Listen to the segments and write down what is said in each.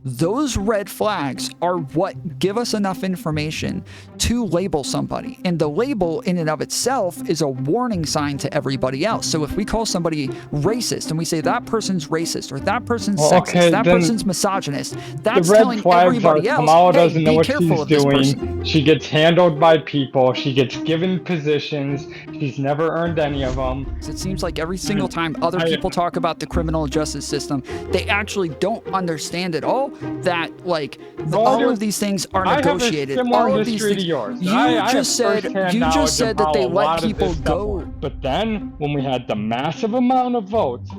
Those red flags are what give us enough information to label somebody. And the label in and of itself is a warning sign to everybody else. So if we call somebody racist and we say that person's racist or that person's sexist, that person's misogynist, that's telling everybody else, Kamala hey, doesn't know be what careful she's of this person. doing. She gets handled by people. She gets given positions. She's never earned any of them. It seems like every single time other people talk about the criminal justice system, they actually don't understand at all that, like, all of these things are negotiated. All of these things. You just said that they let people go. But then, when we had the massive amount of votes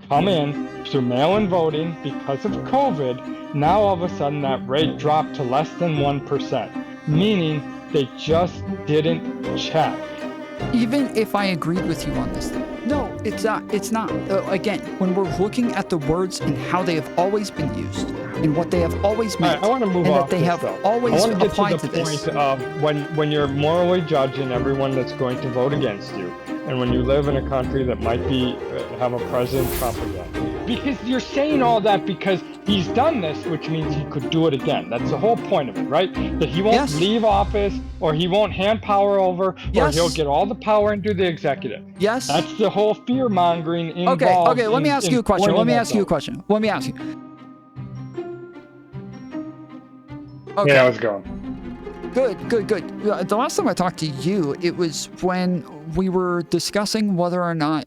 come in through mail-in voting because of COVID, now all of a sudden that rate dropped to less than 1%, meaning they just didn't check. Even if I agreed with you on this thing. No, it's not. It's not. Again, when we're looking at the words and how they have always been used and what they have always meant, I want to move and off that they have always applied to this. I want to get to the point of when you're morally judging everyone that's going to vote against you, and when you live in a country that might be have a President Trump again. Because you're saying all that because he's done this, which means he could do it again. That's the whole point of it, right? That he won't leave office, or he won't hand power over, or he'll get all the power into the executive. Yes. That's the whole fear-mongering involved. Okay, let me ask you a question. Let me ask you. Okay. Yeah, how's it going? Good. The last time I talked to you, it was when we were discussing whether or not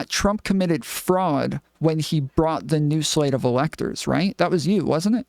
Trump committed fraud when he brought the new slate of electors, right? That was you, wasn't it?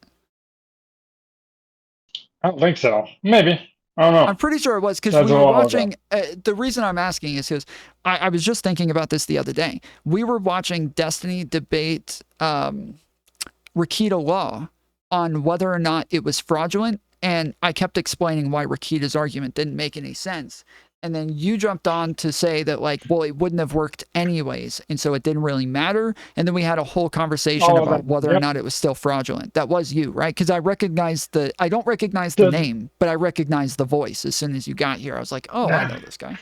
I don't think so. Maybe. I don't know. I'm pretty sure it was, because we were watching. The reason I'm asking is because I was just thinking about this the other day. We were watching Destiny debate Rakita Law on whether or not it was fraudulent, and I kept explaining why Rakita's argument didn't make any sense. And then you jumped on to say that, like, well, it wouldn't have worked anyways, and so it didn't really matter. And then we had a whole conversation about whether or not it was still fraudulent. That was you, right? Because I don't recognize the name, but I recognize the voice as soon as you got here. I was like, oh, I know this guy.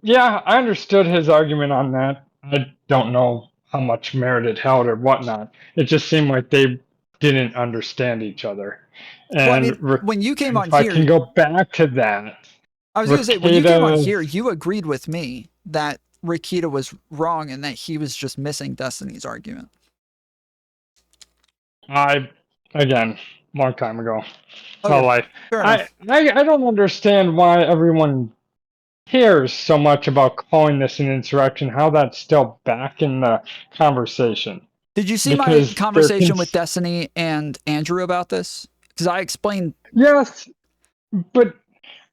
Yeah, I understood his argument on that. I don't know how much merit it held or whatnot. It just seemed like they didn't understand each other. And when you came on here, I can go back to that. I was going to say, when you came on here, you agreed with me that Rakita was wrong and that he was just missing Destiny's argument. Again, long time ago. My life. I don't understand why everyone cares so much about calling this an insurrection, how that's still back in the conversation. Did you see my conversation with Destiny and Andrew about this? Because I explained. Yes, but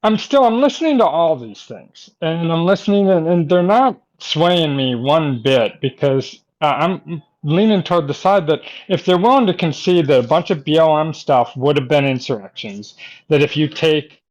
I'm listening to all these things, and I'm listening, and they're not swaying me one bit, because I'm leaning toward the side that if they're willing to concede that a bunch of BLM stuff would have been insurrections, that if you take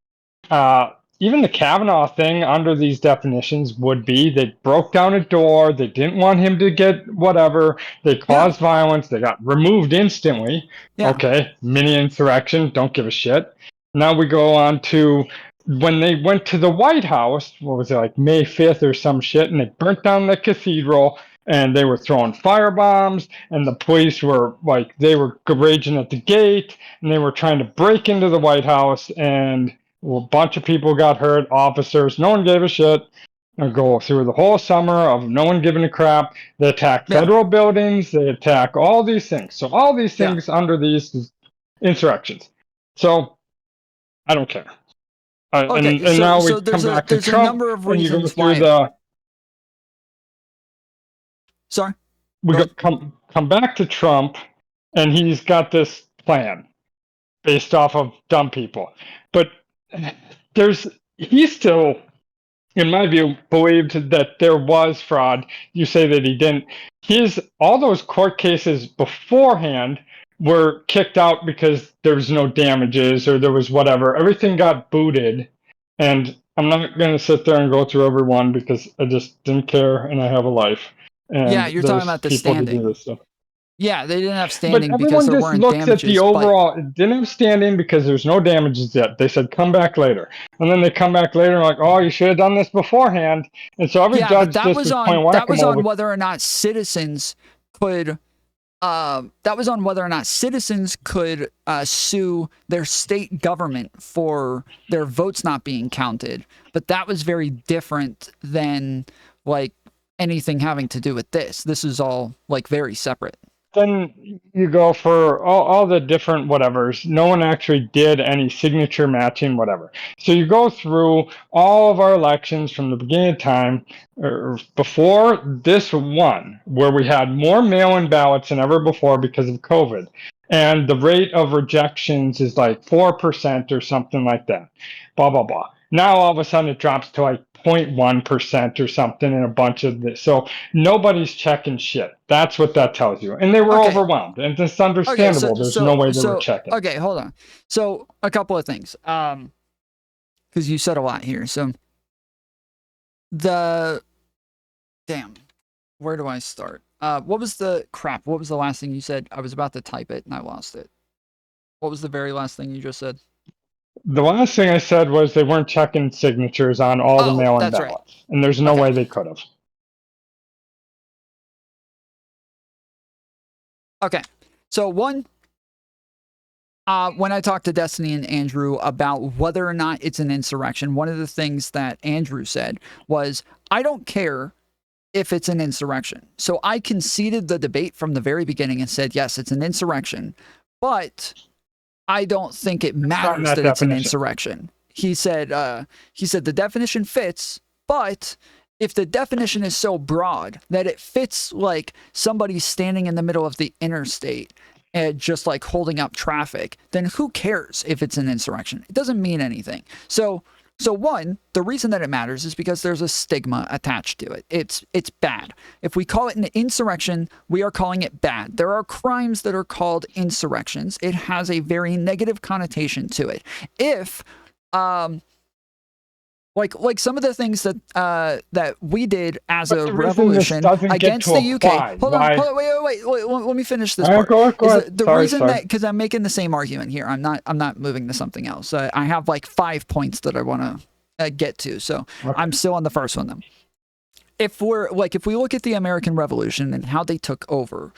even the Kavanaugh thing under these definitions would be, they broke down a door, they didn't want him to get whatever, they caused violence, they got removed instantly. Okay, mini insurrection, don't give a shit. Now we go on to when they went to the White House, what was it, like May 5th or some shit, and they burnt down the cathedral, and they were throwing firebombs, and the police were like, they were raging at the gate, and they were trying to break into the White House, and a bunch of people got hurt, officers, no one gave a shit. And go through the whole summer of no one giving a crap. They attack federal buildings, they attack all these things. So all these things under these insurrections. So I don't care. And now we come back to Trump, a number of reasons why. Sorry? We come back to Trump, and he's got this plan based off of dumb people. But he still, in my view, believed that there was fraud. You say that he didn't. All those court cases beforehand were kicked out because there was no damages or there was whatever. Everything got booted. And I'm not going to sit there and go through every one because I just didn't care and I have a life. And you're talking about the standing. Yeah, they didn't have But standing because everyone there just weren't looks at the damages. But overall. It didn't have standing because there's no damages yet. They said come back later, and then they come back later and like, oh, you should have done this beforehand. And so every yeah, but judge just was playing that was whack-a-mole. on whether or not citizens could. That was on whether or not citizens could sue their state government for their votes not being counted. But that was very different than like anything having to do with this. This is all like very separate. Then you go for all the different whatevers. No one actually did any signature matching, whatever. So you go through all of our elections from the beginning of time, or before this one, where we had more mail-in ballots than ever before because of COVID. And the rate of rejections is like 4% or something like that. Blah, blah, blah. Now all of a sudden it drops to like 0.1% or something in a bunch of this. So nobody's checking shit. That's what that tells you. And they were Okay. overwhelmed. And it's Okay. understandable. There's no way they were checking. Okay, hold on. So a couple of things. Because you said a lot here. So where do I start? What was the last thing you said? I was about to type it and I lost it. What was the very last thing you just said? The last thing I said was they weren't checking signatures on all the mail-in ballots. Right. And there's no way they could have. Okay. So when I talked to Destiny and Andrew about whether or not it's an insurrection, one of the things that Andrew said was, I don't care if it's an insurrection. So I conceded the debate from the very beginning and said, yes, it's an insurrection, but I don't think it matters that it's an insurrection. He said the definition fits, but if the definition is so broad that it fits like somebody standing in the middle of the interstate and just like holding up traffic, then who cares if it's an insurrection? It doesn't mean anything. So one, the reason that it matters is because there's a stigma attached to it. It's bad. If we call it an insurrection, we are calling it bad. There are crimes that are called insurrections. It has a very negative connotation to it. If like some of the things that we did as a revolution against the UK. Hold on, wait. Let me finish this part. Go ahead. The reason that, because I'm making the same argument here. I'm not moving to something else. I have like 5 points that I want to get to. So I'm still on the first one though. If we look at the American Revolution and how they took over,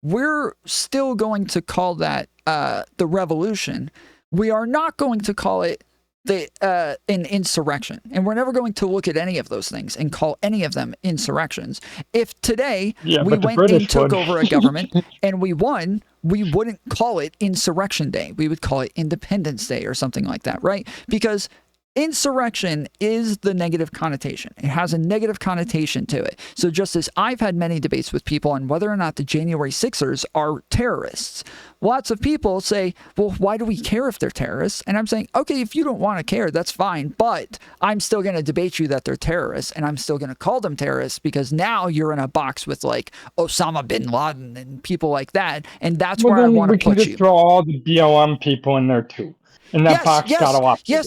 we're still going to call that the revolution. We are not going to call it an insurrection, and we're never going to look at any of those things and call any of them insurrections. If today we went and took over a government and we won, we wouldn't call it Insurrection Day. We would call it Independence Day or something like that, right? Because insurrection is the negative connotation. It has a negative connotation to it. So just as I've had many debates with people on whether or not the January 6ers are terrorists, lots of people say, well, why do we care if they're terrorists? And I'm saying, okay, if you don't want to care, that's fine. But I'm still going to debate you that they're terrorists, and I'm still going to call them terrorists because now you're in a box with like Osama bin Laden and people like that. And that's where I want to put you. We can just throw all the BLM people in there too. And that box got a lot bigger.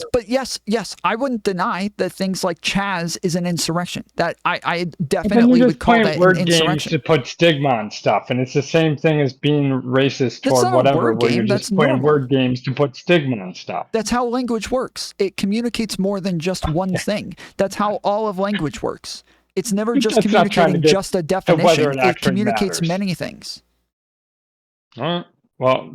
Yes, I wouldn't deny that things like Chaz is an insurrection. That I definitely would call that an insurrection. Games to put stigma on stuff, and it's the same thing as being racist toward whatever. Where you're just playing word games to put stigma on stuff. That's how language works. It communicates more than just one thing. That's how all of language works. It's never just communicating just a definition. It communicates many things. Well,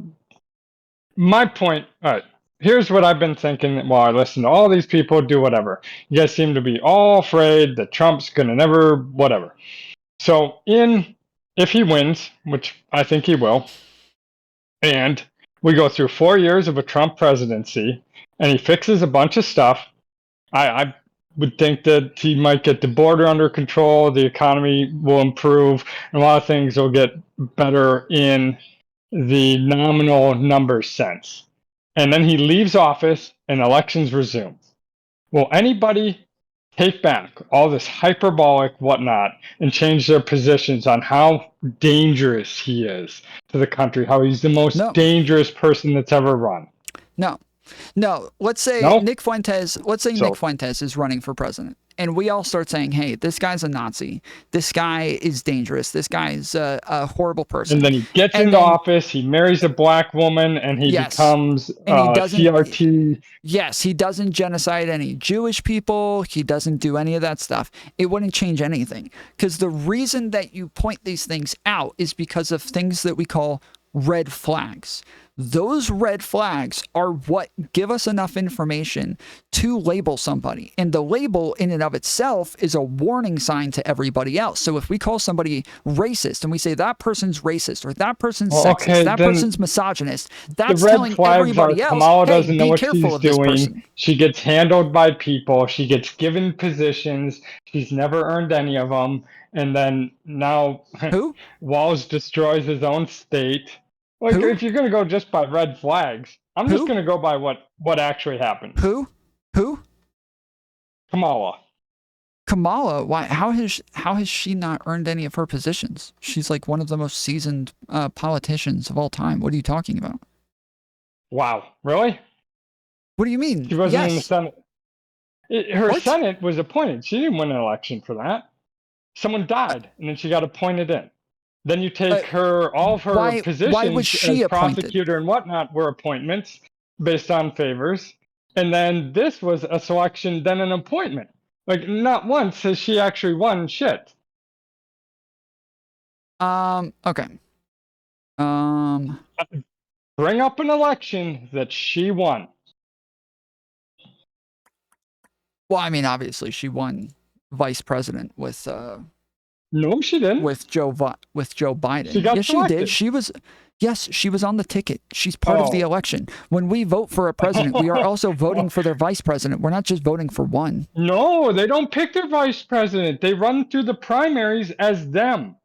my point. All right. Here's what I've been thinking while I listen to all these people do whatever. You guys seem to be all afraid that Trump's gonna never whatever. So if he wins, which I think he will, and we go through 4 years of a Trump presidency, and he fixes a bunch of stuff, I would think that he might get the border under control, the economy will improve, and a lot of things will get better in the nominal numbers sense. And then he leaves office and elections resume. Will anybody take back all this hyperbolic whatnot and change their positions on how dangerous he is to the country, how he's the most dangerous person that's ever run? No. Let's say Nick Fuentes is running for president, and we all start saying, hey, this guy's a Nazi. This guy is dangerous. This guy's a horrible person. And then he gets into office, he marries a black woman, and he becomes CRT. Yes, he doesn't genocide any Jewish people. He doesn't do any of that stuff. It wouldn't change anything. Because the reason that you point these things out is because of things that we call red flags. Those red flags are what give us enough information to label somebody. And the label in and of itself is a warning sign to everybody else. So if we call somebody racist and we say that person's racist or that person's sexist, that person's misogynist, that's telling everybody else, Kamala doesn't know be what careful she's of this person. doing. She gets handled by people. She gets given positions. She's never earned any of them. And then now Walls destroys his own state. Like, if you're going to go just by red flags, I'm just going to go by what actually happened. Who? Kamala. Kamala? Why? How has she not earned any of her positions? She's like one of the most seasoned politicians of all time. What are you talking about? Wow. Really? What do you mean? She wasn't in the Senate. Her Senate was appointed. She didn't win an election for that. Someone died, and then she got appointed in. Then you take all of her positions why was she as appointed? prosecutor and whatnot were appointments based on favors. And then this was a selection, then an appointment. Like, not once has she actually won shit. Okay. Bring up an election that she won. Well, I mean, obviously she won vice president with no, she didn't. With Joe Biden. She got yes, selected. She did. She was on the ticket. She's part of the election. When we vote for a president, we are also voting for their vice president. We're not just voting for one. No, they don't pick their vice president. They run through the primaries as them.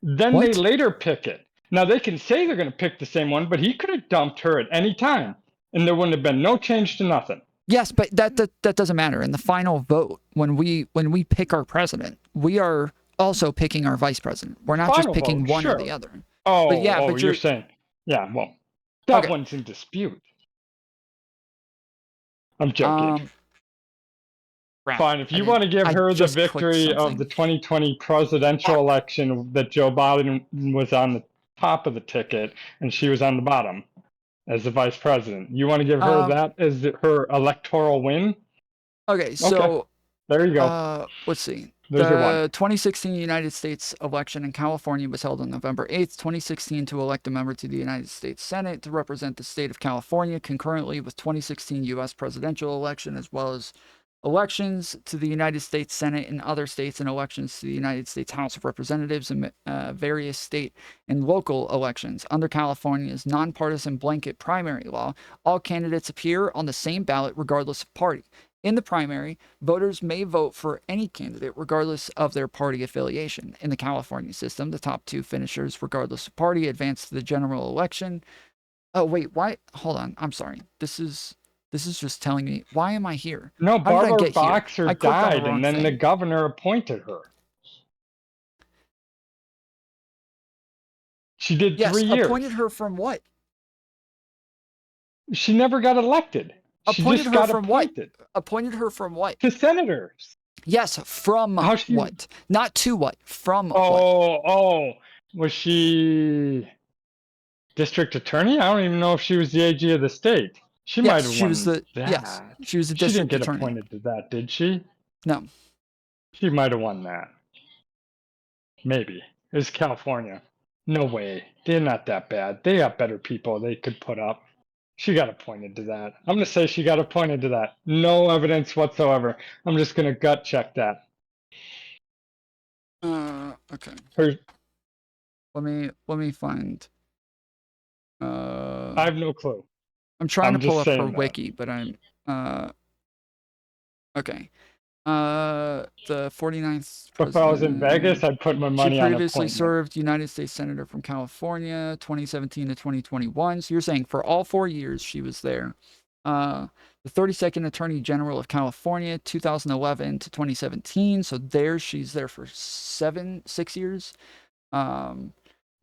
Then they later pick it. Now, they can say they're going to pick the same one, but he could have dumped her at any time, and there wouldn't have been no change to nothing. Yes, but that doesn't matter. In the final vote, when we pick our president, we are also picking our vice president. We're not just picking one or the other. But you're saying, well, that one's in dispute. I'm joking. Fine, if you want to give her the victory of the 2020 presidential election that Joe Biden was on the top of the ticket and she was on the bottom as the vice president, you want to give her that as her electoral win? Okay, so there you go. Let's see. The 2016 United States election in California was held on November 8th, 2016, to elect a member to the United States Senate to represent the state of California, concurrently with 2016 U.S. presidential election, as well as elections to the United States Senate in other states and elections to the United States House of Representatives and various state and local elections. Under California's nonpartisan blanket primary law, all candidates appear on the same ballot regardless of party. In the primary, voters may vote for any candidate regardless of their party affiliation. In the California system, the top two finishers, regardless of party, advance to the general election. Oh, wait, why? Hold on. I'm sorry. This is just telling me, why am I here? No, Barbara Boxer died, and then the governor appointed her. She did 3 years. Appointed her from what? She never got elected. Appointed her from what? Appointed her from what? To senators. Yes, from what? Not to what? From what? Oh, was she district attorney? I don't even know if she was the AG of the state. She might have won that. Yes, she was a district attorney. She didn't get appointed to that, did she? No. She might have won that. Maybe. It was California. No way. They're not that bad. They got better people they could put up. She got appointed to that. I'm going to say she got appointed to that. No evidence whatsoever. I'm just going to gut check that. Okay. Let me find. I have no clue. I'm trying to pull up her wiki, but I'm okay. The 49th president. If I was in Vegas, I'd put my money on. She previously served United States Senator from California, 2017 to 2021. So you're saying for all 4 years she was there. The 32nd Attorney General of California, 2011 to 2017. So she's there for 6 years.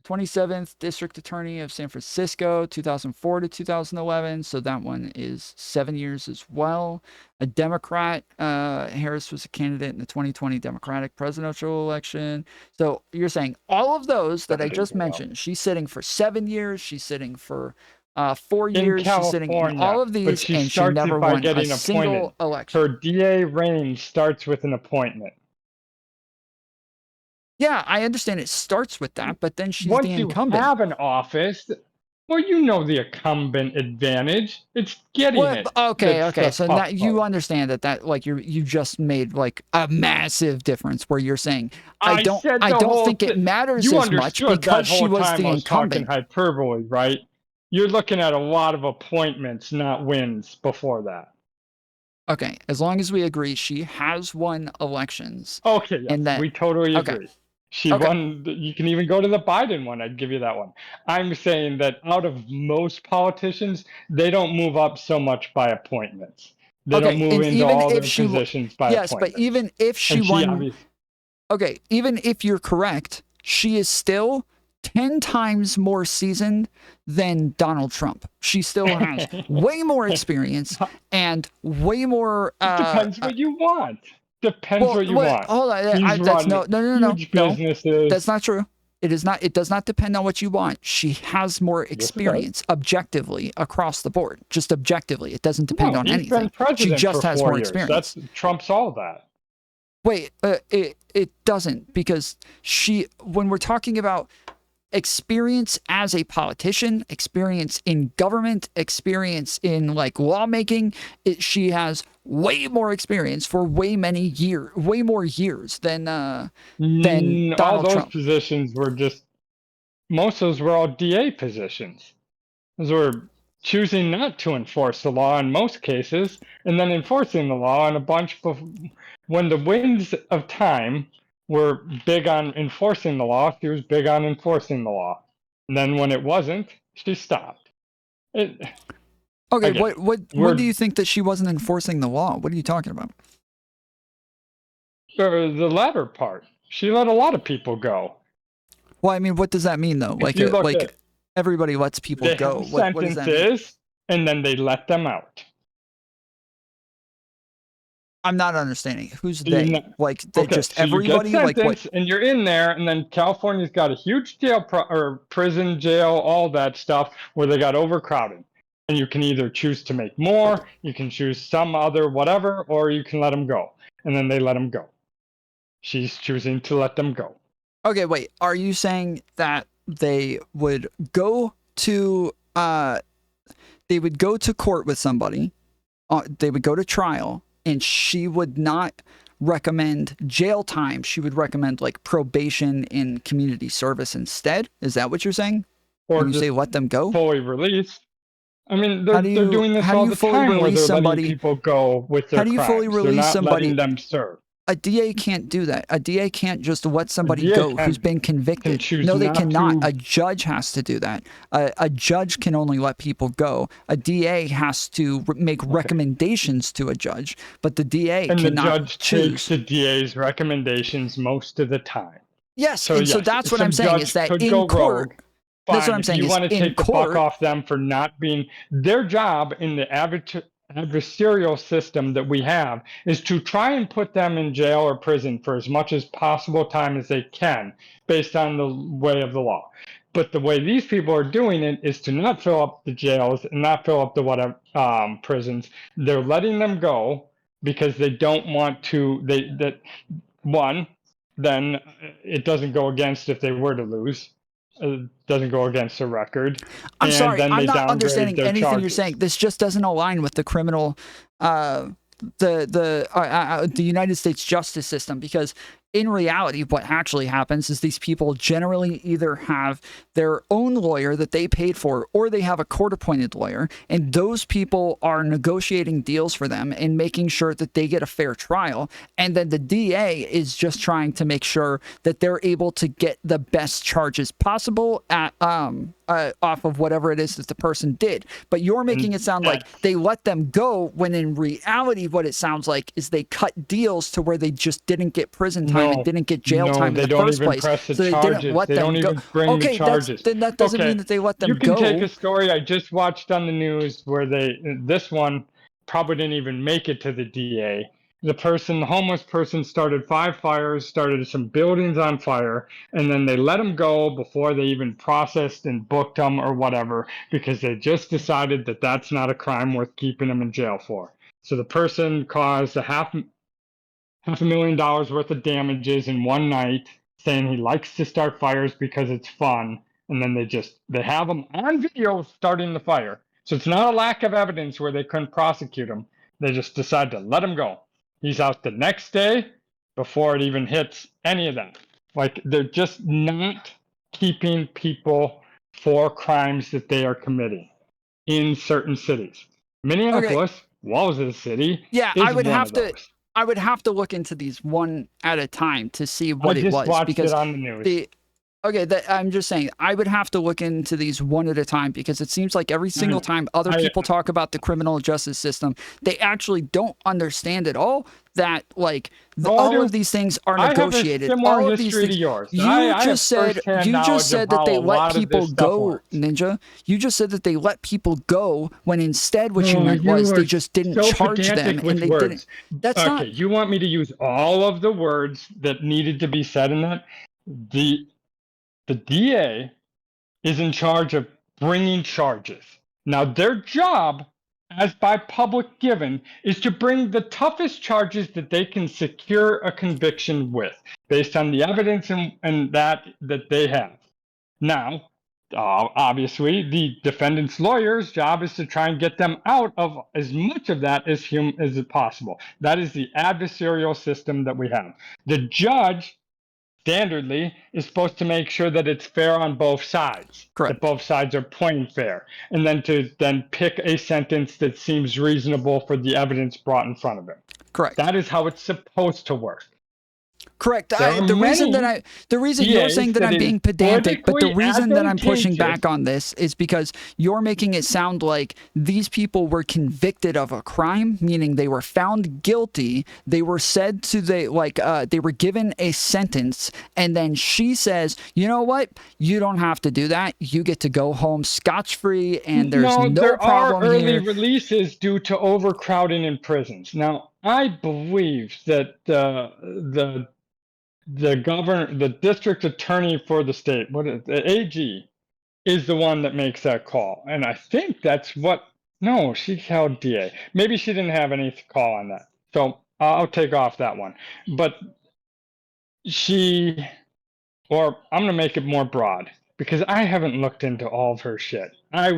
27th District Attorney of San Francisco, 2004 to 2011. So that one is 7 years as well. A Democrat. Harris was a candidate in the 2020 Democratic presidential election. So you're saying all of those that I just mentioned, she's sitting for 7 years. She's sitting for 4 years. She's sitting in all of these, and she never won a single election. Her DA reign starts with an appointment. Yeah, I understand it starts with that, but then she's the incumbent. Once you have an office, well, you know the incumbent advantage. It's getting it. Okay. So now you understand that like you just made like a massive difference where you're saying I don't think it matters as much because she was the incumbent. Hyperbole, right? You're looking at a lot of appointments, not wins before that. Okay, as long as we agree she has won elections. Okay, yes, and we totally agree. She won. You can even go to the Biden one. I'd give you that one. I'm saying that out of most politicians, they don't move up so much by appointments. They don't move into all their positions by appointments. Yes, but even if she won, even if you're correct, she is still 10 times more seasoned than Donald Trump. She still has way more experience and way more. Depends what you want. Depends what you want. Hold on. No. Businesses. That's not true. It is not. It does not depend on what you want. She has more experience objectively across the board. Just objectively, it doesn't depend on anything. She just has more experience. That's trumps all that. Wait, it doesn't, because when we're talking about experience as a politician, experience in government, experience in like lawmaking, she has way more experience for way more years than Donald all those Trump. Positions were just, most of those were all DA positions. Those were choosing not to enforce the law in most cases, and then enforcing the law in a bunch of, when the winds of time were big on enforcing the law, she was big on enforcing the law. And then when it wasn't, she stopped. When do you think that she wasn't enforcing the law? What are you talking about? The latter part. She let a lot of people go. Well, I mean, what does that mean, though? Like everybody lets people go. What does that mean? And then they let them out. I'm not understanding. Who's they? Just so everybody? Like what? And you're in there, and then California's got a huge jail or prison, jail, all that stuff where they got overcrowded. And you can either choose to make more, you can choose some other whatever, or you can let them go. And then they let them go. She's choosing to let them go. Okay, wait. Are you saying that they would go to court with somebody, they would go to trial, and she would not recommend jail time. She would recommend like probation and community service instead. Is that what you're saying? Or you say let them go? Fully released. I mean, they're doing this all the time where they're letting people go with their crimes. How do you fully release somebody? Letting them serve. A DA can't do that. A DA can't just let somebody go who's been convicted. No, they cannot. A judge has to do that. A judge can only let people go. A DA has to make recommendations to a judge, but the DA cannot choose. And the judge takes the DA's recommendations most of the time. Yes, so that's what I'm saying is that in court, that's what I'm saying. You want to take the buck off them for not being their job in the adversarial system that we have is to try and put them in jail or prison for as much as possible time as they can based on the way of the law. But the way these people are doing it is to not fill up the jails and not fill up the prisons. They're letting them go because they don't want to. Then it doesn't go against if they were to lose. Doesn't go against the record. I'm sorry, I'm not understanding anything you're saying. This just doesn't align with the criminal, the United States justice system, because in reality, what actually happens is these people generally either have their own lawyer that they paid for, or they have a court-appointed lawyer, and those people are negotiating deals for them and making sure that they get a fair trial. And then the DA is just trying to make sure that they're able to get the best charges possible at off of whatever it is that the person did. But you're making it sound like they let them go, when in reality what it sounds like is they cut deals to where they just didn't get prison time time and didn't get jail time in the first place. So they didn't let them go. Okay, then that doesn't mean that they let them go. You can take a story I just watched on the news where this one probably didn't even make it to the DA. The homeless person started 5 fires, started some buildings on fire, and then they let him go before they even processed and booked him or whatever, because they just decided that that's not a crime worth keeping him in jail for. So the person caused $500,000 worth of damages in one night, saying he likes to start fires because it's fun, and then they have him on video starting the fire. So it's not a lack of evidence where they couldn't prosecute him. They just decided to let him go. He's out the next day before it even hits any of that. Like, they're just not keeping people for crimes that they are committing in certain cities. Minneapolis, walls of the city. Yeah, I would have to look into these one at a time to see what it was. I just watched it on the news. I'm just saying, I would have to look into these one at a time, because it seems like every single time other people talk about the criminal justice system, they actually don't understand at all that, like, all of these things are negotiated. All of these things. You just said that they let people go, Ninja. You just said that they let people go, when instead what you meant was they just didn't charge them, and they didn't. That's not. Okay, you want me to use all of the words that needed to be said in that? The DA is in charge of bringing charges. Now, their job, as by public given, is to bring the toughest charges that they can secure a conviction with, based on the evidence and that they have. Now, obviously, the defendant's lawyer's job is to try and get them out of as much of that as possible. That is the adversarial system that we have. The judge, standardly, is supposed to make sure that it's fair on both sides. Correct. That both sides are playing fair, and then to pick a sentence that seems reasonable for the evidence brought in front of him. Correct. That is how it's supposed to work. Correct. The reason you're saying that I'm being pedantic, but the reason that I'm pushing back on this is because you're making it sound like these people were convicted of a crime, meaning they were found guilty. They were said to they were given a sentence, and then she says, "You know what? You don't have to do that. You get to go home scotch-free, and there's no problem here." There are early releases due to overcrowding in prisons. Now, I believe that the district attorney for the state, the AG, is the one that makes that call. And I think that's she held DA. Maybe she didn't have any call on that. So I'll take off that one. But I'm going to make it more broad, because I haven't looked into all of her shit. I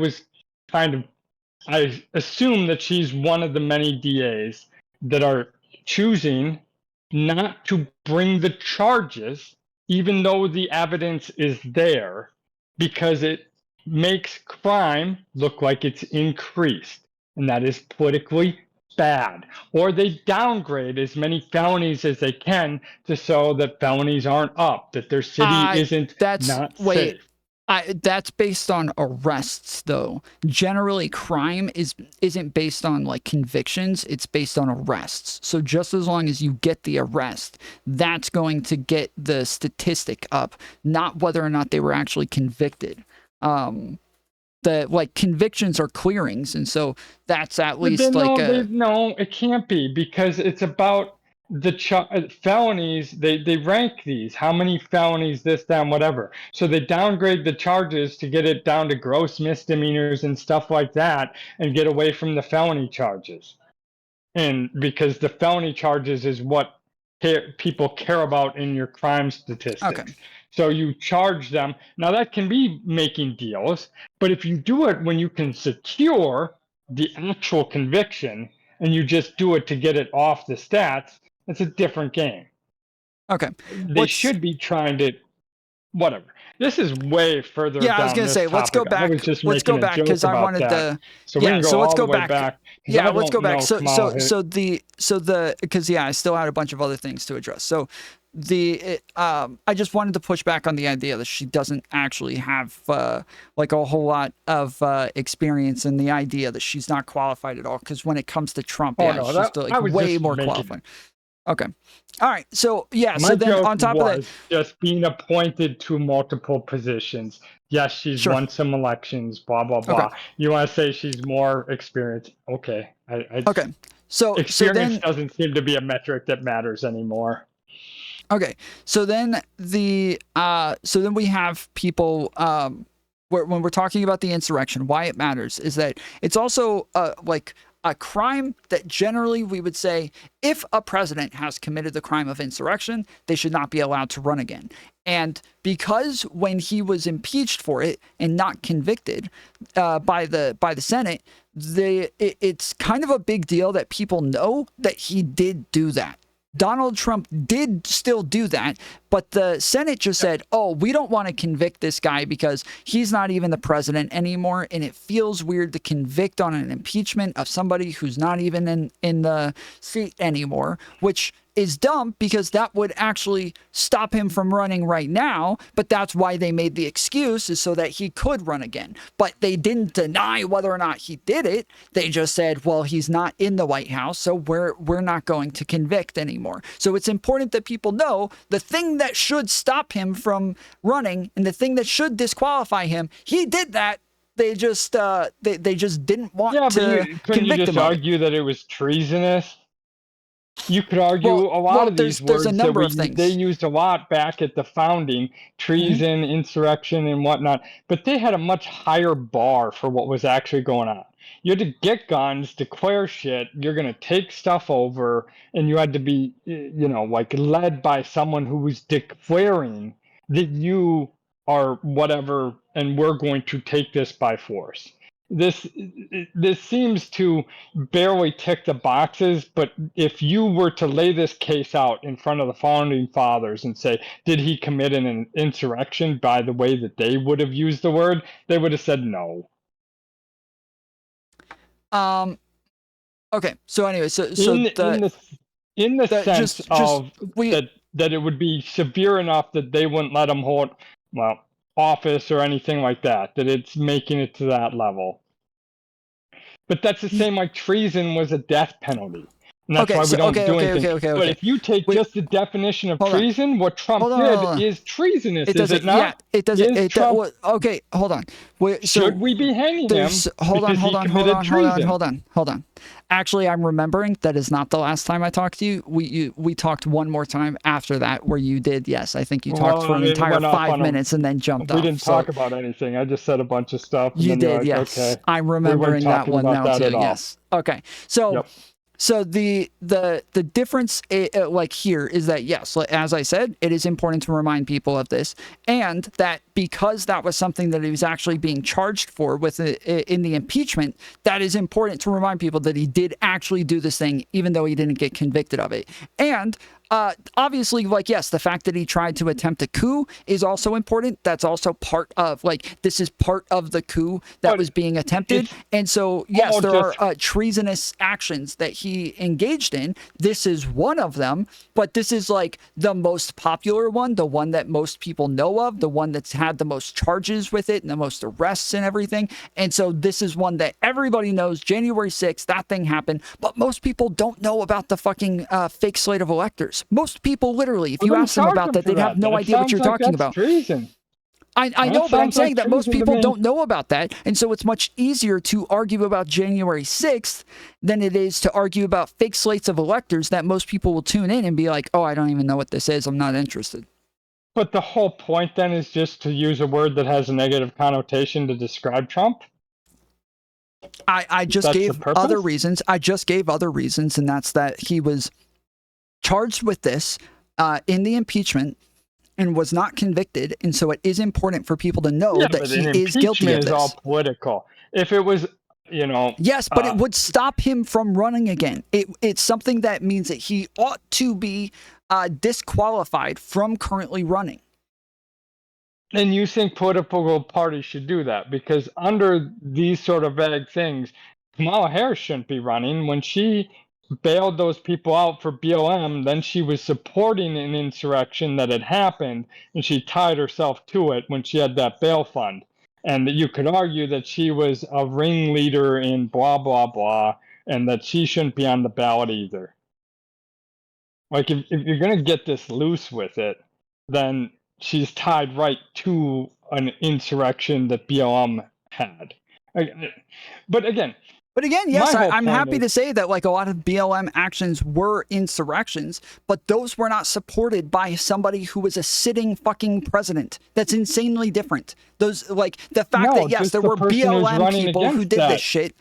assume that she's one of the many DAs that are choosing not to bring the charges, even though the evidence is there, because it makes crime look like it's increased, and that is politically bad. Or they downgrade as many felonies as they can to show that felonies aren't up, that their city isn't not safe. That's based on arrests, though. Generally, crime isn't based on like convictions. It's based on arrests. So just as long as you get the arrest, that's going to get the statistic up, not whether or not they were actually convicted. The convictions are clearings, and so that's at least no, it can't be, because it's about the felonies. They rank these, how many felonies, this, that, and whatever. So they downgrade the charges to get it down to gross misdemeanors and stuff like that, and get away from the felony charges. And because the felony charges is what people care about in your crime statistics. Okay. So you charge them. Now that can be making deals, but if you do it when you can secure the actual conviction, and you just do it to get it off the stats, it's a different game. Okay. They should be trying to, whatever. This is way further down. Yeah, I was going to say, let's go back. Let's go back, because I wanted to. So we can go all the way back. Yeah, let's go back. Because I still had a bunch of other things to address. So I just wanted to push back on the idea that she doesn't actually have a whole lot of experience, and the idea that she's not qualified at all. Because when it comes to Trump, she's still way more qualified. Okay. All right. So yeah. My So then joke on top of that, was just being appointed to multiple positions. Yes, she's sure. won some elections, blah blah Okay. blah. You want to say she's more experienced? Okay, Okay. So experience then doesn't seem to be a metric that matters anymore. okay. So then we have people when we're talking about the insurrection, why it matters is that it's also like a crime that generally we would say if a president has committed the crime of insurrection, they should not be allowed to run again. And because when he was impeached for it and not convicted by the Senate, it's kind of a big deal that people know that he did do that. Donald Trump did still do that, but the Senate just said, oh, we don't want to convict this guy because he's not even the president anymore. And it feels weird to convict on an impeachment of somebody who's not even in the seat anymore, which is dumb because that would actually stop him from running right now. But that's why they made the excuse, is so that he could run again. But they didn't deny whether or not he did it. They just said, well, he's not in the White House, so we're not going to convict anymore. So it's important that people know the thing that should stop him from running and the thing that should disqualify him, he did that. They just they just didn't want to couldn't you convict just him of it. argue that it was treasonous? You could argue a lot Well, of these there's a words that number of they things. used a lot back at the founding, treason, insurrection, and whatnot. But they had a much higher bar for what was actually going on. You had to get guns, declare shit. You're gonna take stuff over, and you had to be, like led by someone who was declaring that you are whatever, and we're going to take this by force. This seems to barely tick the boxes, but if you were to lay this case out in front of the founding fathers and say, did he commit an insurrection by the way that they would have used the word, they would have said no. Okay. So anyway, so In in the in the sense just of we that it would be severe enough that they wouldn't let him hold, well, office or anything like that. That it's making it to that level. But that's the same like treason was a death penalty. And that's okay. why we So don't do anything. But okay. if you take Wait, just the definition of hold on. treason, what Trump did Hold on. is treasonous, It is doesn't. it Yeah, not? it doesn't. Is Trump, Okay, hold on. Wait, should so we be hanging him there's because he committed treason? hold on. Actually, I'm remembering that is not the last time I talked to you. We talked one more time after that where you did. Yes, I think you talked for an It entire went off 5 minutes and then jumped we off. didn't So talk about anything. I just said a bunch of stuff, and you then you're did. like, Yes, okay, I'm we weren't remembering that talking one about now that too. at all. Yes. Okay. So. Yep. So the difference like here is that yes, as I said, it is important to remind people of this, and that because that was something that he was actually being charged for with in the impeachment, that is important to remind people that he did actually do this thing, even though he didn't get convicted of it. And obviously, like, yes, the fact that he tried to attempt a coup is also important. That's also part of, like, this is part of the coup that was being attempted. And so, yes, there are treasonous actions that he engaged in. This is one of them, but this is like the most popular one, the one that most people know of, the one that's had the most charges with it and the most arrests and everything. And so this is one that everybody knows. January 6th, that thing happened, but most people don't know about the fucking fake slate of electors. Most people, literally, if you ask them about that, they'd have no idea what you're talking about. Treason. I know, but I'm saying that most people don't know about that. And so it's much easier to argue about January 6th than it is to argue about fake slates of electors that most people will tune in and be like, oh, I don't even know what this is. I'm not interested. But the whole point then is just to use a word that has a negative connotation to describe Trump? I just gave other reasons. I just gave other reasons, and that's that he was charged with this in the impeachment and was not convicted, and so it is important for people to know that he is guilty of this. Is all political. If it was, yes, but it would stop him from running again. It's something that means that he ought to be disqualified from currently running. And you think political parties should do that? Because under these sort of vague things, Kamala Harris shouldn't be running. When she bailed those people out for BLM, then she was supporting an insurrection that had happened, and she tied herself to it when she had that bail fund. And you could argue that she was a ringleader in blah, blah, blah, and that she shouldn't be on the ballot either. Like, if you're gonna get this loose with it, then she's tied right to an insurrection that BLM had. But again, yes, my whole I'm point happy is to say that like a lot of BLM actions were insurrections, but those were not supported by somebody who was a sitting fucking president. That's insanely different. Those, like, the fact no, that yes, just there the were person who's BLM running people who against did this that. shit.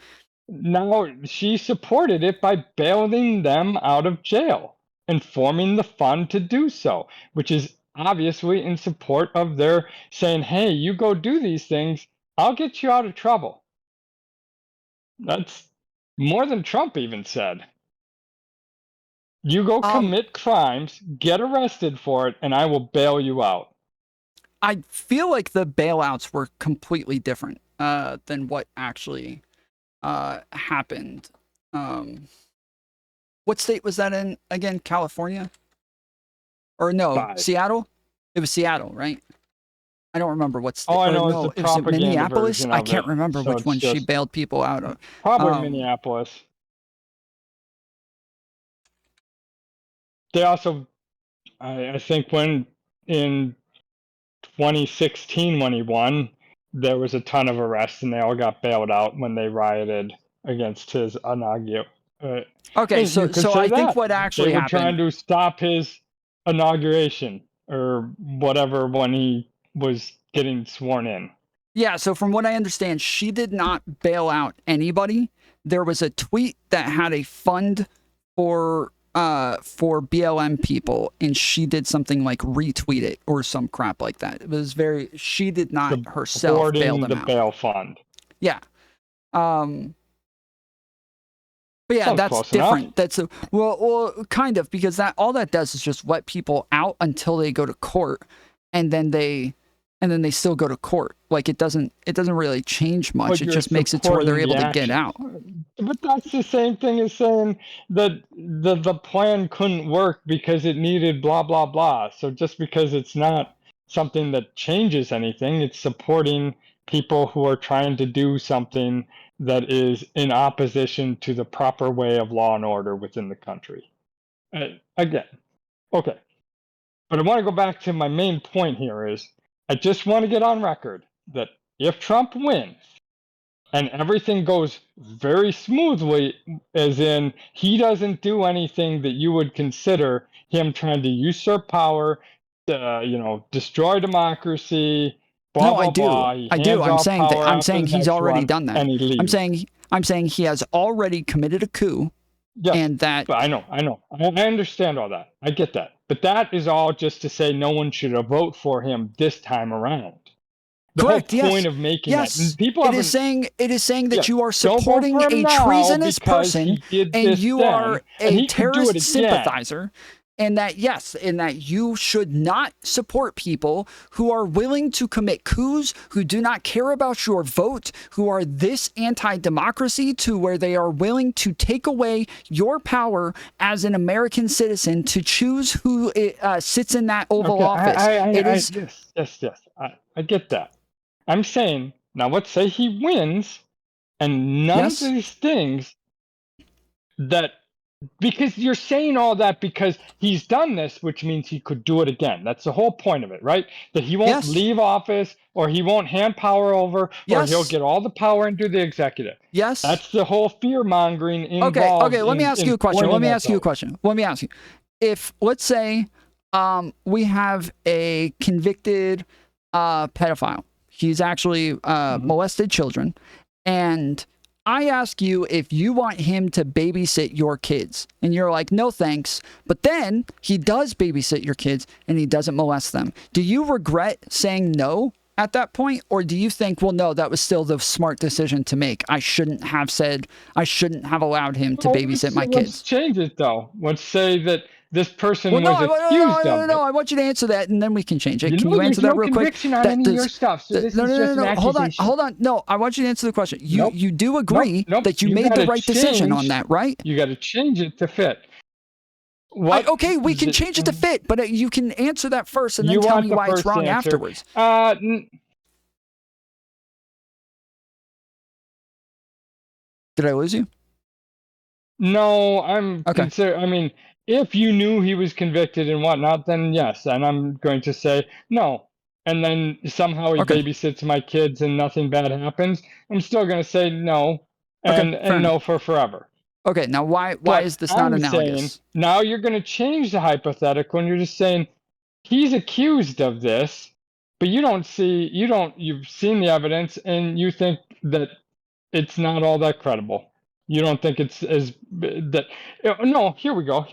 No, she supported it by bailing them out of jail and forming the fund to do so, which is obviously in support of their saying, hey, you go do these things, I'll get you out of trouble. That's more than Trump even said. You go commit crimes, get arrested for it, and I will bail you out. I feel like the bailouts were completely different than what actually happened. What state was that in again? California? Or no, 5. Seattle? It was Seattle, right? I don't remember what state. All I Or know is no, the it was it propaganda Minneapolis? version I of it. can't remember So which it's one she just bailed people out of. probably Minneapolis. They also, I think, when in 2016 when he won, there was a ton of arrests and they all got bailed out when they rioted against his inauguration. Okay, And you could so say I think that what they actually were trying happened. to stop his inauguration or whatever when he was getting sworn in. Yeah, so from what I understand, she did not bail out anybody. There was a tweet that had a fund for BLM people, and she did something like retweet it or some crap like that. It was very, she did not herself bail Supporting them the out. bail fund. Yeah. But yeah, Sounds that's close enough. different. That's well, kind of, because that all that does is just let people out until they go to court, and then they still go to court. Like it doesn't really change much. But It you're just makes it to where they're supporting the able to get action. out. But that's the same thing as saying that the plan couldn't work because it needed blah blah blah. So just because it's not something that changes anything, it's supporting people who are trying to do something that is in opposition to the proper way of law and order within the country. Again, okay. But I want to go back to my main point here is I just want to get on record that if Trump wins, and everything goes very smoothly, as in he doesn't do anything that you would consider him trying to usurp power, destroy democracy, blah No, I blah do. blah. He I do. hands off power I'm out to saying the he's next already one, done that. and he leaves. I'm saying he has already committed a coup, Yes, and that. but I know, I understand all that. I get that, but that is all just to say no one should vote for him this time around. The whole Correct. Yes. point of making that Yes. people It is haven't. saying that Yeah, you are don't vote supporting for him a now treasonous because person he did and this you then, are and a he could do it terrorist again. sympathizer, and that you should not support people who are willing to commit coups, who do not care about your vote, who are this anti-democracy to where they are willing to take away your power as an American citizen to choose who sits in that Oval Office. Yes. I get that. I'm saying now. Let's say he wins, and none of Yes. these things that. Because you're saying all that because he's done this, which means he could do it again. That's the whole point of it, right? That he won't Yes. leave office, or he won't hand power over, or he'll Yes. get all the power and do the executive. Yes. That's the whole fear mongering Okay. involved Let me ask you in a question. pointing at those. Let me ask you. If, let's say, we have a convicted pedophile. He's actually molested children, and I ask you if you want him to babysit your kids, and you're like, no thanks. But then he does babysit your kids and he doesn't molest them. Do you regret saying no at that point? Or do you think, well, no, that was still the smart decision to make. I shouldn't have allowed him to babysit my Let's kids. change it though. Let's say that this person Well, no, was accused of it. I want you to answer that, and then we can change it. You Can know, you answer there's that no real quick? conviction on That any of your does. stuff, so this is just an accusation. Hold on. No, I want you to answer the question. Nope. You do agree Nope. that you made the right decision on that, right? You got to change it to fit. What? Okay, we can change it to fit, but you can answer that first and then You tell want me the why it's first wrong answer. afterwards. Did I lose you? No, I'm Okay. I mean, if you knew he was convicted and whatnot, then yes, and I'm going to say no. And then somehow he Okay. babysits my kids and nothing bad happens. I'm still going to say no, Okay. and Fair enough. no for forever. Okay. Now, why But is this not I'm saying analogous? now you're going to change the hypothetical, and you're just saying he's accused of this, but you've seen the evidence, and you think that it's not all that credible. You don't think it's as that. No, here we go.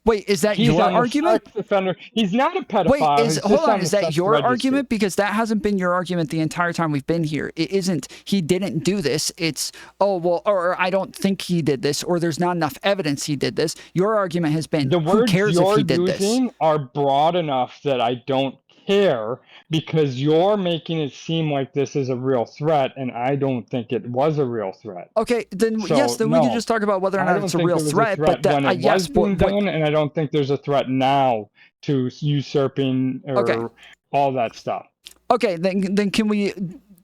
Wait, is that He's your on the argument? sex offender. He's not a Wait, pedophile. He's hold just on, on the is that sex your registry. argument? Because that hasn't been your argument the entire time we've been here. It isn't, he didn't do this. It's, oh, well, or I don't think he did this, or there's not enough evidence he did this. Your argument has been, The who words cares if you're he did this? using are broad enough that I don't care, because you're making it seem like this is a real threat, and I don't think it was a real threat. Okay, then So, yes, then we can no, just talk about whether or I not don't it's a think real it was a threat. But threat when it yes, was being but done, and I don't think there's a threat now to usurping okay, or all that stuff. okay, then can we?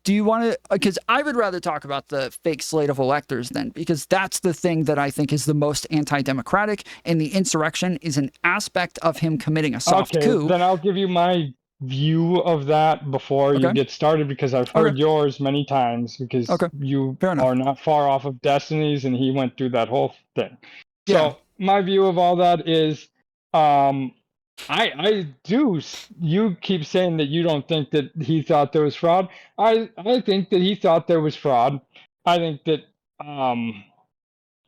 Do you want to? Because I would rather talk about the fake slate of electors then, because that's the thing that I think is the most anti-democratic, and the insurrection is an aspect of him committing a soft coup. Then I'll give you my view of that before you get started, because I've heard yours many times, because you are not far off of Destiny's, and he went through that whole thing. Yeah. So my view of all that is, I do. You keep saying that you don't think that he thought there was fraud. I think that he thought there was fraud. I think that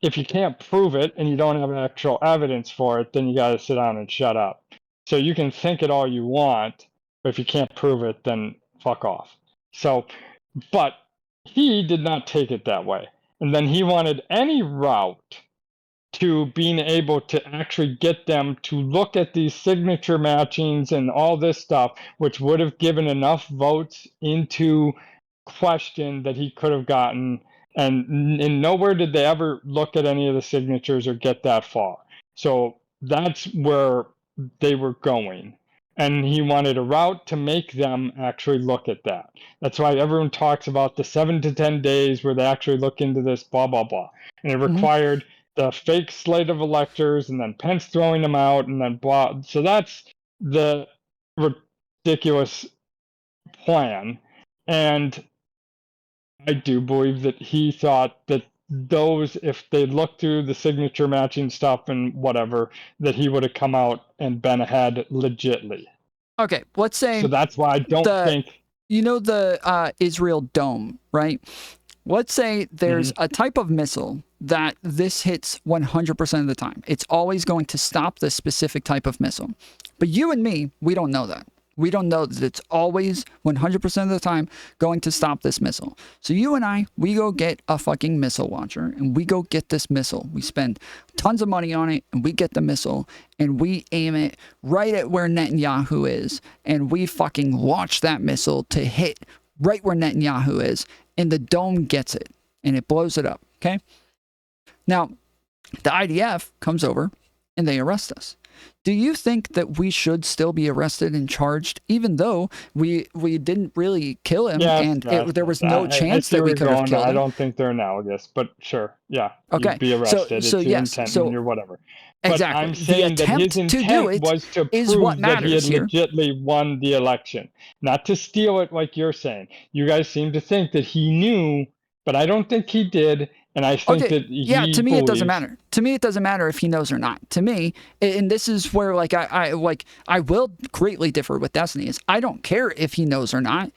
if you can't prove it and you don't have actual evidence for it, then you got to sit down and shut up. So you can think it all you want, but if you can't prove it, then fuck off. So, but he did not take it that way. And then he wanted any route to being able to actually get them to look at these signature matchings and all this stuff, which would have given enough votes into question that he could have gotten. And nowhere did they ever look at any of the signatures or get that far. So that's where they were going. And he wanted a route to make them actually look at that. That's why everyone talks about the 7 to 10 days where they actually look into this, blah, blah, blah. And it required the fake slate of electors, and then Pence throwing them out, and then blah. So that's the ridiculous plan. And I do believe that he thought that those, if they looked through the signature matching stuff and whatever, that he would have come out and been ahead legitly. Okay, let's say. So that's why I don't think. You know the Israel dome, right? Let's say there's a type of missile that this hits 100% of the time. It's always going to stop this specific type of missile. But you and me, we don't know that. We don't know that it's always 100% of the time going to stop this missile. So you and I, we go get a fucking missile launcher, and we go get this missile. We spend tons of money on it, and we get the missile, and we aim it right at where Netanyahu is, and we fucking launch that missile to hit right where Netanyahu is, and the dome gets it, and it blows it up, okay? Now, the IDF comes over, and they arrest us. Do you think that we should still be arrested and charged, even though we didn't really kill him, and there was no chance that we could have killed him? I don't think they're analogous, but sure, yeah. Okay. You'd be arrested. So it's yes. intent So and your whatever. Exactly. But I'm saying that his intent was to prove that he had legitimately won the election, not to steal it like you're saying. You guys seem to think that he knew, but I don't think he did. And I think that to me, it doesn't matter. To me, it doesn't matter if he knows or not. To me, and this is where I will greatly differ with Destiny, is I don't care if he knows or not.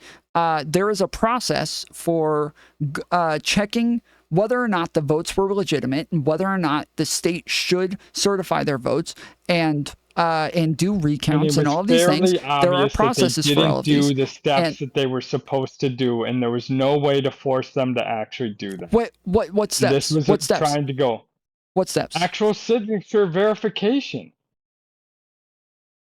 There is a process for checking whether or not the votes were legitimate, and whether or not the state should certify their votes and do recounts and all of these things. There are processes for all of these. They didn't do the steps that they were supposed to do, and there was no way to force them to actually do them. What steps? This was what steps? Trying to go. What steps? Actual signature verification.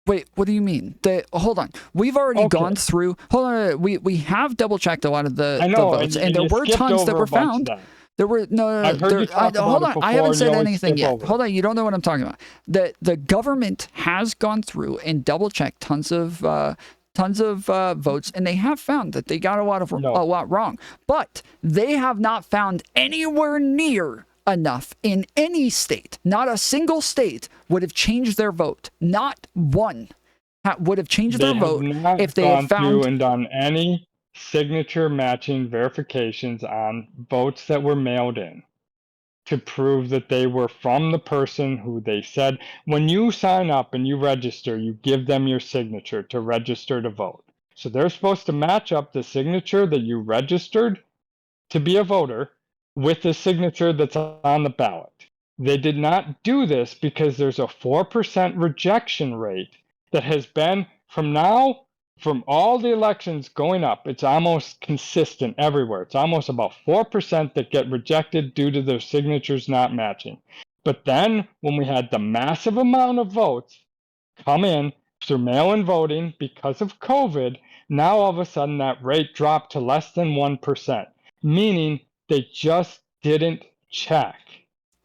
Wait, what do you mean? Hold on. We've already gone through. Hold on. We have double checked a lot of the votes, and there were tons that were found. There were hold on. I haven't said anything yet. Hold on. You don't know what I'm talking about. The government has gone through and double checked tons of votes, and they have found that they got a lot wrong. But they have not found anywhere near enough in any state. Not a single state would have changed their vote. Not one would have changed their vote if they had gone through found. and done any signature matching verifications on votes that were mailed in to prove that they were from the person who they said. When you sign up and you register, you give them your signature to register to vote. So they're supposed to match up the signature that you registered to be a voter with the signature that's on the ballot. They did not do this because there's a 4% rejection rate that has been from all the elections going up. It's almost consistent everywhere. It's almost about 4% that get rejected due to their signatures not matching. But then when we had the massive amount of votes come in through mail-in voting because of COVID, now all of a sudden that rate dropped to less than 1%, meaning they just didn't check.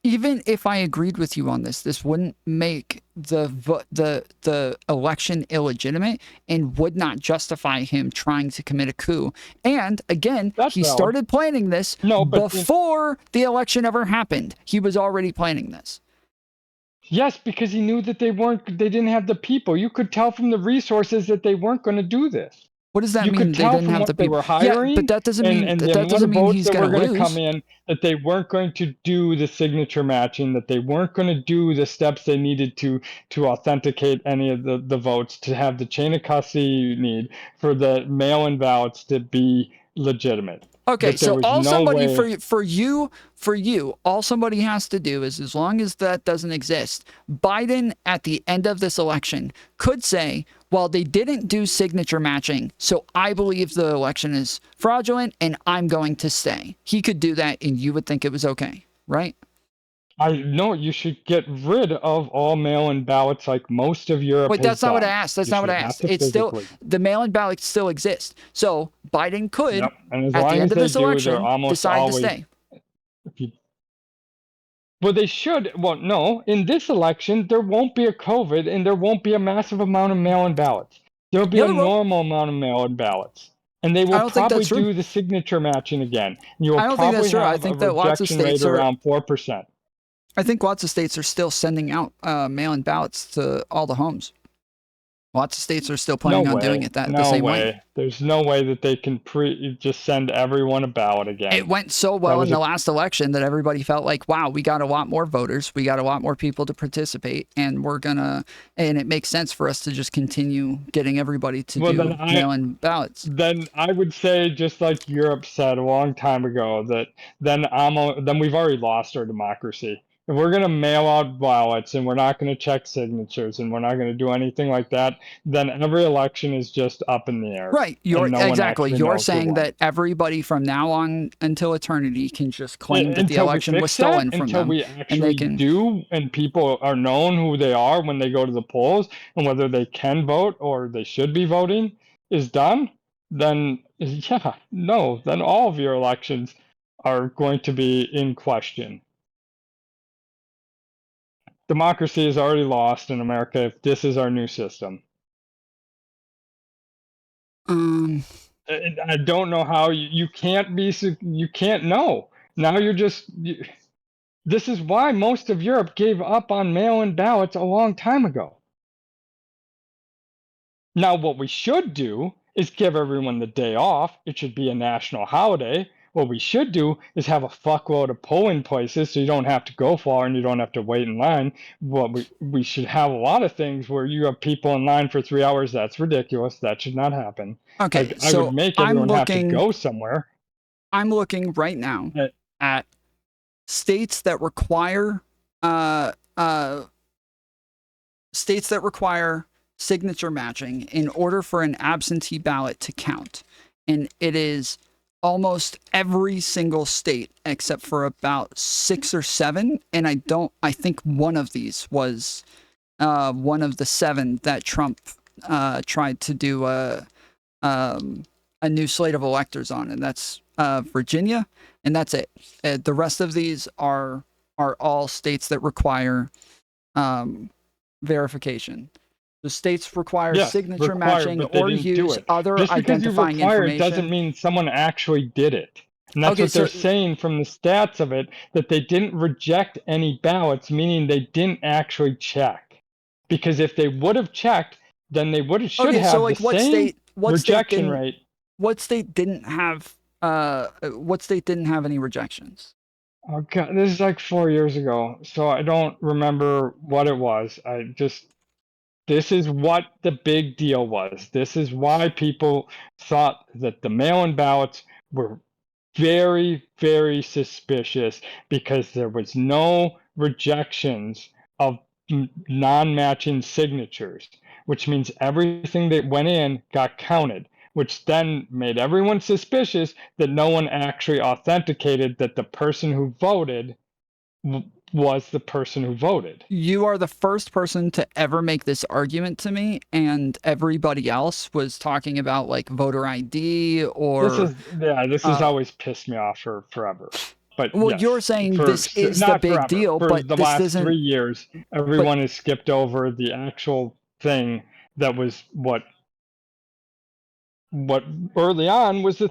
Even if I agreed with you on this, this wouldn't make the election illegitimate and would not justify him trying to commit a coup. And again, he started planning this before the election ever happened. He was already planning this. Yes, because he knew that they didn't have the people. You could tell from the resources that they weren't going to do this. What does that mean? You could tell from what they were hiring, but that doesn't mean and that the doesn't mean he's going to to come in, that they weren't going to do the signature matching, that they weren't going to do the steps they needed to authenticate any of the votes, to have the chain of custody you need for the mail-in ballots to be legitimate. Okay, so all somebody for you, all somebody has to do is, as long as that doesn't exist, Biden at the end of this election could say, well, they didn't do signature matching, so I believe the election is fraudulent and I'm going to stay. He could do that and you would think it was okay, right? I know you should get rid of all mail-in ballots like most of Europe. Wait, that's not what I asked. That's not what I asked. It's still, the mail-in ballots still exist. So Biden could, at the end of this election, decide to stay. Well, they should. Well, no, in this election, there won't be a COVID and there won't be a massive amount of mail-in ballots. There'll be a normal amount of mail-in ballots. And they will probably do the signature matching again. You will probably have a rejection rate around 4%. I think lots of states are still sending out mail-in ballots to all the homes. Lots of states are still planning on doing it the same way. There's no way that they can just send everyone a ballot again. It went so well in the last election that everybody felt like, wow, we got a lot more voters. We got a lot more people to participate. And and it makes sense for us to just continue getting everybody to do mail-in ballots. Then I would say, just like Europe said a long time ago, that then we've already lost our democracy. If we're going to mail out ballots and we're not going to check signatures and we're not going to do anything like that, then every election is just up in the air. Right. Exactly. You're saying that everybody from now on until eternity can just claim that the election was stolen from them. Until we actually and people are known who they are when they go to the polls and whether they can vote or they should be voting is done, then then all of your elections are going to be in question. Democracy is already lost in America if this is our new system. I don't know how you can't know. Now this is why most of Europe gave up on mail-in ballots a long time ago. Now, what we should do is give everyone the day off. It should be a national holiday. What we should do is have a fuckload of polling places so you don't have to go far and you don't have to wait in line. We should have a lot of things where you have people in line for 3 hours. That's ridiculous. That should not happen. Okay, I would make everyone have to go somewhere. I'm looking right now at states that require signature matching in order for an absentee ballot to count, and it is almost every single state except for about 6 or 7, and I think one of these was one of the 7 that Trump tried to do a new slate of electors on, and that's Virginia, and that's it. The rest of these are all states that require verification. The states require signature matching or use other identifying information. It doesn't mean someone actually did it. And that's Okay, what they're so saying from the stats of it, that they didn't reject any ballots, meaning they didn't actually check. Because if they would have checked, then they should okay, so have the like same rejection rate. what state didn't have any rejections? Oh God, this is like 4 years ago, so I don't remember what it was. This is what the big deal was. This is why people thought that the mail-in ballots were very, very suspicious, because there was no rejections of non-matching signatures, which means everything that went in got counted, which then made everyone suspicious that no one actually authenticated that the person who voted was the person who voted. You are the first person to ever make this argument to me, and everybody else was talking about like voter ID or This has always pissed me off for forever. But well, you're yes, saying for this is the not big forever. deal, For but the this last isn't. 3 years, But everyone has skipped over the actual thing that was what early on was the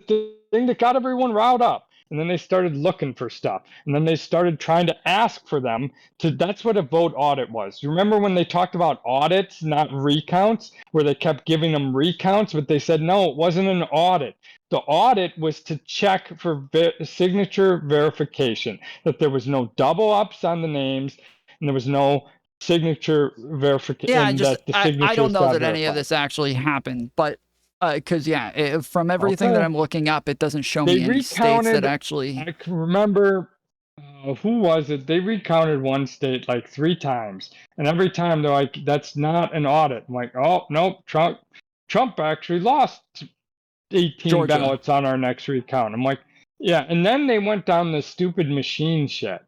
thing that got everyone riled up. And then they started looking for stuff. And then they started trying to ask for them to, that's what a vote audit was. You remember when they talked about audits, not recounts, where they kept giving them recounts, but they said, no, it wasn't an audit. The audit was to check for signature verification, that there was no double ups on the names and there was no signature verification, yeah, and that the I don't signatures know got that any of verified. this actually happened, but because from everything that Okay. I'm looking up, it doesn't show They me any states that recounted, actually. I can remember, who was it? They recounted one state like 3 times, and every time they're like, "That's not an audit." I'm like, "Oh nope, Trump actually lost 18 Georgia. ballots on our next recount." I'm like, "Yeah," and then they went down the stupid machine shit,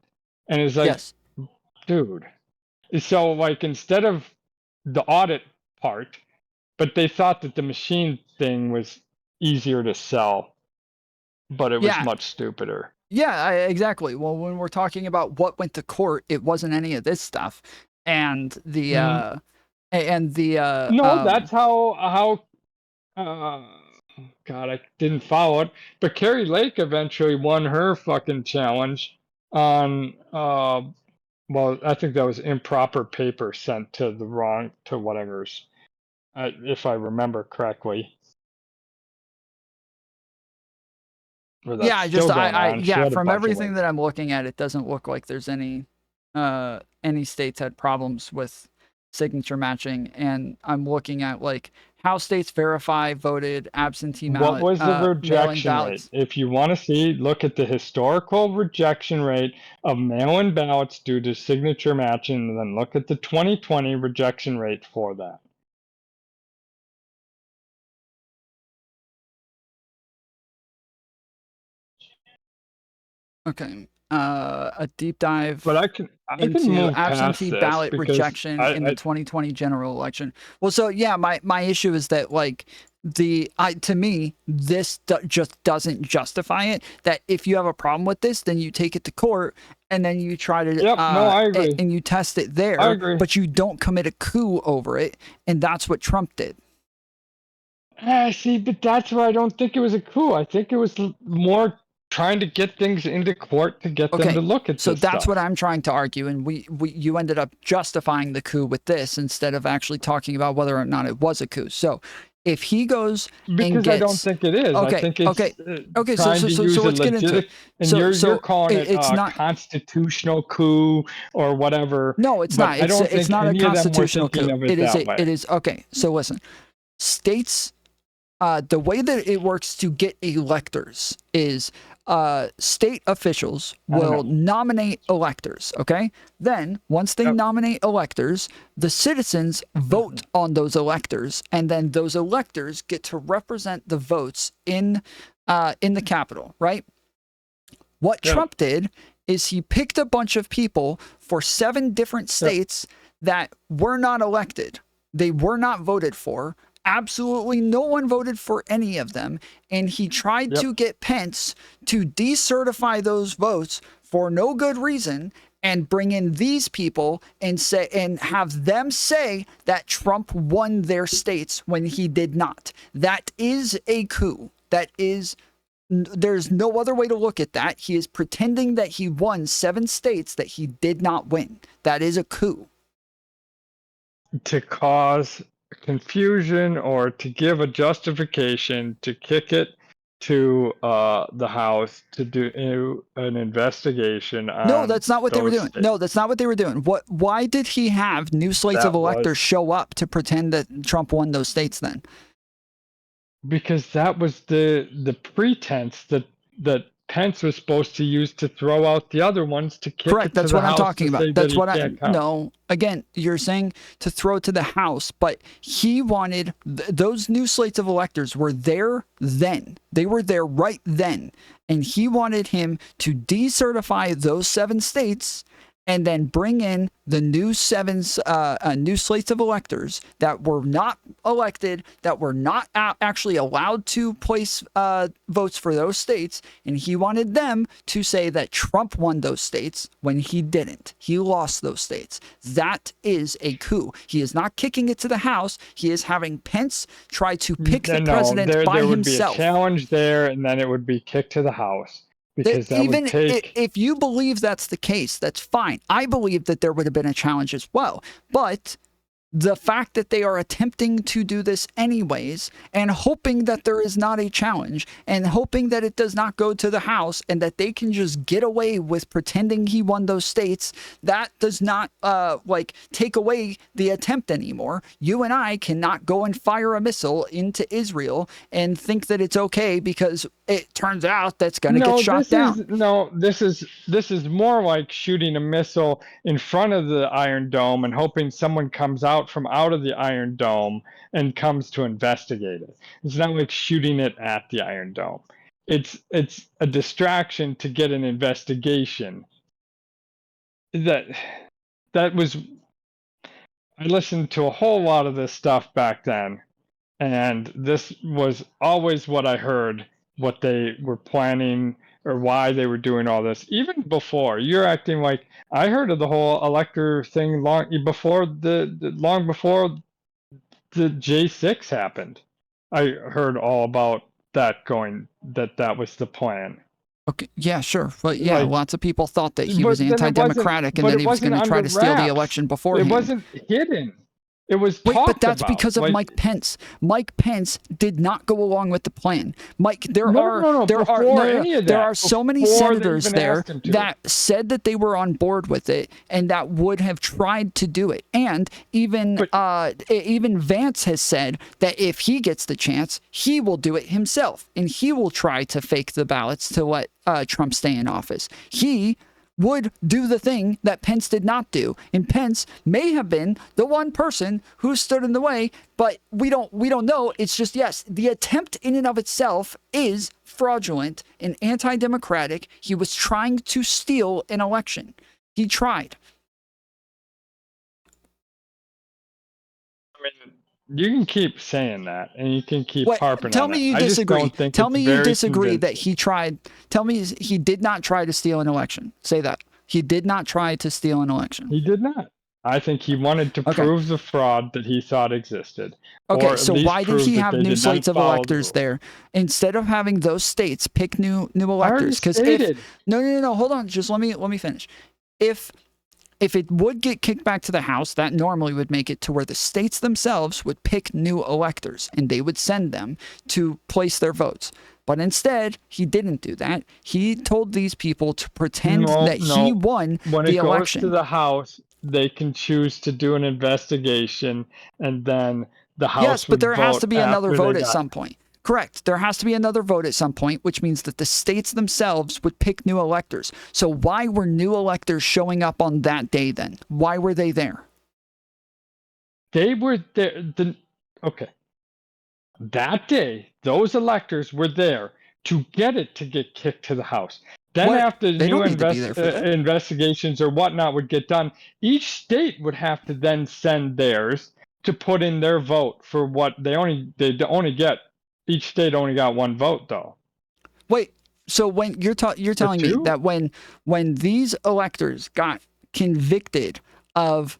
and it's like, Yes. dude. So like instead of the audit part, but they thought that the machine thing was easier to sell, but it was Yeah. much stupider. Yeah, exactly. Well, when we're talking about what went to court, it wasn't any of this stuff. And the Mm, uh, no, that's uh God, I didn't follow it. But Carrie Lake eventually won her fucking challenge on well, I think that was improper paper sent to the wrong to whatever's, if I remember correctly. Or yeah, that's still going on. She yeah, had a from bunch of everything ways. that I'm looking at, it doesn't look like there's any states had problems with signature matching. And I'm looking at like how states verify voted absentee What was the mail-in rejection rate? ballots. If you want to see, look at the historical rejection rate of mail-in ballots due to signature matching, and then look at the 2020 rejection rate for that. Okay. A deep dive But I can into move past absentee this ballot because rejection in the 2020 general election. Well, so yeah, my issue is that like to me this just doesn't justify it. That if you have a problem with this, then you take it to court and then you try to Yep, no, I agree. and you test it I there, agree. but you don't commit a coup over it, and that's what Trump did. See, but that's why I don't think it was a coup. I think it was more trying to get things into court to get them to Okay, look at so this that's what stuff. I'm trying to argue, and you ended up justifying the coup with this instead of actually talking about whether or not it was a coup. So if he goes and Because I don't gets think it is. I okay, think it's okay, okay, trying to so use a let's get into it. legit, and you're calling it It's a not. constitutional coup or whatever, No, it's but not. I don't It's think not a any of them were constitutional thinking coup. of it that way. It is okay. So listen, states the way that it works to get electors is state officials I don't will know. nominate electors. Okay. Then once they Yep. nominate electors, the citizens vote on those electors, and then those electors get to represent the votes in the Capitol. Right. What Yep. Trump did is he picked a bunch of people for 7 different Yep. states that were not elected. They were not voted for. Absolutely no one voted for any of them. And he tried Yep. to get Pence to decertify those votes for no good reason and bring in these people and say and have them say that Trump won their states when he did not. That is a coup. That is There's no other way to look at that. He is pretending that he won 7 states that he did not win. That is a coup. To cause confusion or to give a justification to kick it to the House to do an investigation on No, that's not what they were doing. states. No, that's not what they were doing. Why did he have new slates of electors show up to pretend that Trump won those states then? Because that was the pretense that Pence was supposed to use to throw out the other ones to kick Correct. it to That's the what I'm House talking to about. say That's that what he I can't count. no. Again, you're saying to throw to the House, but he wanted those new slates of electors were there then. They were there right then, and he wanted him to decertify those 7 states and then bring in the new new slates of electors that were not elected, that were not actually allowed to place votes for those states, and he wanted them to say that Trump won those states when he didn't. He lost those states. That is a coup. He is not kicking it to the House. He is having Pence try to pick the president by there would himself. be a challenge there, and then it would be kicked to the House. Because that even would take... if you believe that's the case, that's fine. I believe that there would have been a challenge as well. But the fact that they are attempting to do this anyways and hoping that there is not a challenge and hoping that it does not go to the House and that they can just get away with pretending he won those states, that does not take away the attempt anymore. You and I cannot go and fire a missile into Israel and think that it's okay because it turns out that's going to get shot down. This is more like shooting a missile in front of the Iron Dome and hoping someone comes out from out of the Iron Dome and comes to investigate it. It's not like shooting it at the Iron Dome. It's a distraction to get an investigation. That was... I listened to a whole lot of this stuff back then, and this was always what I heard, what they were planning or why they were doing all this. Even before, you're acting like I heard of the whole elector thing long before the J6 happened. I heard all about that that was the plan. Okay, yeah, sure. But yeah, lots of people thought that he was then it anti-democratic and that he was going to try to steal the election beforehand. It wasn't hidden. It was Wait, but that's about. because of Mike Pence. Mike Pence did not go along with the plan. Mike, there are so many senators there that said that they were on board with it and that would have tried to do it. And even Vance has said that if he gets the chance, he will do it himself and he will try to fake the ballots to let Trump stay in office. He would do the thing that Pence did not do. And Pence may have been the one person who stood in the way, but we don't know. It's just, yes, the attempt in and of itself is fraudulent and anti-democratic. He was trying to steal an election. He tried. I mean, you can keep saying that, and you can keep harping on it. Tell me you disagree. Tell me you disagree that he tried. Tell me he did not try to steal an election. Say that. He did not try to steal an election. He did not. I think he wanted to prove the fraud that he thought existed. Okay, so why did he have new slates of electors there instead of having those states pick new electors? Because no, hold on, just let me finish. If it would get kicked back to the House, that normally would make it to where the states themselves would pick new electors and they would send them to place their votes. But instead, he didn't do that. He told these people to pretend that he won the election. When it goes to the House, they can choose to do an investigation, and then the House Yes, but there has to be another vote at some point. Correct. There has to be another vote at some point, which means that the states themselves would pick new electors. So why were new electors showing up on that day then? Why were they there? They were there. Okay. That day, those electors were there to get kicked to the House. Then after new investigations or whatnot would get done, each state would have to then send theirs to put in their vote for what they only get. Each state only got one vote, though. Wait, so when you're telling me that when these electors got convicted of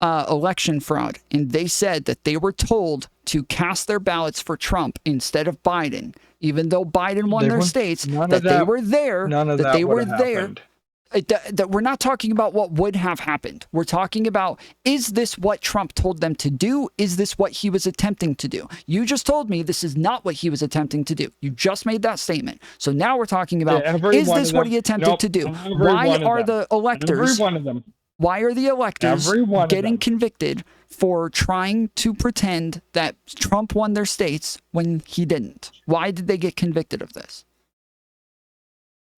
election fraud and they said that they were told to cast their ballots for Trump instead of Biden, even though Biden won their states, that they were there, that they were there. That we're not talking about what would have happened. We're talking about, is this what Trump told them to do? Is this what he was attempting to do? You just told me this is not what he was attempting to do. You just made that statement. So now we're talking about, is this what he attempted to do? Why are the electors, why are the electors getting convicted for trying to pretend that Trump won their states when he didn't? Why did they get convicted of this?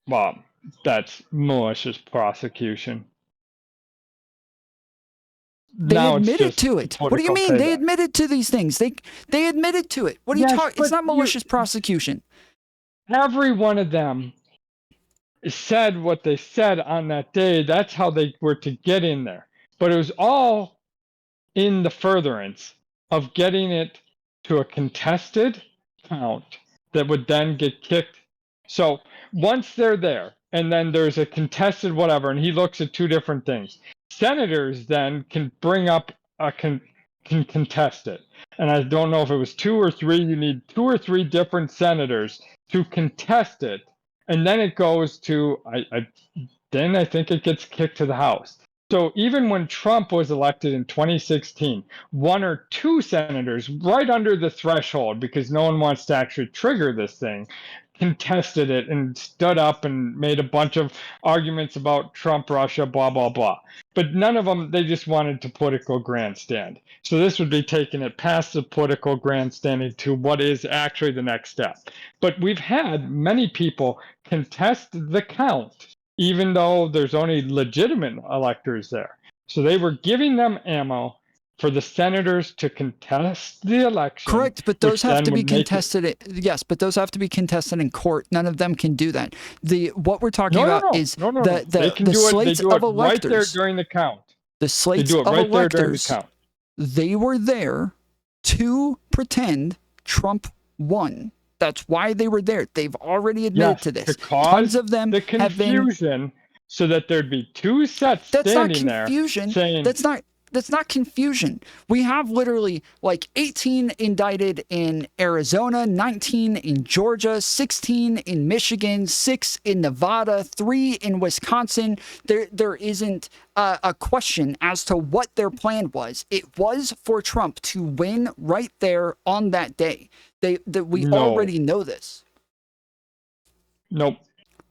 Well, that's malicious prosecution. They admitted to it. What do you mean? They admitted to these things. They admitted to it. What are you talking? It's not malicious prosecution. Every one of them said what they said on that day. That's how they were to get in there. But it was all in the furtherance of getting it to a contested count that would then get kicked. So once they're there, and then there's a contested whatever, and he looks at two different things. Senators then can bring up can contest it. And I don't know if it was 2 or 3. You need 2 or 3 different senators to contest it, and then it goes to then I think it gets kicked to the House. So even when Trump was elected in 2016, 1 or 2 senators, right under the threshold, because no one wants to actually trigger this thing, contested it and stood up and made a bunch of arguments about Trump, Russia, blah, blah, blah. But none of them, they just wanted to political grandstand. So this would be taking it past the political grandstanding to what is actually the next step. But we've had many people contest the count, even though there's only legitimate electors there. So they were giving them ammo for the senators to contest the election. Correct, but those have to be contested. Yes, but those have to be contested in court. None of them can do that. What we're talking about is the slates of electors. Right there during the count. The slates of electors. They were there to pretend Trump won. That's why they were there. They've already admitted to this. To cause tons of them the confusion, so that there'd be 2 sets standing there saying, that's not confusion. We have literally like 18 indicted in Arizona, 19 in Georgia, 16 in Michigan, 6 in Nevada, 3 in Wisconsin. There isn't a question as to what their plan was. It was for Trump to win right there on that day. We already know this. Nope.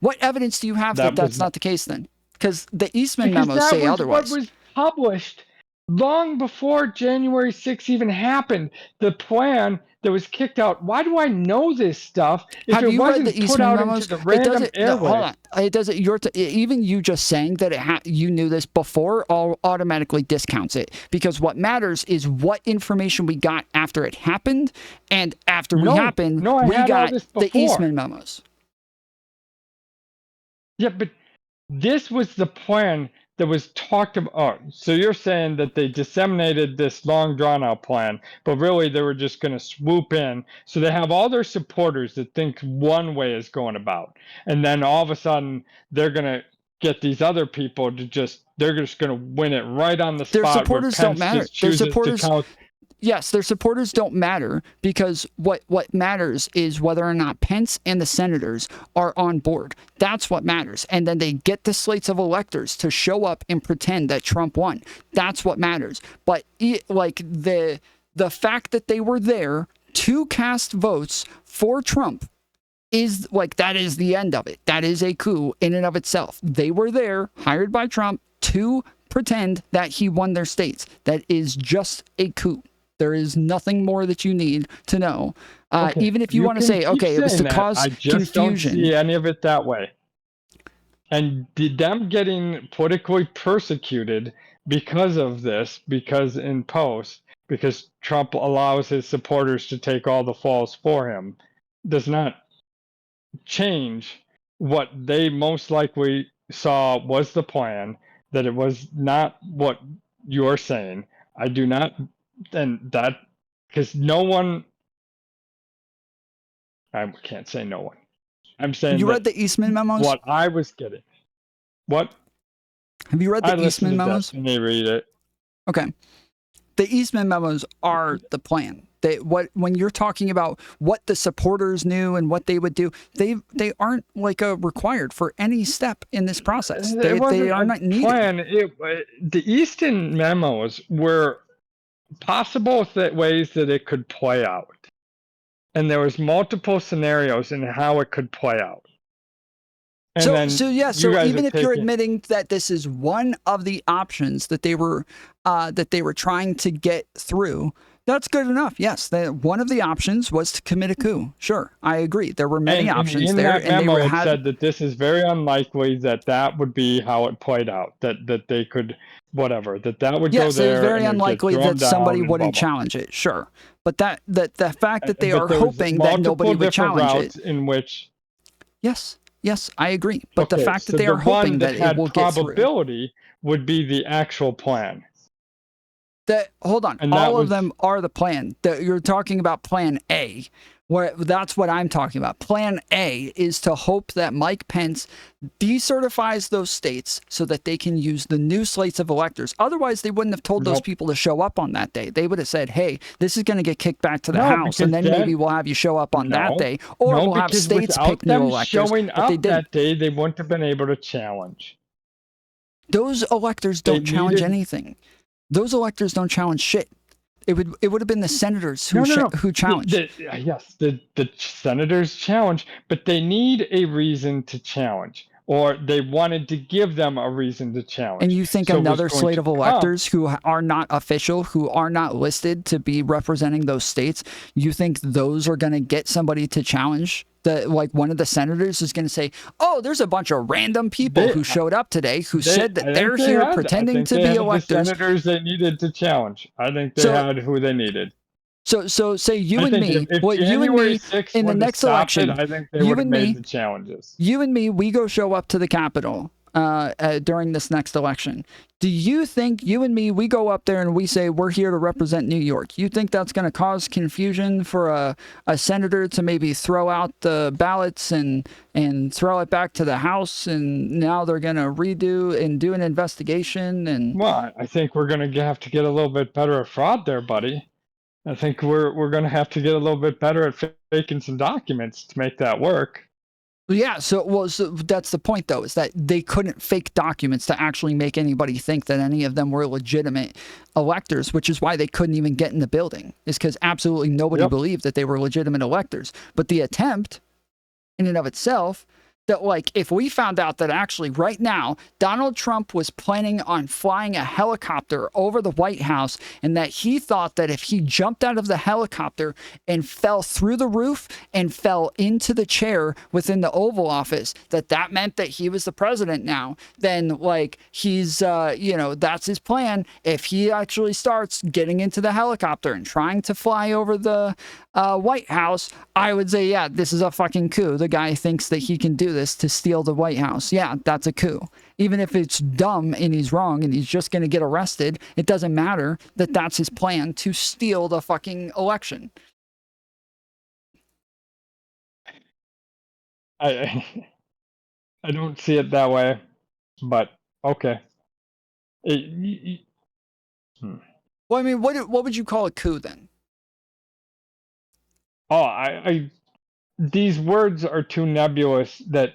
What evidence do you have that that's not the case then? Because the Eastman memos say otherwise. What was published long before January 6th even happened. The plan that was kicked out. Why do I know this stuff if have it you wasn't read the put Eastman out memos? into the random airwaves? Hold on. It doesn't. Even you just saying that you knew this before automatically discounts it, because what matters is what information we got after it happened, and after we got the Eastman memos. Yeah, but this was the plan that was talked about. Oh, so you're saying that they disseminated this long drawn out plan, but really they were just going to swoop in. So they have all their supporters that think one way is going about. And then all of a sudden they're going to get these other people to they're just going to win it right on the spot. Their supporters don't matter. Their supporters, yes, their supporters don't matter, because what matters is whether or not Pence and the senators are on board. That's what matters. And then they get the slates of electors to show up and pretend that Trump won. That's what matters. But the fact that they were there to cast votes for Trump is that is the end of it. That is a coup in and of itself. They were there, hired by Trump, to pretend that he won their states. That is just a coup. There is nothing more that you need to know. Okay. Even if you want to say, okay, it was to cause confusion. I just don't see any of it that way. And them getting politically persecuted because of this, because Trump allows his supporters to take all the falls for him, does not change what they most likely saw was the plan, that it was not what you're saying. I do not. And that, because no one, I can't say no one. I'm saying you read the Eastman memos. What I was getting. What? Have you read the Eastman memos? Let me read it. Okay. The Eastman memos are the plan. When you're talking about what the supporters knew and what they would do, they aren't like required for any step in this process. They are not needed. The Easton memos were possible ways that it could play out, and there was multiple scenarios in how it could play out. And so even if you're admitting that this is one of the options that they were trying to get through, that's good enough. Yes, one of the options was to commit a coup. Sure, I agree. There were many options there, and that memo said that this is very unlikely that would be how it played out. That they could whatever that would go there. Yes, it's very unlikely that somebody wouldn't challenge it. Sure, but the fact that they are hoping that nobody would challenge it. In which, Yes, I agree. But the fact that they are hoping that it will get through. Probability would be the actual plan. Hold on. All of them are the plan. You're talking about plan A. That's what I'm talking about. Plan A is to hope that Mike Pence decertifies those states so that they can use the new slates of electors. Otherwise, they wouldn't have told those people to show up on that day. They would have said, hey, this is going to get kicked back to the House, and then maybe we'll have you show up on that day. Or we'll have states pick new electors. Showing up that day, they wouldn't have been able to challenge. Those electors don't challenge anything. Those electors don't challenge shit. It would have been the senators who challenged. The senators challenge, but they need a reason to challenge, or they wanted to give them a reason to challenge. And you think another slate of electors who are not official, who are not listed to be representing those states, you think those are going to get somebody to challenge? Like one of the senators is going to say, oh, there's a bunch of random people who showed up today who said that they're here pretending to be electors. The senators they needed to challenge. I think they had who they needed. So say you and me, you and me in the next election, I think they would have made the challenges. You and me, we go show up to the Capitol during this next election. Do you think you and me, we go up there and we say we're here to represent New York? You think that's going to cause confusion for a senator to maybe throw out the ballots and throw it back to the House, and now they're going to redo and do an investigation? And well, I think we're going to have to get a little bit better at fraud there, buddy. I think we're going to have to get a little bit better at faking some documents to make that work. Yeah, so that's the point, though, is that they couldn't fake documents to actually make anybody think that any of them were legitimate electors, which is why they couldn't even get in the building, is because absolutely nobody believed that they were legitimate electors. But the attempt, in and of itself, that like if we found out that actually right now Donald Trump was planning on flying a helicopter over the White House, and that he thought that if he jumped out of the helicopter and fell through the roof and fell into the chair within the Oval Office, that meant that he was the president now, then like he's that's his plan. If he actually starts getting into the helicopter and trying to fly over the White House, I would say, yeah, this is a fucking coup. The guy thinks that he can do this to steal the White House. Yeah, that's a coup. Even if it's dumb and he's wrong and he's just going to get arrested, it doesn't matter that that's his plan to steal the fucking election. I don't see it that way, but okay. Well, I mean, what would you call a coup then? Oh, these words are too nebulous that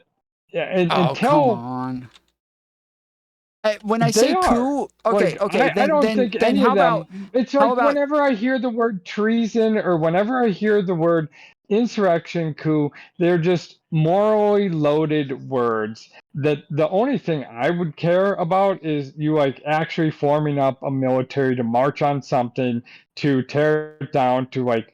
until come on. When I say coup, okay, I don't think then any how of them. about It's like whenever I hear the word treason or whenever I hear the word insurrection, coup, they're just morally loaded words. That the only thing I would care about is you like actually forming up a military to march on something, to tear it down, to like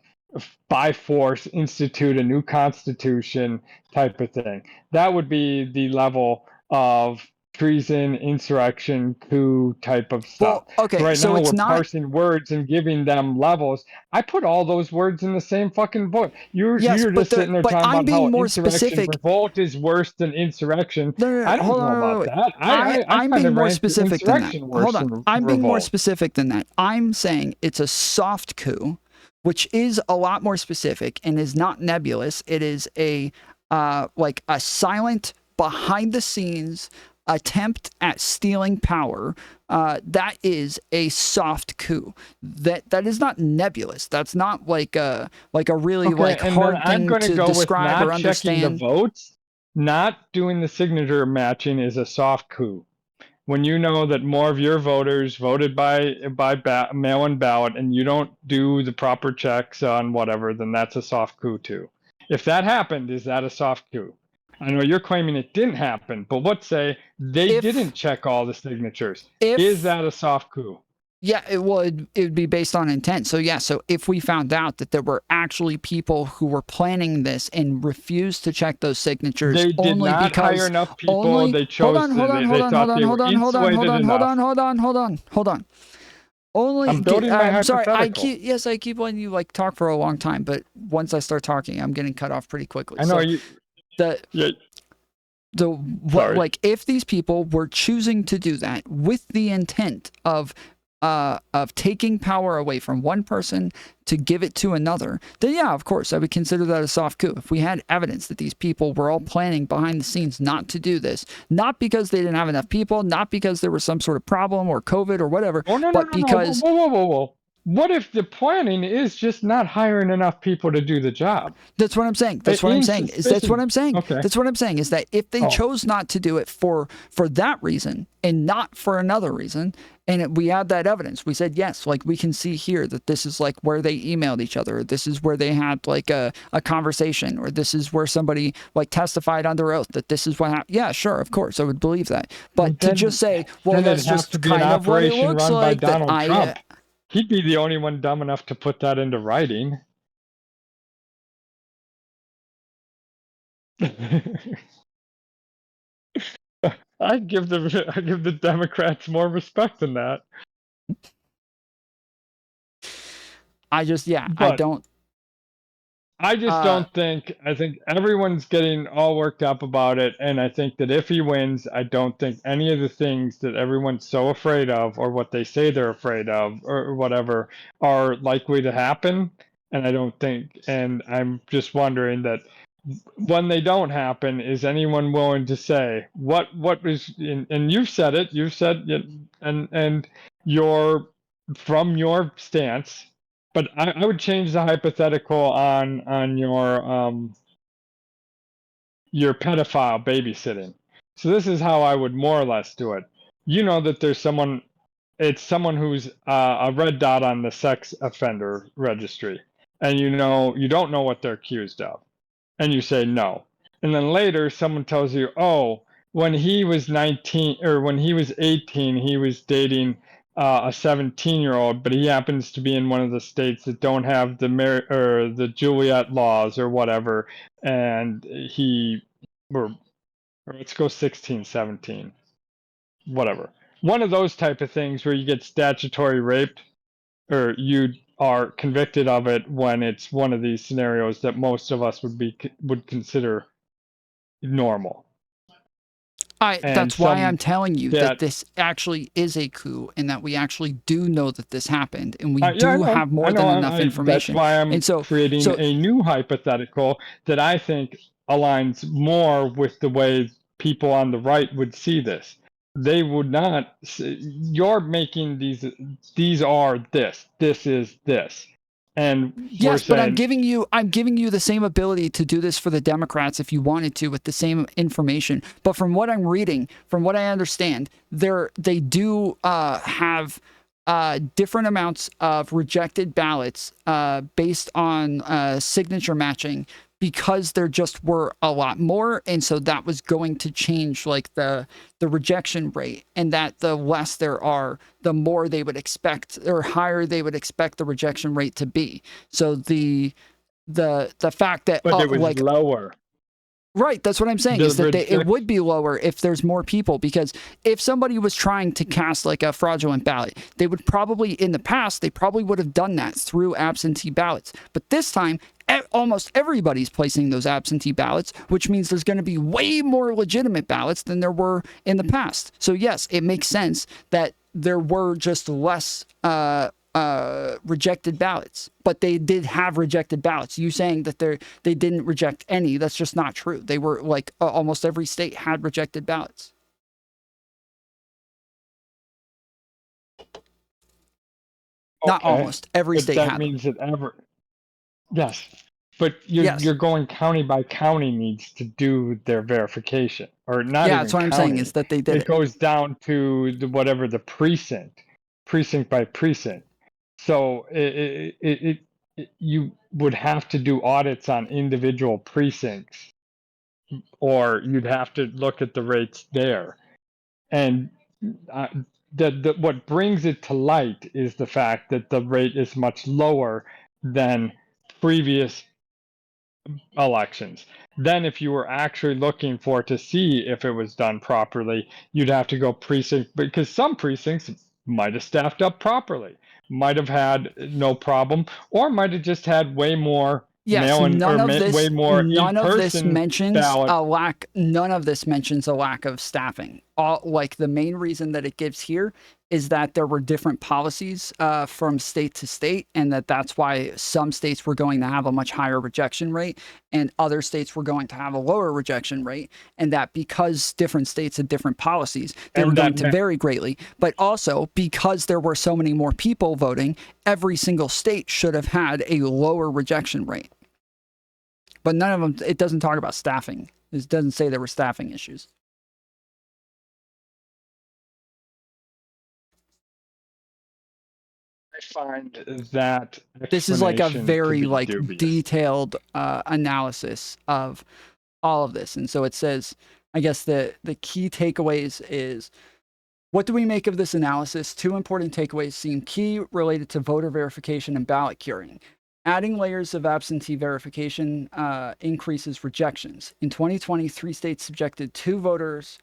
by force institute a new constitution type of thing. That would be the level of treason, insurrection, coup type of stuff. Well, okay, right so now it's we're not parsing words and giving them levels. I put all those words in the same fucking book. You're just sitting there talking about how insurrection, revolt is worse than insurrection. No, I don't know about that. I'm being more specific than that. Hold on. I'm being more specific than that. I'm saying it's a soft coup, which is a lot more specific and is not nebulous. It is a like a silent, behind the scenes attempt at stealing power, that is a soft coup. That is not nebulous. That's not like a really like and then hard I'm thing going to to go with describe or not checking the understand. votes, not doing the signature matching is a soft coup. When you know that more of your voters voted by mail-in ballot and you don't do the proper checks on whatever, then that's a soft coup too. If that happened, is that a soft coup? I know you're claiming it didn't happen, but let's say they If didn't check all the signatures. Is if that a soft coup? Yeah, it would be based on intent. So yeah, so if we found out that there were actually people who were planning this and refused to check those signatures They did only not hire because enough people. only They hold chose on, hold to, on, hold they on, hold thought on, they hold were on, hold on, hold insulated on, hold enough. on, hold on, hold on, hold on. Only I'm building my I'm sorry, hypothetical. I keep letting you like talk for a long time, but once I start talking, I'm getting cut off pretty quickly. I know So you. the Yeah, what sorry. like if these people were choosing to do that with the intent of taking power away from one person to give it to another, then yeah, of course, I would consider that a soft coup. If we had evidence that these people were all planning behind the scenes not to do this, not because they didn't have enough people, not because there was some sort of problem or COVID or whatever, Oh no, no, but no, no! because Whoa! What if the planning is just not hiring enough people to do the job? that's what I'm saying. That's what I'm saying. That's what Insufficient. I'm saying. Okay. That's what I'm saying is that if they Oh, chose not to do it for that reason and not for another reason, and we had that evidence, we said yes, like we can see here that this is like where they emailed each other, or this is where they had like a conversation, or this is where somebody like testified under oath that this is what happened. Yeah, sure, of course, I would believe that. well, But to just say, well, then it'd that's have to just be an kind of what it operation looks run by like. That Donald I Trump. He'd be the only one dumb enough to put that into writing. I give the Democrats more respect than that. I just yeah, I But don't. I just Uh, don't think. I think everyone's getting all worked up about it, and I think that if he wins, I don't think any of the things that everyone's so afraid of, or what they say they're afraid of, or whatever, are likely to happen. And I don't think. And I'm just wondering that when they don't happen, is anyone willing to say what was? And you've said it. You've said it, and you're from your stance. But I would change the hypothetical on your pedophile babysitting. So this is how I would more or less do it. You know that there's someone, it's someone who's a red dot on the sex offender registry, and you don't know what they're accused of, and you say no, and then later someone tells you, oh, when he was 19 or when he was 18, he was dating a 17-year-old, but he happens to be in one of the states that don't have the Juliet laws or whatever, and he or let's go 16, 17, whatever. One of those type of things where you get statutory raped or you are convicted of it when it's one of these scenarios that most of us would consider normal. And That's why I'm some telling you that that this actually is a coup and that we actually do know that this happened and we yeah, do have I more know, than enough that's information. why I'm And so, creating so a new hypothetical that I think aligns more with the way people on the right would see this. They would not. You're making these are this is this, and we're yes, but saying I'm giving you the same ability to do this for the Democrats if you wanted to with the same information. But from what I'm reading, from what I understand, they do have different amounts of rejected ballots based on signature matching because there just were a lot more, and so that was going to change like the rejection rate, and that the less there are, the more they would expect or higher they would expect the rejection rate to be. So the fact that but it was like lower. right, that's what I'm saying The is that it reject would be lower if there's more people, because if somebody was trying to cast like a fraudulent ballot, they would probably in the past they probably would have done that through absentee ballots. But this time almost everybody's placing those absentee ballots, which means there's going to be way more legitimate ballots than there were in the past. So yes, it makes sense that there were just less rejected ballots, but they did have rejected ballots. You saying that they didn't reject any, that's just not true. They were like almost every state had rejected ballots. Not Okay, almost. Every but state that had them. means that yes, but Yes. you're going county by county needs to do their verification, or not Yeah, that's even what I'm saying is county. that they did It it. goes down to whatever the precinct by precinct. So you would have to do audits on individual precincts, or you'd have to look at the rates there. And uh, what brings it to light is the fact that the rate is much lower than previous elections. Then, if you were actually looking for to see if it was done properly, you'd have to go precinct, because some precincts might have staffed up properly, might have had no problem, or might have just had way more Yes, mail-in or way more none of this in-person mentions ballot. a lack none of this mentions a lack of staffing. All like the main reason that it gives here is that there were different policies from state to state, and that's why some states were going to have a much higher rejection rate and other states were going to have a lower rejection rate, and that because different states had different policies, they were And going that to vary greatly. But also because there were so many more people voting, every single state should have had a lower rejection rate. But none of them, it doesn't talk about staffing. It doesn't say there were staffing issues. I find that This is like a explanation to very be like dubious. detailed analysis of all of this. And so it says, I guess the key takeaways is, what do we make of this analysis? Two important takeaways seem key related to voter verification and ballot curing. Adding layers of absentee verification increases rejections. In 2020, 3 states subjected 2 voters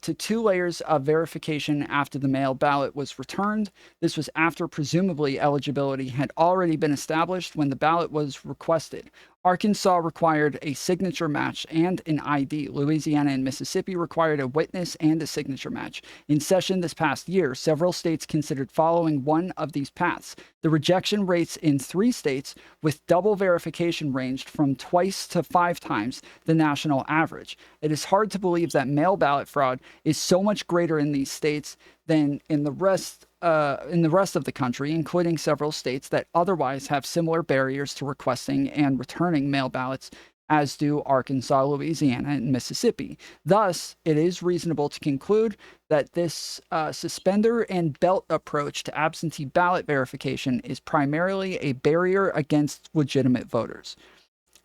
to 2 layers of verification after the mail ballot was returned. This was after presumably eligibility had already been established when the ballot was requested. Arkansas required a signature match and an ID. Louisiana and Mississippi required a witness and a signature match. In session this past year, several states considered following one of these paths. The rejection rates in 3 states with double verification ranged from twice to 5 times the national average. It is hard to believe that mail ballot fraud is so much greater in these states than in the rest of the country, including several states that otherwise have similar barriers to requesting and returning mail ballots, as do Arkansas, Louisiana, and Mississippi. Thus, it is reasonable to conclude that this suspender and belt approach to absentee ballot verification is primarily a barrier against legitimate voters.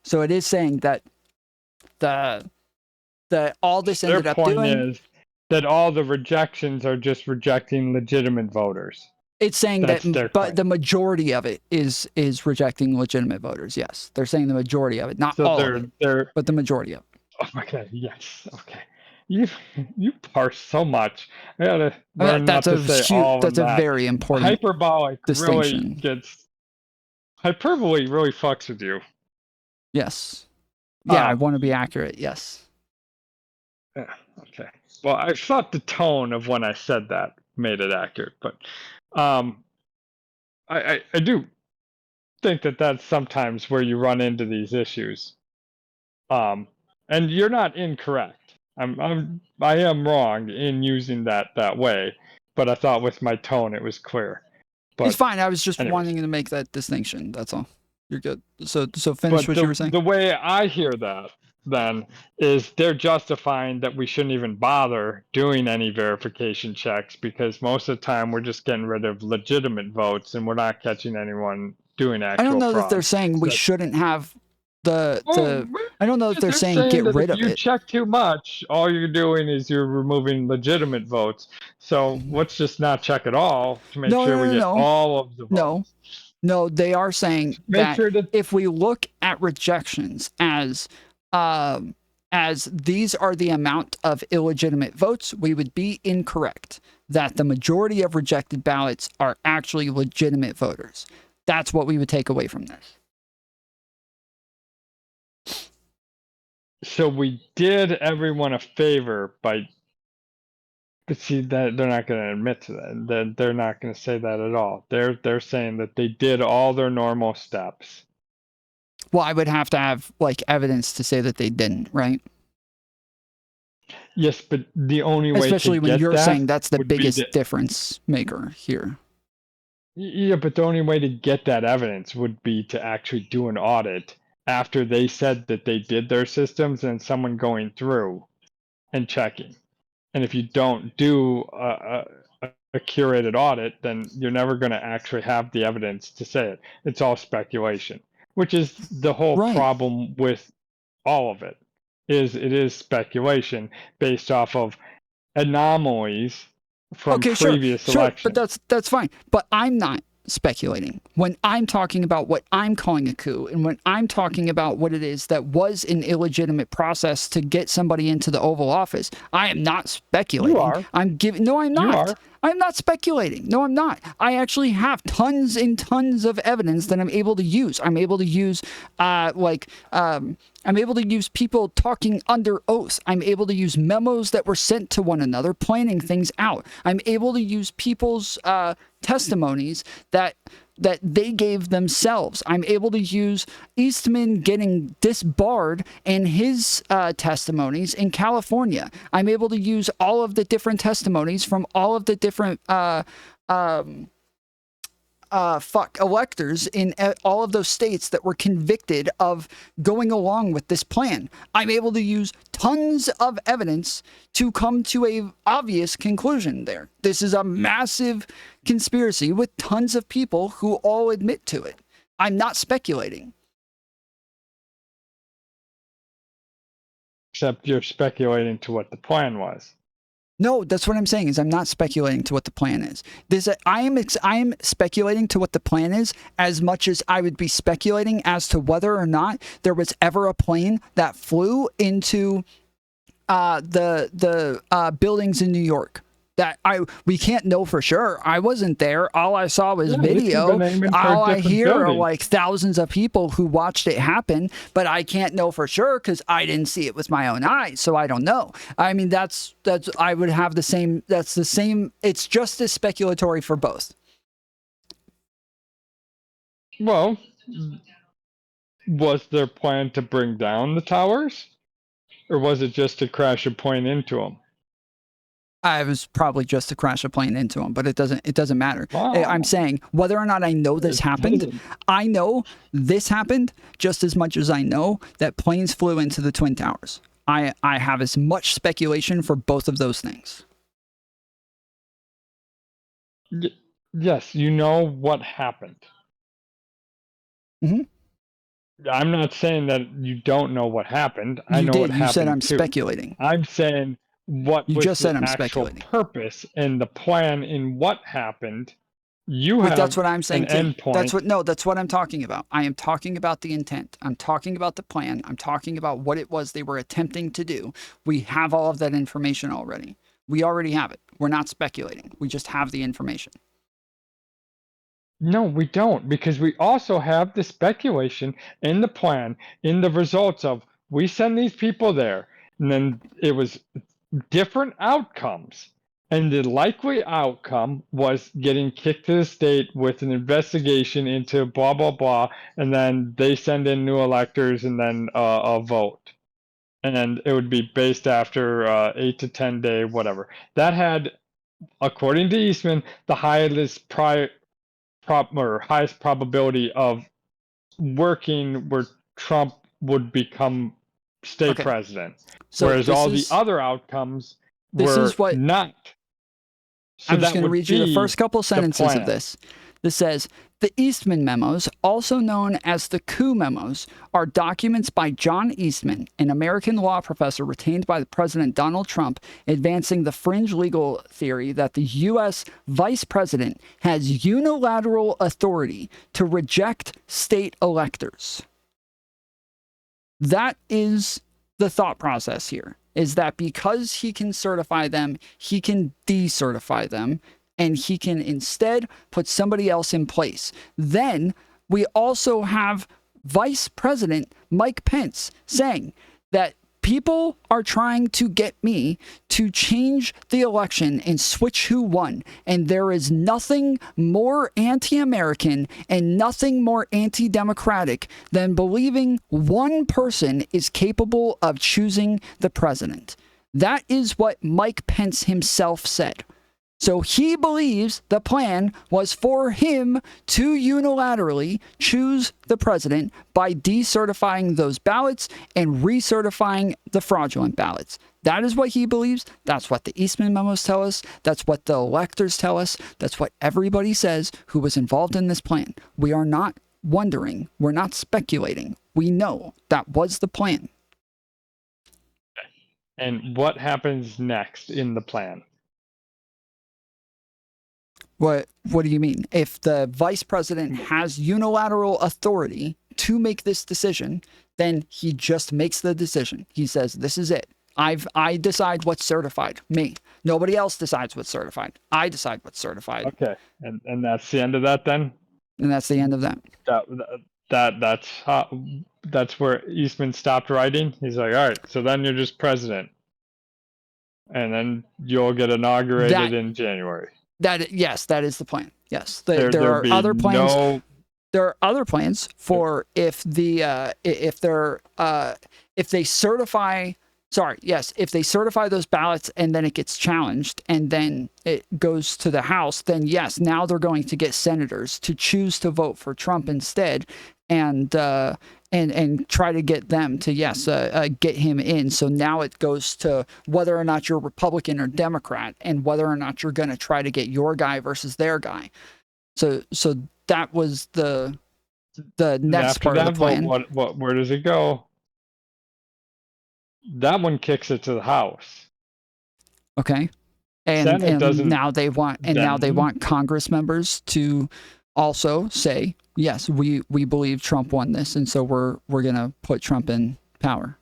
So it is saying that all this ended up doing. Their point is that all the rejections are just rejecting legitimate voters. It's saying That's that, their but claim. the majority of it is rejecting legitimate voters. Yes, they're saying the majority of it, not So all of it, they're but the majority of it. oh, okay, yes, okay. You you parse so much. I gotta I mean, learn not to say all of that's a that. very important Hyperbolic really distinction. gets hyperbole really fucks with you. Yes. Yeah, I Um, want to be accurate. Yes. yeah, okay. Well, I thought the tone of when I said that made it accurate, but um, I do think that that's sometimes where you run into these issues. And you're not incorrect. I am wrong in using that way, but I thought with my tone it was clear. It's But fine. I was just anyways, wanting to make that distinction. That's all. You're good. So finish but what you were saying. the way I hear that then is they're justifying that we shouldn't even bother doing any verification checks because most of the time we're just getting rid of legitimate votes and we're not catching anyone doing I don't actual know that they're fraud. saying we So shouldn't have oh, I don't know that they're they're saying saying get that if rid of you it. check too much, all you're doing is you're removing legitimate votes. So let's just not check at all to make No, sure no, we no, get no. all of the No. votes. No, they are saying Make that sure that if we look at rejections as these are the amount of illegitimate votes, we would be incorrect. That the majority of rejected ballots are actually legitimate voters. That's what we would take away from this. so we did everyone a favor by but see that they're not going to admit to that. They're not going to say that at all. They're saying that they did all their normal steps. Well, I would have to have like evidence to say that they didn't, right? Yes, but the only way to Especially when get you're that saying that's the would be biggest to difference maker here. Yeah, but the only way to get that evidence would be to actually do an audit after they said that they did their systems and someone going through and checking. And if you don't do a curated audit, then you're never going to actually have the evidence to say it. It's all speculation, which is the whole Right. problem with all of it. Is it is speculation based off of anomalies from Okay, sure, previous sure, but elections. that's fine. But I'm not speculating when I'm talking about what I'm calling a coup, and when I'm talking about what it is that was an illegitimate process to get somebody into the Oval Office. I am not You speculating. are. I'm giving. No, I'm You not. are. I'm not speculating. No, I'm not. I actually have tons and tons of evidence that I'm able to use. I'm able to use, I'm able to use people talking under oath. I'm able to use memos that were sent to one another, planning things out. I'm able to use people's testimonies that they gave themselves. I'm able to use Eastman getting disbarred and his testimonies in California. I'm able to use all of the different testimonies from all of the different electors in all of those states that were convicted of going along with this plan. I'm able to use tons of evidence to come to a obvious conclusion there. This is a massive conspiracy with tons of people who all admit to it. I'm not speculating. Except you're speculating to what the plan was. No, that's what I'm saying is I'm not speculating to what the plan is. I am speculating to what the plan is as much as I would be speculating as to whether or not there was ever a plane that flew into the buildings in New York. That we can't know for sure. I wasn't there. All I saw was video. All I hear are like thousands of people who watched it happen, but I can't know for sure because I didn't see it with my own eyes, so I don't know. I mean, that's I would have the same. That's the same. It's just as speculatory for both. Well, was their plan to bring down the towers, or was it just to crash a plane into them? I was probably just to crash a plane into them, but it doesn't matter. Wow. I'm saying whether or not I know this happened, I know this happened just as much as I know that planes flew into the Twin Towers. I have as much speculation for both of those things. Yes, you know what happened. Mm-hmm. I'm not saying that you don't know what happened. I know what happened. You said I'm too. speculating. I'm saying what you was just said the I'm actual speculating. purpose and the plan in what happened. You have that's what I'm saying an too. endpoint. That's what I'm talking about. I am talking about the intent. I'm talking about the plan. I'm talking about what it was they were attempting to do. We have all of that information already. We already have it. We're not speculating. We just have the information. No, we don't, because we also have the speculation in the plan, in the results of we send these people there, and then it was different outcomes. And the likely outcome was getting kicked to the state with an investigation into blah, blah, blah, and then they send in new electors and then a vote. And it would be based after 8 to 10 day, whatever. That had, according to Eastman, the highest highest probability of working where Trump would become state president. So whereas all the other outcomes were not. So I'm just going to read you the first couple sentences of this. This says, the Eastman memos, also known as the coup memos, are documents by John Eastman, an American law professor retained by the President Donald Trump, advancing the fringe legal theory that the U.S. vice president has unilateral authority to reject state electors. That is the thought process here, is that because he can certify them, he can decertify them, and he can instead put somebody else in place. Then we also have Vice President Mike Pence saying that people are trying to get me to change the election and switch who won. And there is nothing more anti-American and nothing more anti-democratic than believing one person is capable of choosing the president. That is what Mike Pence himself said. So he believes the plan was for him to unilaterally choose the president by decertifying those ballots and recertifying the fraudulent ballots. That is what he believes. That's what the Eastman memos tell us. That's what the electors tell us. That's what everybody says who was involved in this plan. We are not wondering. We're not speculating. We know that was the plan. And what happens next in the plan? What do you mean? If the vice president has unilateral authority to make this decision, then he just makes the decision. He says, this is it. I decide what's certified. Me. Nobody else decides what's certified. I decide what's certified. Okay. And that's the end of that then? And that's the end of that. That's where Eastman stopped writing. He's like, all right, so then you're just president. And then you'll get inaugurated in January. Yes, that is the plan. Yes, there are other plans. There are other plans for if they certify. Sorry, yes, if they certify those ballots and then it gets challenged and then it goes to the House, then yes, now they're going to get senators to choose to vote for Trump instead, and try to get them to get him in. So now it goes to whether or not you're Republican or Democrat, and whether or not you're going to try to get your guy versus their guy. So that was the next part of the plan. Where does it go? That one kicks it to the House. Okay. And now they want Congress members to also say, yes, we believe Trump won this, and so we're gonna put Trump in power.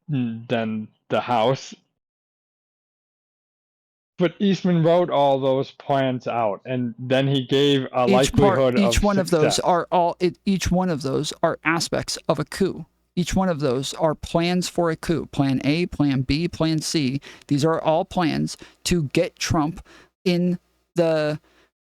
Then the House. But Eastman wrote all those plans out, and then he gave a likelihood of each one success. Each one of those are aspects of a coup. Each one of those are plans for a coup. Plan A, Plan B, Plan C. These are all plans to get Trump in the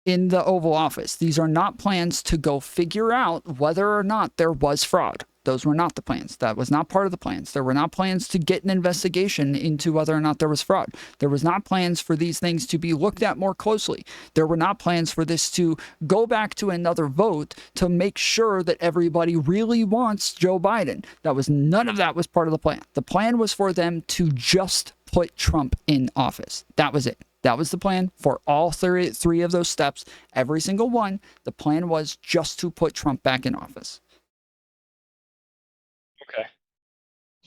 Oval Office. These are not plans to go figure out whether or not there was fraud. Those were not the plans. That was not part of the plans. There were not plans to get an investigation into whether or not there was fraud. There was not plans for these things to be looked at more closely. There were not plans for this to go back to another vote to make sure that everybody really wants Joe Biden. None of that was part of the plan. The plan was for them to just put Trump in office. That was it. That was the plan for all three of those steps. Every single one, the plan was just to put Trump back in office. Okay.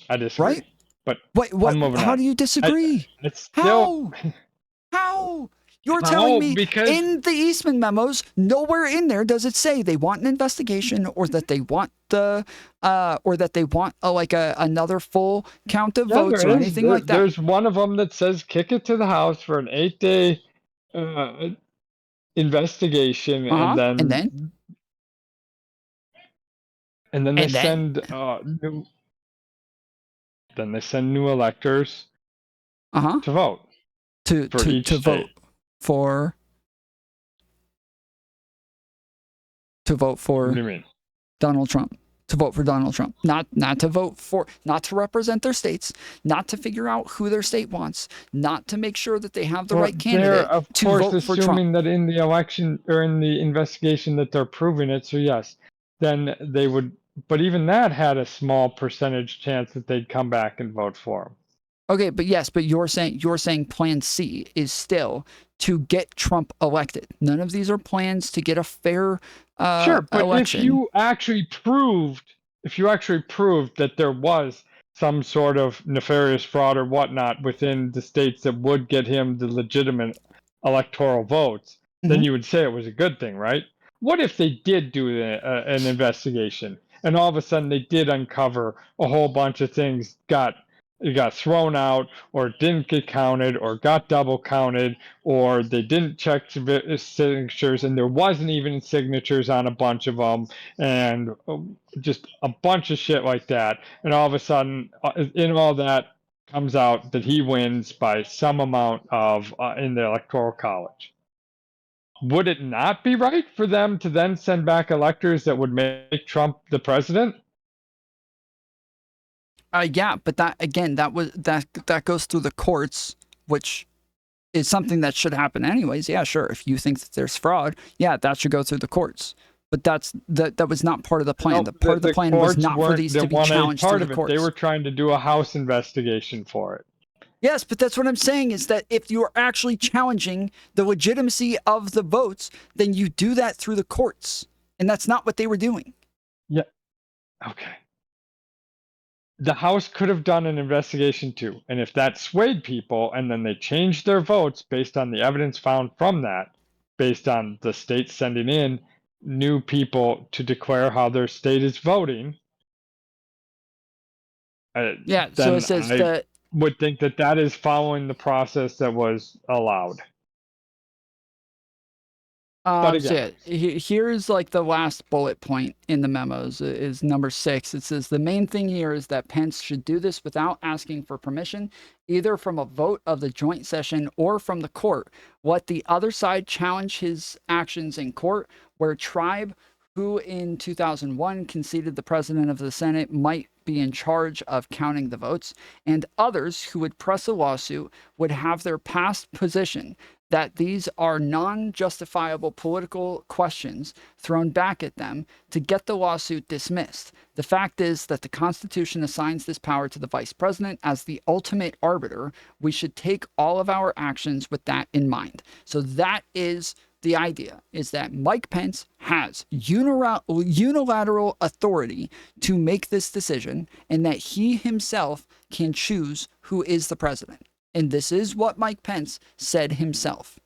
I disagree. Right? But wait, what? How do you disagree? How? You're telling me in the Eastman memos, nowhere in there does it say they want an investigation or that they want another full count of votes or anything like that. There's one of them that says kick it to the House for an 8-day investigation, and then they send new electors to vote to vote for What do you mean? Donald Trump. To vote for Donald Trump, not to represent their states, not to figure out who their state wants, not to make sure that they have the right candidate to vote for Trump. Of course, assuming that in the election or in the investigation that they're proving it, so yes, then they would. But even that had a small percentage chance that they'd come back and vote for him. Okay, but you're saying Plan C is still to get Trump elected. None of these are plans to get a fair sure, but election. if you actually proved that there was some sort of nefarious fraud or whatnot within the states that would get him the legitimate electoral votes, then you would say it was a good thing, right? What if they did do an investigation and all of a sudden they did uncover a whole bunch of things it got thrown out, or didn't get counted, or got double counted, or they didn't check signatures, and there wasn't even signatures on a bunch of them, and just a bunch of shit like that. And all of a sudden, in all that, comes out that he wins by some amount of in the electoral college. Would it not be right for them to then send back electors that would make Trump the president? Yeah, but that goes through the courts which is something that should happen anyways. Yeah, sure. If you think that there's fraud, yeah, that should go through the courts. But that was not part of the plan. No, Part of the plan was not for these to be challenged through the courts. They were trying to do a House investigation for it. Yes, but that's what I'm saying is that if you are actually challenging the legitimacy of the votes, then you do that through the courts. And that's not what they were doing. Yeah. Okay. The House could have done an investigation too. And if that swayed people and then they changed their votes based on the evidence found from that, based on the states sending in new people to declare how their state is voting, Yeah, so then it says I that would think that that is following the process that was allowed. But again, so yeah, here's like the last bullet point in the memos is number 6. It says the main thing here is that Pence should do this without asking for permission, either from a vote of the joint session or from the court. Let the other side challenge his actions in court, where Tribe, who in 2001 conceded the president of the Senate might be in charge of counting the votes, and others who would press a lawsuit would have their past position that these are non-justifiable political questions thrown back at them to get the lawsuit dismissed. The fact is that the Constitution assigns this power to the vice president as the ultimate arbiter. We should take all of our actions with that in mind. So that is the idea, is that Mike Pence has unilateral authority to make this decision, and that he himself can choose who is the president. And this is what Mike Pence said himself.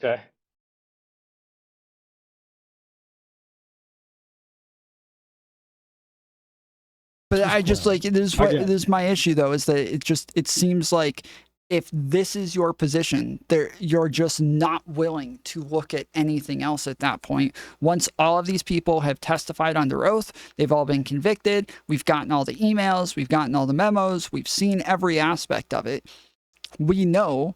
okay. But I just like this is my issue though, is that it seems like if this is your position, you're just not willing to look at anything else at that point. Once all of these people have testified under oath, they've all been convicted, we've gotten all the emails, we've gotten all the memos, we've seen every aspect of it. We know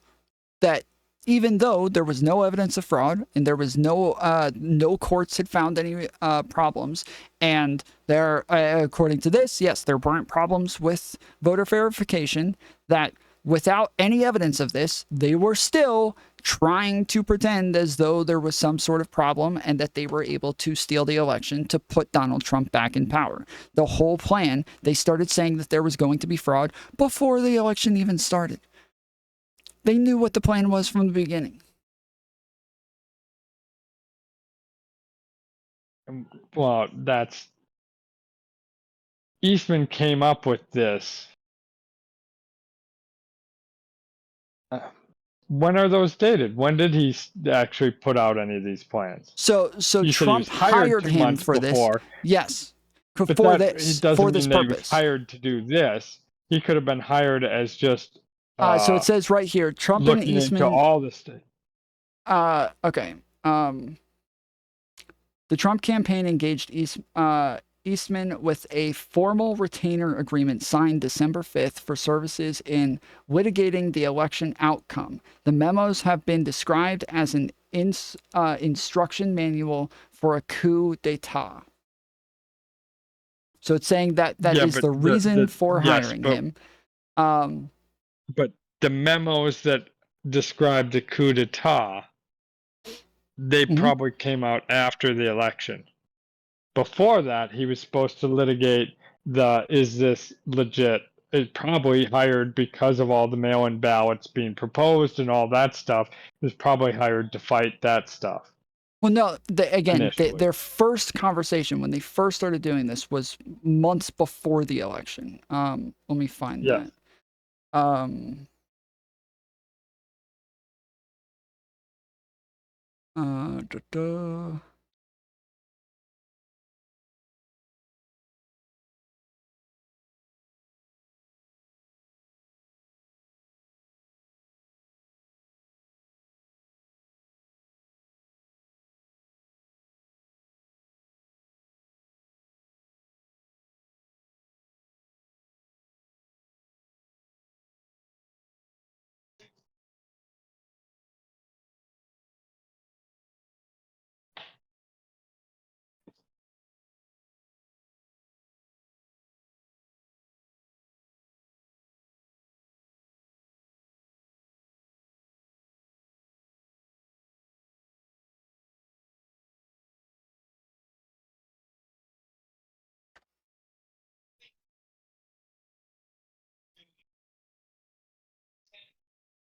that even though there was no evidence of fraud and there was no courts had found any problems, and there, according to this, yes, there weren't problems with voter verification, that without any evidence of this, they were still trying to pretend as though there was some sort of problem and that they were able to steal the election to put Donald Trump back in power. The whole plan, they started saying that there was going to be fraud before the election even started. They knew what the plan was from the beginning. Well, Eastman came up with this. When are those dated? When did he actually put out any of these plans? So Trump hired him for this. Yes, for this, it doesn't for this mean that he purpose. was hired to do this. He could have been hired as just. So it says right here, Trump and Eastman. Into all the state. Okay. The Trump campaign engaged Eastman with a formal retainer agreement signed December 5th for services in litigating the election outcome. The memos have been described as an instruction manual for a coup d'etat. So it's saying that is the reason for hiring him. But the memos that describe the coup d'etat, they probably came out after the election. Before that, he was supposed to litigate is this legit? It probably hired because of all the mail-in ballots being proposed and all that stuff. It was probably hired to fight that stuff. Well, no, their first conversation when they first started doing this was months before the election. Let me find that.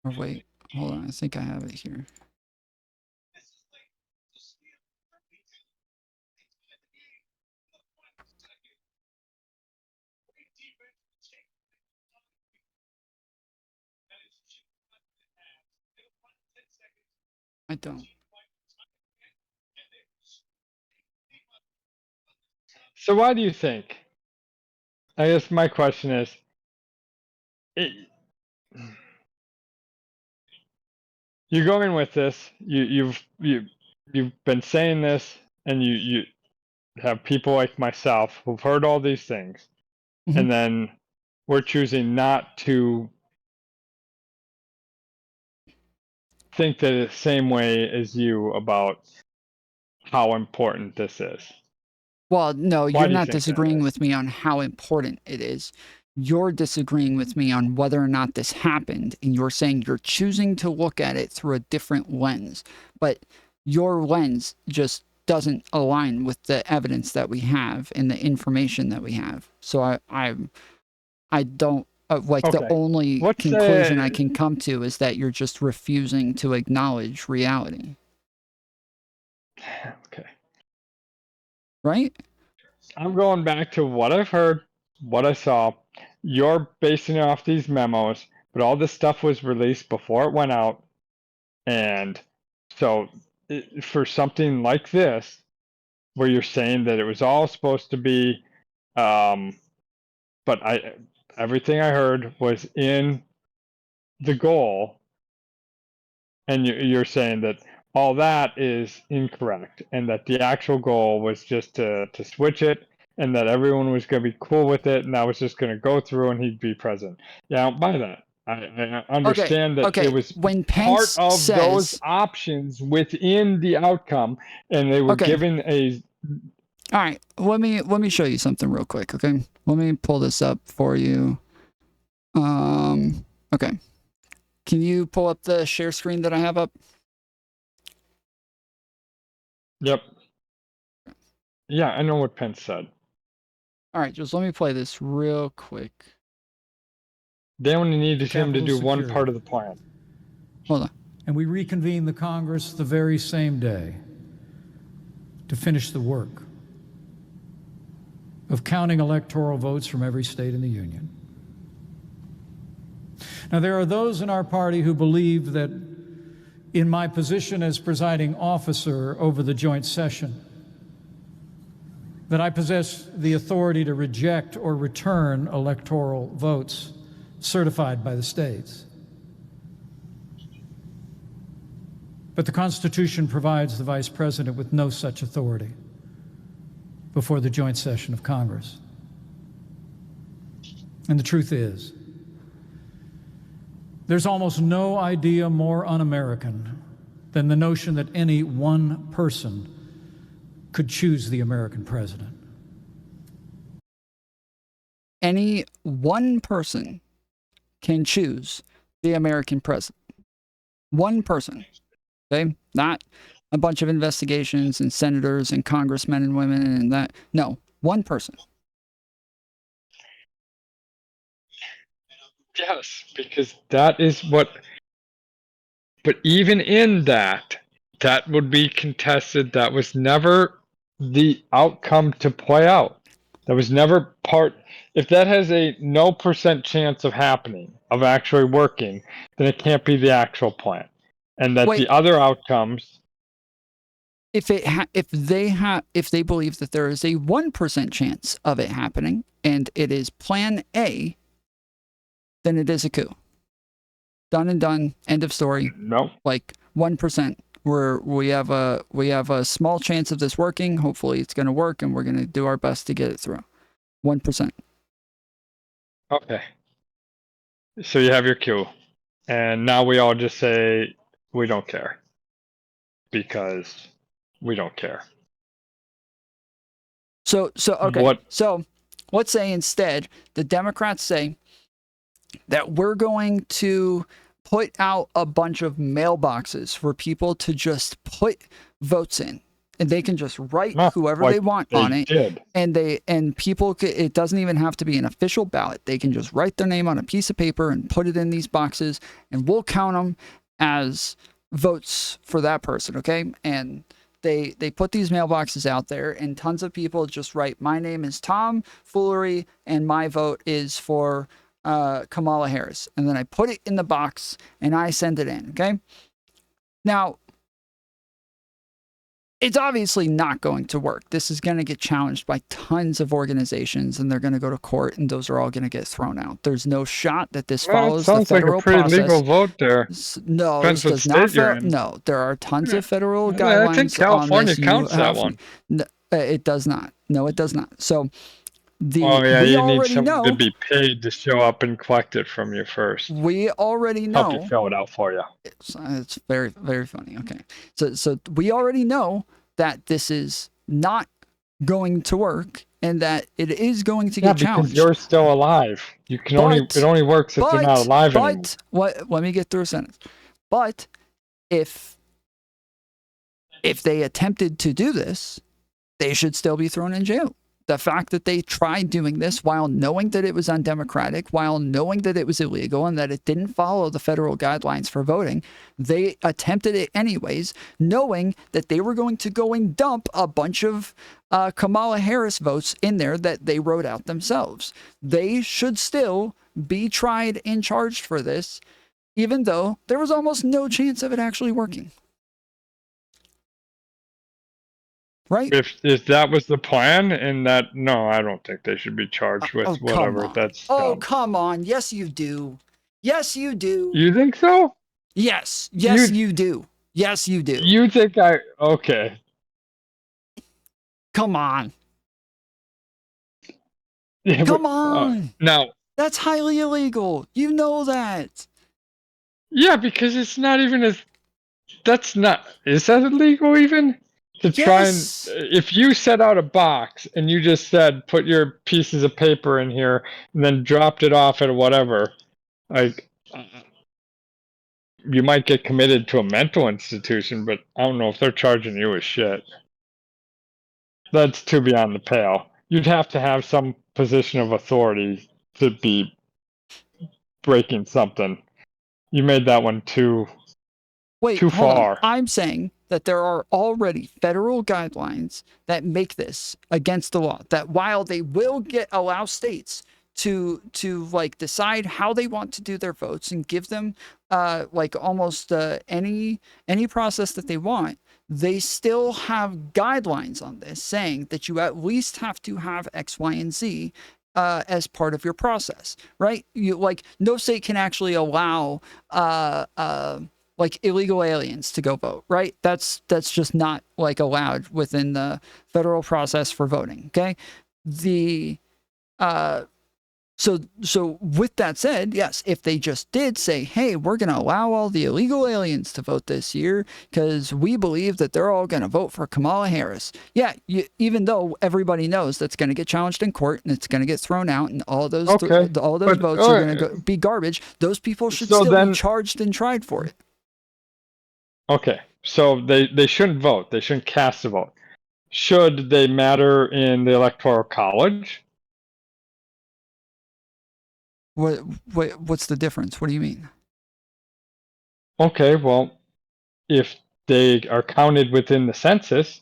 Or wait, hold on. I think I have it here. I don't. So why do you think? I guess my question is, it, you go in with this. You've been saying this, and you have people like myself who've heard all these things, Mhm. and then we're choosing not to think the same way as you about how important this is. Well, no, Why you're do you not think that disagreeing is? with me on how important it is. You're disagreeing with me on whether or not this happened, and you're saying you're choosing to look at it through a different lens. But your lens just doesn't align with the evidence that we have and the information that we have. So I don't like the Okay. only Let's conclusion I say can come to is that you're just refusing to acknowledge reality, okay. right? I'm going back to what I've heard, what I saw. You're basing it off these memos, but all this stuff was released before it went out. And so, for something like this, where you're saying that it was all supposed to be, but everything I heard was in the goal, and you're saying that all that is incorrect, and that the actual goal was just to switch it, and that everyone was going to be cool with it, and that was just going to go through, and he'd be president. Yeah, I don't buy that. I Okay, understand that it okay. was When part Pence of those says, options within the outcome, and they were okay, given a. all right, let me show you something real quick, okay? Let me pull this up for you. Okay. Can you pull up the share screen that I have up? Yep. Yeah, I know what Pence said. All right, just let me play this real quick. They only needed him to Capitol do one security. part of the plan. Hold on. And we reconvened the Congress the very same day to finish the work of counting electoral votes from every state in the Union. Now, there are those in our party who believe that in my position as presiding officer over the joint session, that I possess the authority to reject or return electoral votes certified by the states. But the Constitution provides the Vice President with no such authority before the joint session of Congress. And the truth is, there's almost no idea more un-American than the notion that any one person could choose the American president. Any one person can choose the American president. One person. Okay? Not a bunch of investigations and senators and congressmen and women and that. No, one person. Yes, because that is what. But even in that, that would be contested. That was never the outcome to play out. That was never part. If that has a no % chance of happening, of actually working, then it can't be the actual plan. And that the Wait, other outcomes. if they believe that there is a 1% chance of it happening and it is plan A, then it is a coup. Done and done. End of story. No. Like 1%. We have a small chance of this working. Hopefully it's going to work and we're going to do our best to get it through. 1%. Okay. So you have your cue. And now we all just say we don't care. Because we don't care. So okay. What? So let's say instead the Democrats say that we're going to put out a bunch of mailboxes for people to just put votes in. And they can just write Not whoever like they want they on it. did. And people, it doesn't even have to be an official ballot. They can just write their name on a piece of paper and put it in these boxes, and we'll count them as votes for that person, okay? And they put these mailboxes out there, and tons of people just write, my name is Tom Foolery, and my vote is for Kamala Harris. And then I put it in the box, and I send it in, okay? Now, it's obviously not going to work. This is going to get challenged by tons of organizations, and they're going to go to court, and those are all going to get thrown out. There's no shot that this follows the federal like a pretty process. legal vote there. No, Depends this what does not. state you're in. No, there are tons of federal I guidelines think California on this. counts that one. No, it does not. No, it does not. So Oh yeah, we you need already someone to know. be paid to show up and collect it from you first. We already Help you know. fill it out for you. It's very, very funny. Okay, so we already know that this is not going to work, and that it is going to get challenged. Because you're still alive. You can it only works if you're not alive anymore. Let me get through a sentence. But if they attempted to do this, they should still be thrown in jail. The fact that they tried doing this while knowing that it was undemocratic, while knowing that it was illegal and that it didn't follow the federal guidelines for voting, they attempted it anyways, knowing that they were going to go and dump a bunch of Kamala Harris votes in there that they wrote out themselves. They should still be tried and charged for this, even though there was almost no chance of it actually working. Right? If that was the plan, and that, no, I don't think they should be charged with whatever. That's dumb. Come on. Yes, you do. Yes, you do. You think so? Yes. Yes, you do. Yes, you do. You think okay. Come on. Yeah, Come on. Now. That's highly illegal. You know that. Yeah, because it's not even is that illegal even? To try and, if you set out a box and you just said, put your pieces of paper in here and then dropped it off at whatever, like, you might get committed to a mental institution, but I don't know if they're charging you with shit. That's too beyond the pale. You'd have to have some position of authority to be breaking something. You made that one too far. I'm saying that there are already federal guidelines that make this against the law. That while they will allow states to like decide how they want to do their votes and give them like almost any process that they want, they still have guidelines on this saying that you at least have to have X, Y, and Z as part of your process, right? You like no state can actually allow like illegal aliens to go vote, right? That's just not like allowed within the federal process for voting. Okay. So with that said, yes, if they just did say, hey, we're going to allow all the illegal aliens to vote this year because we believe that they're all going to vote for Kamala Harris. Yeah, even though everybody knows that's going to get challenged in court and it's going to get thrown out and all those votes are going to be garbage, those people should still be charged and tried for it. Okay, so they shouldn't vote. They shouldn't cast a vote. Should they matter in the Electoral College? What's the difference? What do you mean? Okay, well, if they are counted within the census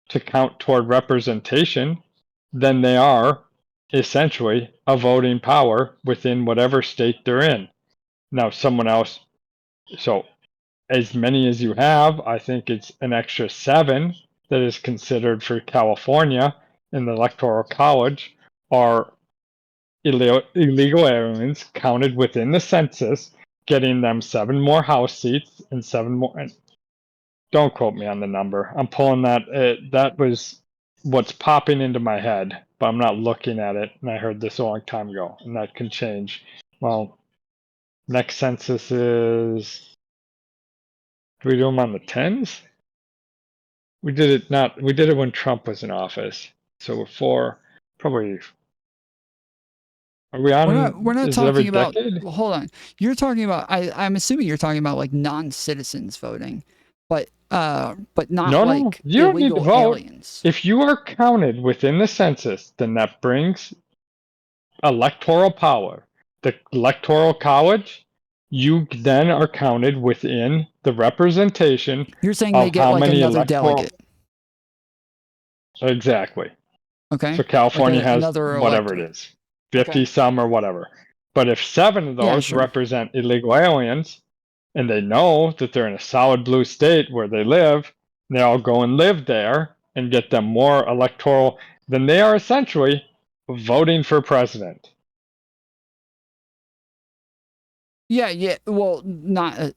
to count toward representation, then they are essentially a voting power within whatever state they're in. Now, someone else, so as many as you have, I think it's an extra 7 that is considered for California in the Electoral College are illegal aliens counted within the census, getting them 7 more House seats and 7 more. And don't quote me on the number. I'm pulling that. That was what's popping into my head, but I'm not looking at it. And I heard this a long time ago, and that can change. Well, next census is. Do we do them on the 10s? We did it when Trump was in office. So we're probably. Are we on? We're not talking about. Well, hold on. You're talking about. I'm assuming you're talking about like non-citizens voting. but not No, like you don't need to illegal vote. aliens. If you are counted within the census, then that brings electoral power. The electoral college, you then are counted within the representation You're saying they of get how like many another electoral. delegate, Exactly. okay? So California Like has another whatever elector. it is, 50 Okay. some or whatever. But if 7 of Yeah, those sure. represent illegal aliens, and they know that they're in a solid blue state where they live, they all go and live there and get them more electoral, then they are essentially voting for president. Yeah. Well, not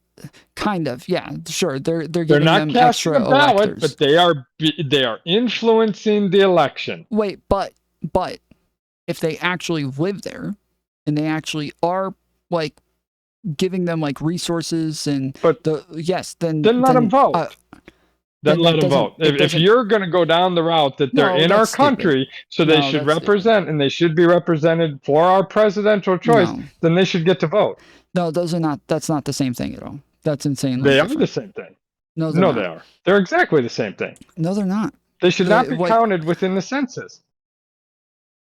kind of. Yeah, sure. They're They're giving not them casting extra a ballot, electors. but they are influencing the election. Wait, but if they actually live there and they actually are like giving them like resources and But then let them vote. Then then let it them vote. doesn't, it If doesn't. you're going to go down the route that they're No, in our that's stupid. country, so they No, should that's stupid. represent and they should be represented for our presidential choice, No. then they should get to vote. No, that's not the same thing at all. That's insanely They are different. the same thing. No, they're No, not. they are. They're exactly the same thing. No, they're not. They should not be Like, counted within the census.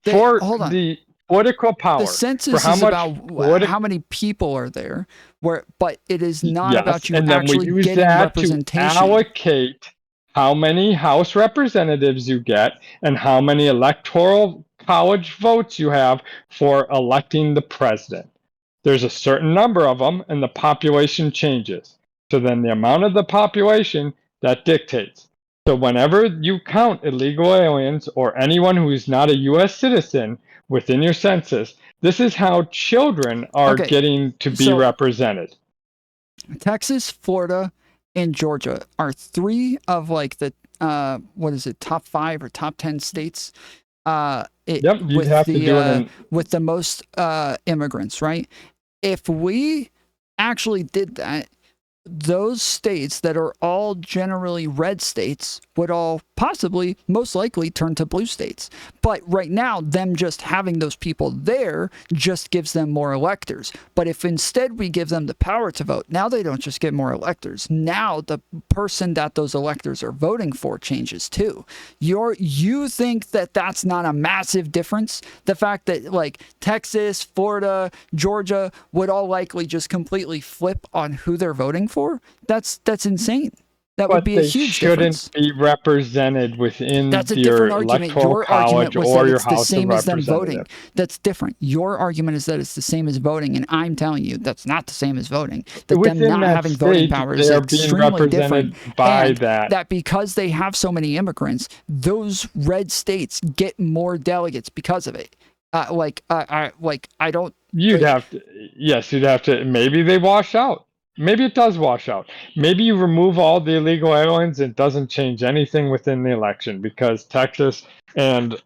hold For on. the political power, The for census how is much about how many people are there, but it is not yes, about you and then actually we use getting that to representation. allocate how many House representatives you get and how many electoral college votes you have for electing the president. There's a certain number of them, and the population changes. So then the amount of the population that dictates. So whenever you count illegal aliens or anyone who is not a U.S. citizen within your census, this is how children are Okay, getting to be so represented. Texas, Florida, and Georgia are 3 of like the what is it, top 5 or top 10 states Yep, you'd have to do it with the most immigrants, right? If we actually did that, those states that are all generally red states would all possibly, most likely, turn to blue states. But right now, them just having those people there just gives them more electors. But if instead we give them the power to vote, now they don't just get more electors. Now the person that those electors are voting for changes too. You think that that's not a massive difference? The fact that like Texas, Florida, Georgia would all likely just completely flip on who they're voting for? That's insane. That would be a huge difference. But they shouldn't be represented within That's a your different argument. electoral Your argument college was or that your it's the House of same as them voting. Representatives. That's different. Your argument is that it's the same as voting, and I'm telling you that's not the same as voting. That Within them not that having state, voting power is they are being extremely different. represented by And that. because they have so many immigrants, those red states get more delegates because of it. I don't. You'd have to. Maybe they wash out. Maybe it does wash out. Maybe you remove all the illegal aliens, it doesn't change anything within the election because Texas and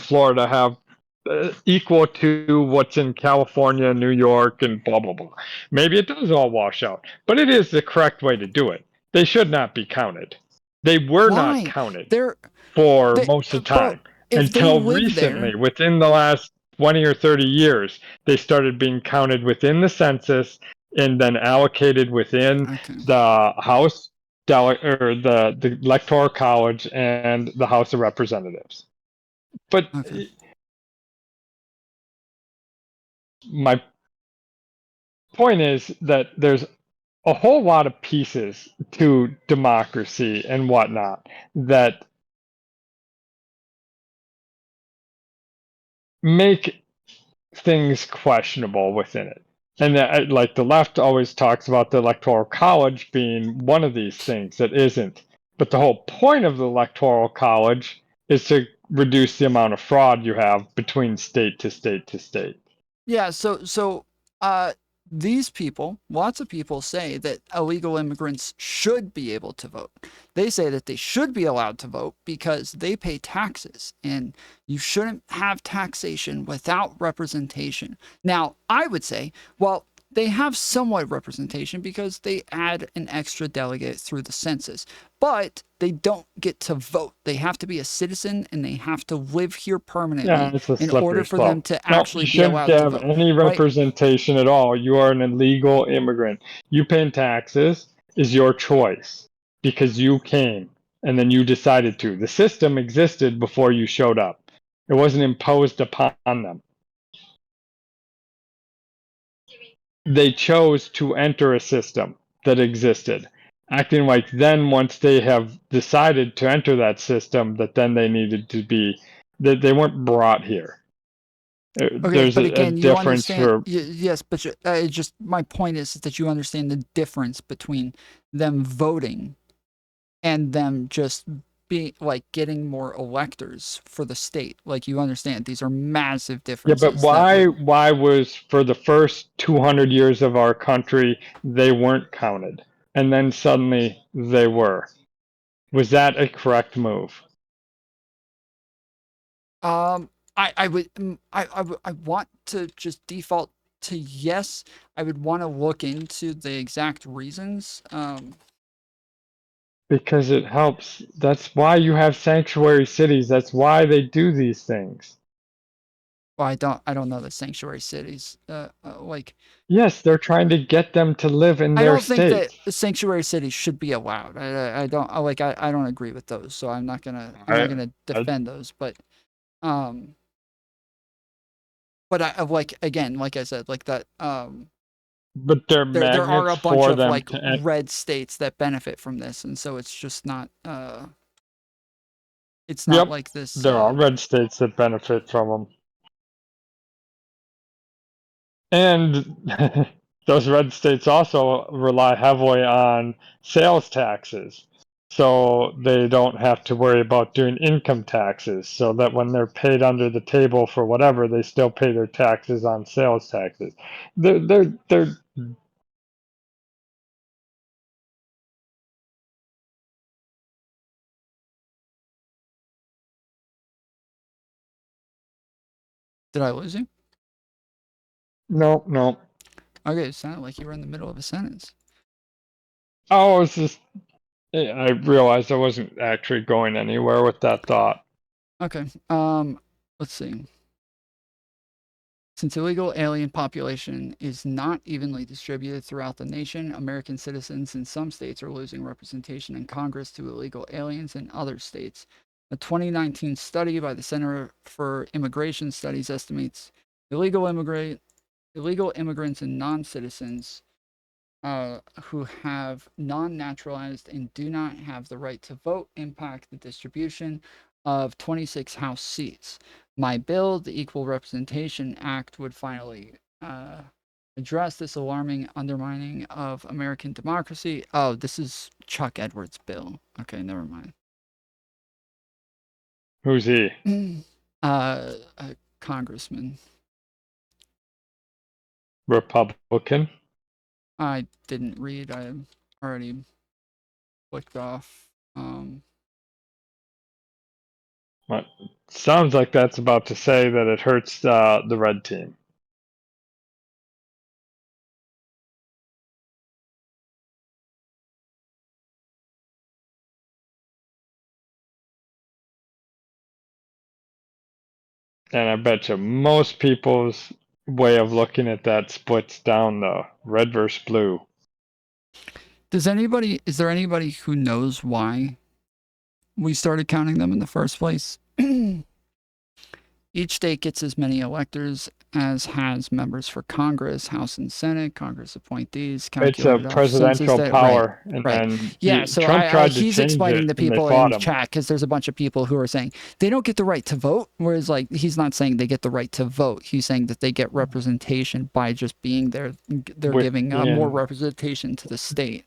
Florida have equal to what's in California, New York, and blah blah blah. Maybe it does all wash out, but it is the correct way to do it. They should not be counted. They were Why? not counted They, most of the time if they until live recently, there, within the last 20 or 30 years, they started being counted within the census and then allocated within the House or the Electoral College and the House of Representatives. But my point is that there's a whole lot of pieces to democracy and whatnot that make things questionable within it. And that, like the left always talks about the electoral college being one of these things that isn't. But the whole point of the electoral college is to reduce the amount of fraud you have between state to state to state. Yeah, so these people, lots of people say that illegal immigrants should be able to vote. They say that they should be allowed to vote because they pay taxes and you shouldn't have taxation without representation. Now, I would say, well, they have somewhat representation because they add an extra delegate through the census, but they don't get to vote. They have to be a citizen and they have to live here permanently in order for them to actually be allowed to vote. You shouldn't have any representation at all. You are an illegal immigrant. You pay taxes is your choice because you came and then you decided to. The system existed before you showed up. It wasn't imposed upon them. They chose to enter a system that existed, acting like then once they have decided to enter that system that then they needed to be, that they weren't brought here. Okay, There's but a again, you difference understand. for Yes, but just my point is that you understand the difference between them voting and them just being like getting more electors for the state. Like you understand, these are massive yeah, differences. but why was for the first 200 years of our country they weren't counted and then suddenly they were? Was that a correct move? I would I want to just default to yes. I would want to look into the exact reasons. Because it helps. That's why you have sanctuary cities. That's why they do these things. Well, I don't know the sanctuary cities. Like Yes, they're trying to get them to live in I their don't think that state. the sanctuary cities should be allowed. I don't like I don't agree with those. So I'm not I, gonna I, defend those. Um, but I like again, like I said, like that. but they're There are magnets a bunch for of them like to. red states that benefit from this, and so it's just not. It's not Yep, like this. there are red states that benefit from them. And those red states also rely heavily on sales taxes. So they don't have to worry about doing income taxes, so that when they're paid under the table for whatever, they still pay their taxes on sales taxes. They're Did I lose you? no, no. Okay, it sounded like you were in the middle of a sentence. Oh, it's just I realized I wasn't actually going anywhere with that thought. Okay. Let's see. Since illegal alien population is not evenly distributed throughout the nation, American citizens in some states are losing representation in Congress to illegal aliens in other states. A 2019 study by the Center for Immigration Studies estimates illegal immigrants and non-citizens who have non-naturalized and do not have the right to vote impact the distribution of 26 House seats. My bill, the Equal Representation Act, would finally address this alarming undermining of American democracy. Oh, this is Chuck Edwards' bill. Okay, never mind. Who's he? A congressman. Republican? I didn't read. I already clicked off. What? Sounds like that's about to say that it hurts the red team. And I bet you most people's way of looking at that splits down the red versus blue. Is there anybody who knows why we started counting them in the first place? Each state gets as many electors as has members for Congress, House and Senate. Congress appointees It's a calculated off census presidential data. power, Right, and right. then Yeah, so Trump tried to he's change explaining it, to and they people in fought the him. chat because there's a bunch of people who are saying they don't get the right to vote. Whereas, like, he's not saying they get the right to vote. He's saying that they get representation by just being there. They're giving more representation to the state.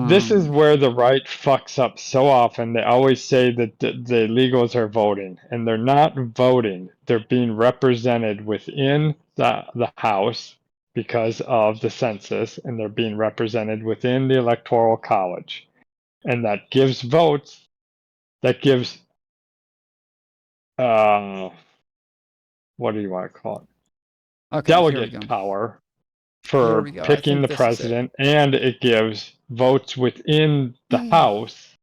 This is where the right fucks up so often. They always say that the illegals are voting, and they're not voting. They're being represented within the House because of the census, and they're being represented within the Electoral College. And that gives votes, that gives, what do you want to call it? Okay, here we go. Delegate power Here for we go. I picking think the this is it. president, and it gives votes within the House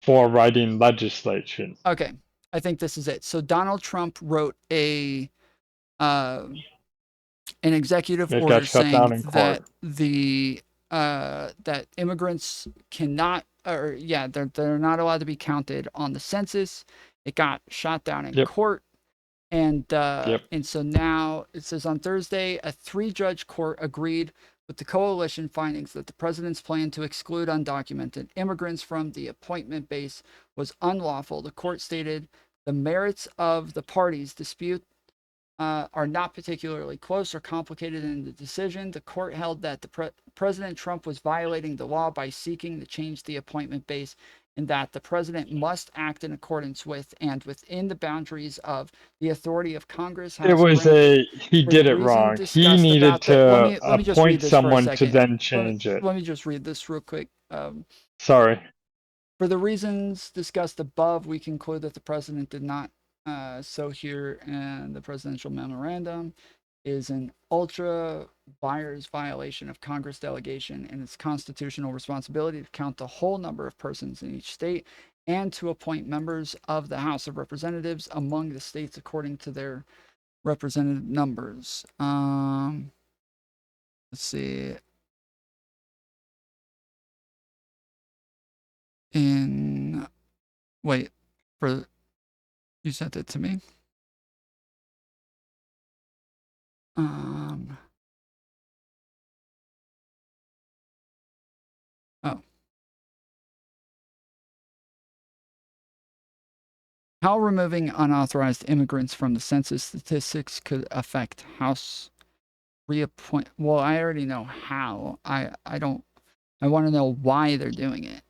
for writing legislation. Okay, I think this is it. So Donald Trump wrote an executive It order got shut down saying in that court. the that immigrants cannot, or yeah, they're not allowed to be counted on the census. It got shot down in Yep. court. And Yep. and so now it says on Thursday, a 3-judge court agreed with the coalition findings that the president's plan to exclude undocumented immigrants from the appointment base was unlawful. The court stated the merits of the parties' dispute are not particularly close or complicated in the decision. The court held that President Trump was violating the law by seeking to change the appointment base, and that the president must act in accordance with and within the boundaries of the authority of Congress It has was granted. he For the did it reason wrong. He discussed needed about the, to let me just read appoint this for a someone to second. then change it. Let me just read this real quick. Sorry. For the reasons discussed above, we conclude that the president did not so here in the presidential memorandum is an ultra vires violation of Congress delegation and its constitutional responsibility to count the whole number of persons in each state and to appoint members of the House of Representatives among the states according to their representative numbers. Let's see. Wait, you sent it to me? Oh. How removing unauthorized immigrants from the census statistics could affect House reappoint. Well, I already know how. I want to know why they're doing it.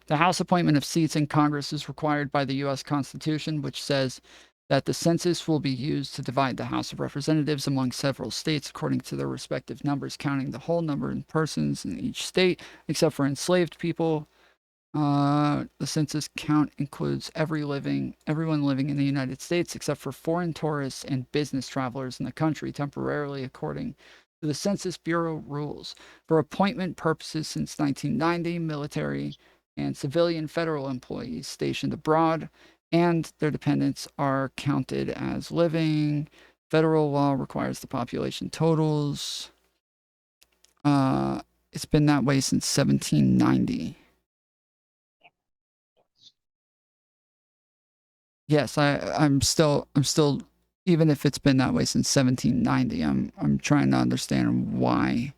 The House appointment of seats in Congress is required by the U.S. Constitution, which says that the census will be used to divide the House of Representatives among several states according to their respective numbers, counting the whole number of persons in each state, except for enslaved people. The census count includes everyone living in the United States except for foreign tourists and business travelers in the country temporarily according to the Census Bureau rules. For appointment purposes since 1990, military and civilian federal employees stationed abroad and their dependents are counted as living. Federal law requires the population totals. It's been that way since 1790. Yes, I'm still even if it's been that way since 1790, I'm trying to understand why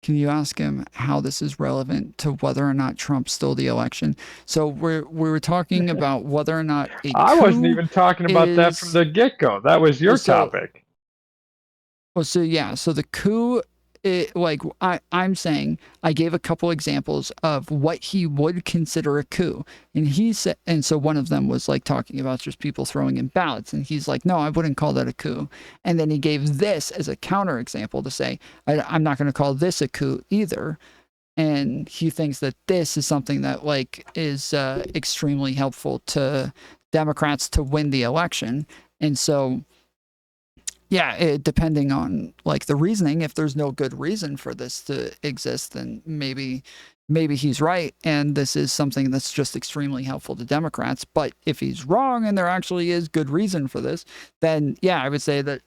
Can you ask him how this is relevant to whether or not Trump stole the election? So we were talking about whether or not a I wasn't coup even talking about that from the get-go. That was your topic. So yeah, so the coup, I'm saying I gave a couple examples of what he would consider a coup, and he said, and so one of them was like talking about just people throwing in ballots, and he's like, no, I wouldn't call that a coup. And then he gave this as a counter example to say, I'm not going to call this a coup either. And he thinks that this is something that is extremely helpful to Democrats to win the election, and so. Yeah, depending on the reasoning, if there's no good reason for this to exist, then maybe he's right, and this is something that's just extremely helpful to Democrats. But if he's wrong and there actually is good reason for this, then yeah, I would say that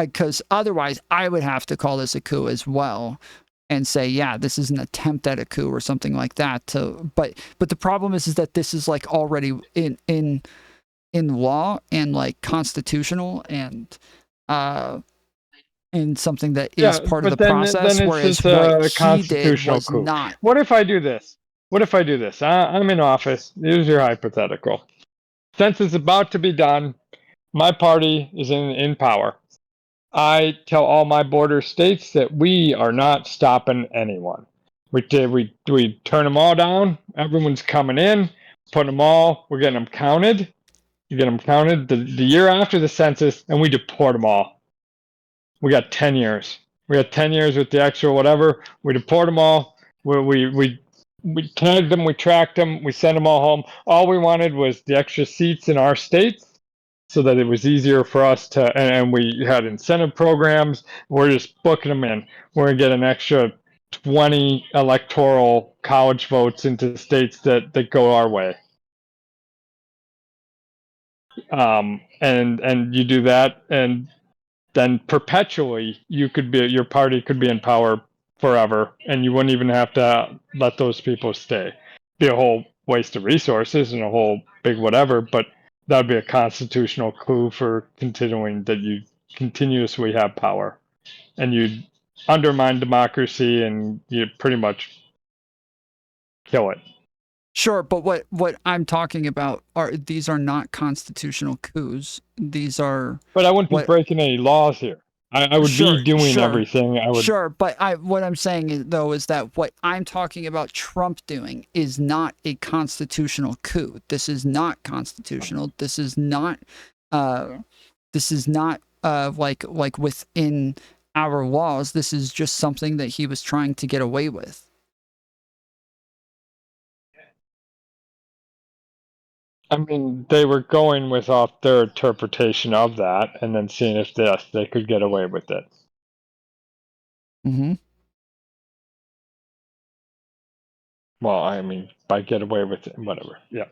because otherwise I would have to call this a coup as well, and say yeah, this is an attempt at a coup or something like that. But the problem is that this is already in law and constitutional and something that is part of the process, whereas what he did was coup. not. What if I do this? I'm in office. Here's your hypothetical. Census is about to be done. My party is in power. I tell all my border states that we are not stopping anyone. We turn them all down. Everyone's coming in. Put them all. We're getting them counted. You get them counted the year after the census, and we deport them all. We got 10 years. We got 10 years with the extra whatever. We deport them all. We tagged them. We tracked them. We sent them all home. All we wanted was the extra seats in our states so that it was easier for us to, and we had incentive programs. We're just booking them in. We're going to get an extra 20 electoral college votes into states that go our way. and you do that, and then perpetually your party could be in power forever, and you wouldn't even have to let those people stay. Be a whole waste of resources and a whole big whatever, but that would be a constitutional coup for continuing that you continuously have power, and you undermine democracy and you pretty much kill it. Sure, but what I'm talking about these are not constitutional coups. These are. But I wouldn't be what breaking any laws here. I would Sure, be doing sure, everything. I would. sure. But what I'm saying though is that what I'm talking about Trump doing is not a constitutional coup. This is not constitutional. This is not. This is not like within our laws. This is just something that he was trying to get away with. I mean, they were going with off their interpretation of that, and then seeing if they could get away with it. Mm-hmm. Well, I mean, by get away with it, whatever. Yeah.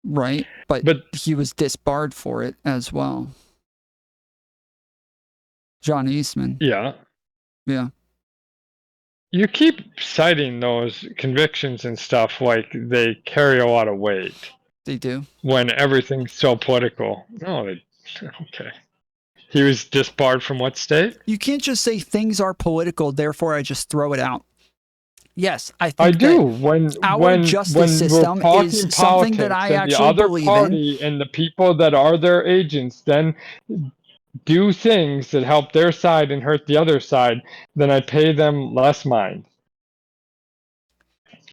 Right, but he was disbarred for it as well. John Eastman. Yeah. Yeah. You keep citing those convictions and stuff like they carry a lot of weight. They do. When everything's so political. No, okay. He was disbarred from what state? You can't just say things are political, therefore I just throw it out. Yes, I think I do. our justice system is something that I actually believe in. The other party and the people that are their agents then do things that help their side and hurt the other side, then I pay them less mind.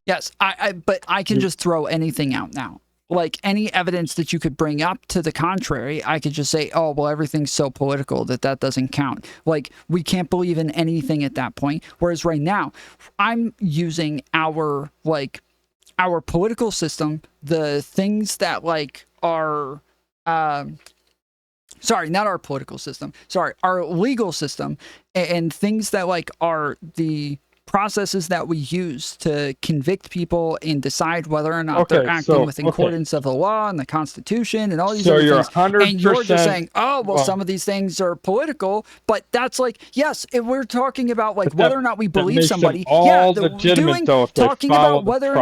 Yes, but I can just throw anything out now. Like any evidence that you could bring up to the contrary, I could just say, oh, well, everything's so political that doesn't count. Like, we can't believe in anything at that point. Whereas right now, I'm using our political system, the things that are, sorry, not our political system. Sorry, our legal system and things that are the processes that we use to convict people and decide whether or not they're acting with accordance of the law and the Constitution and all these other things. 100%, and you're just saying, oh, well, some of these things are political, but that's yes, if we're talking about whether or not we believe somebody, talking about whether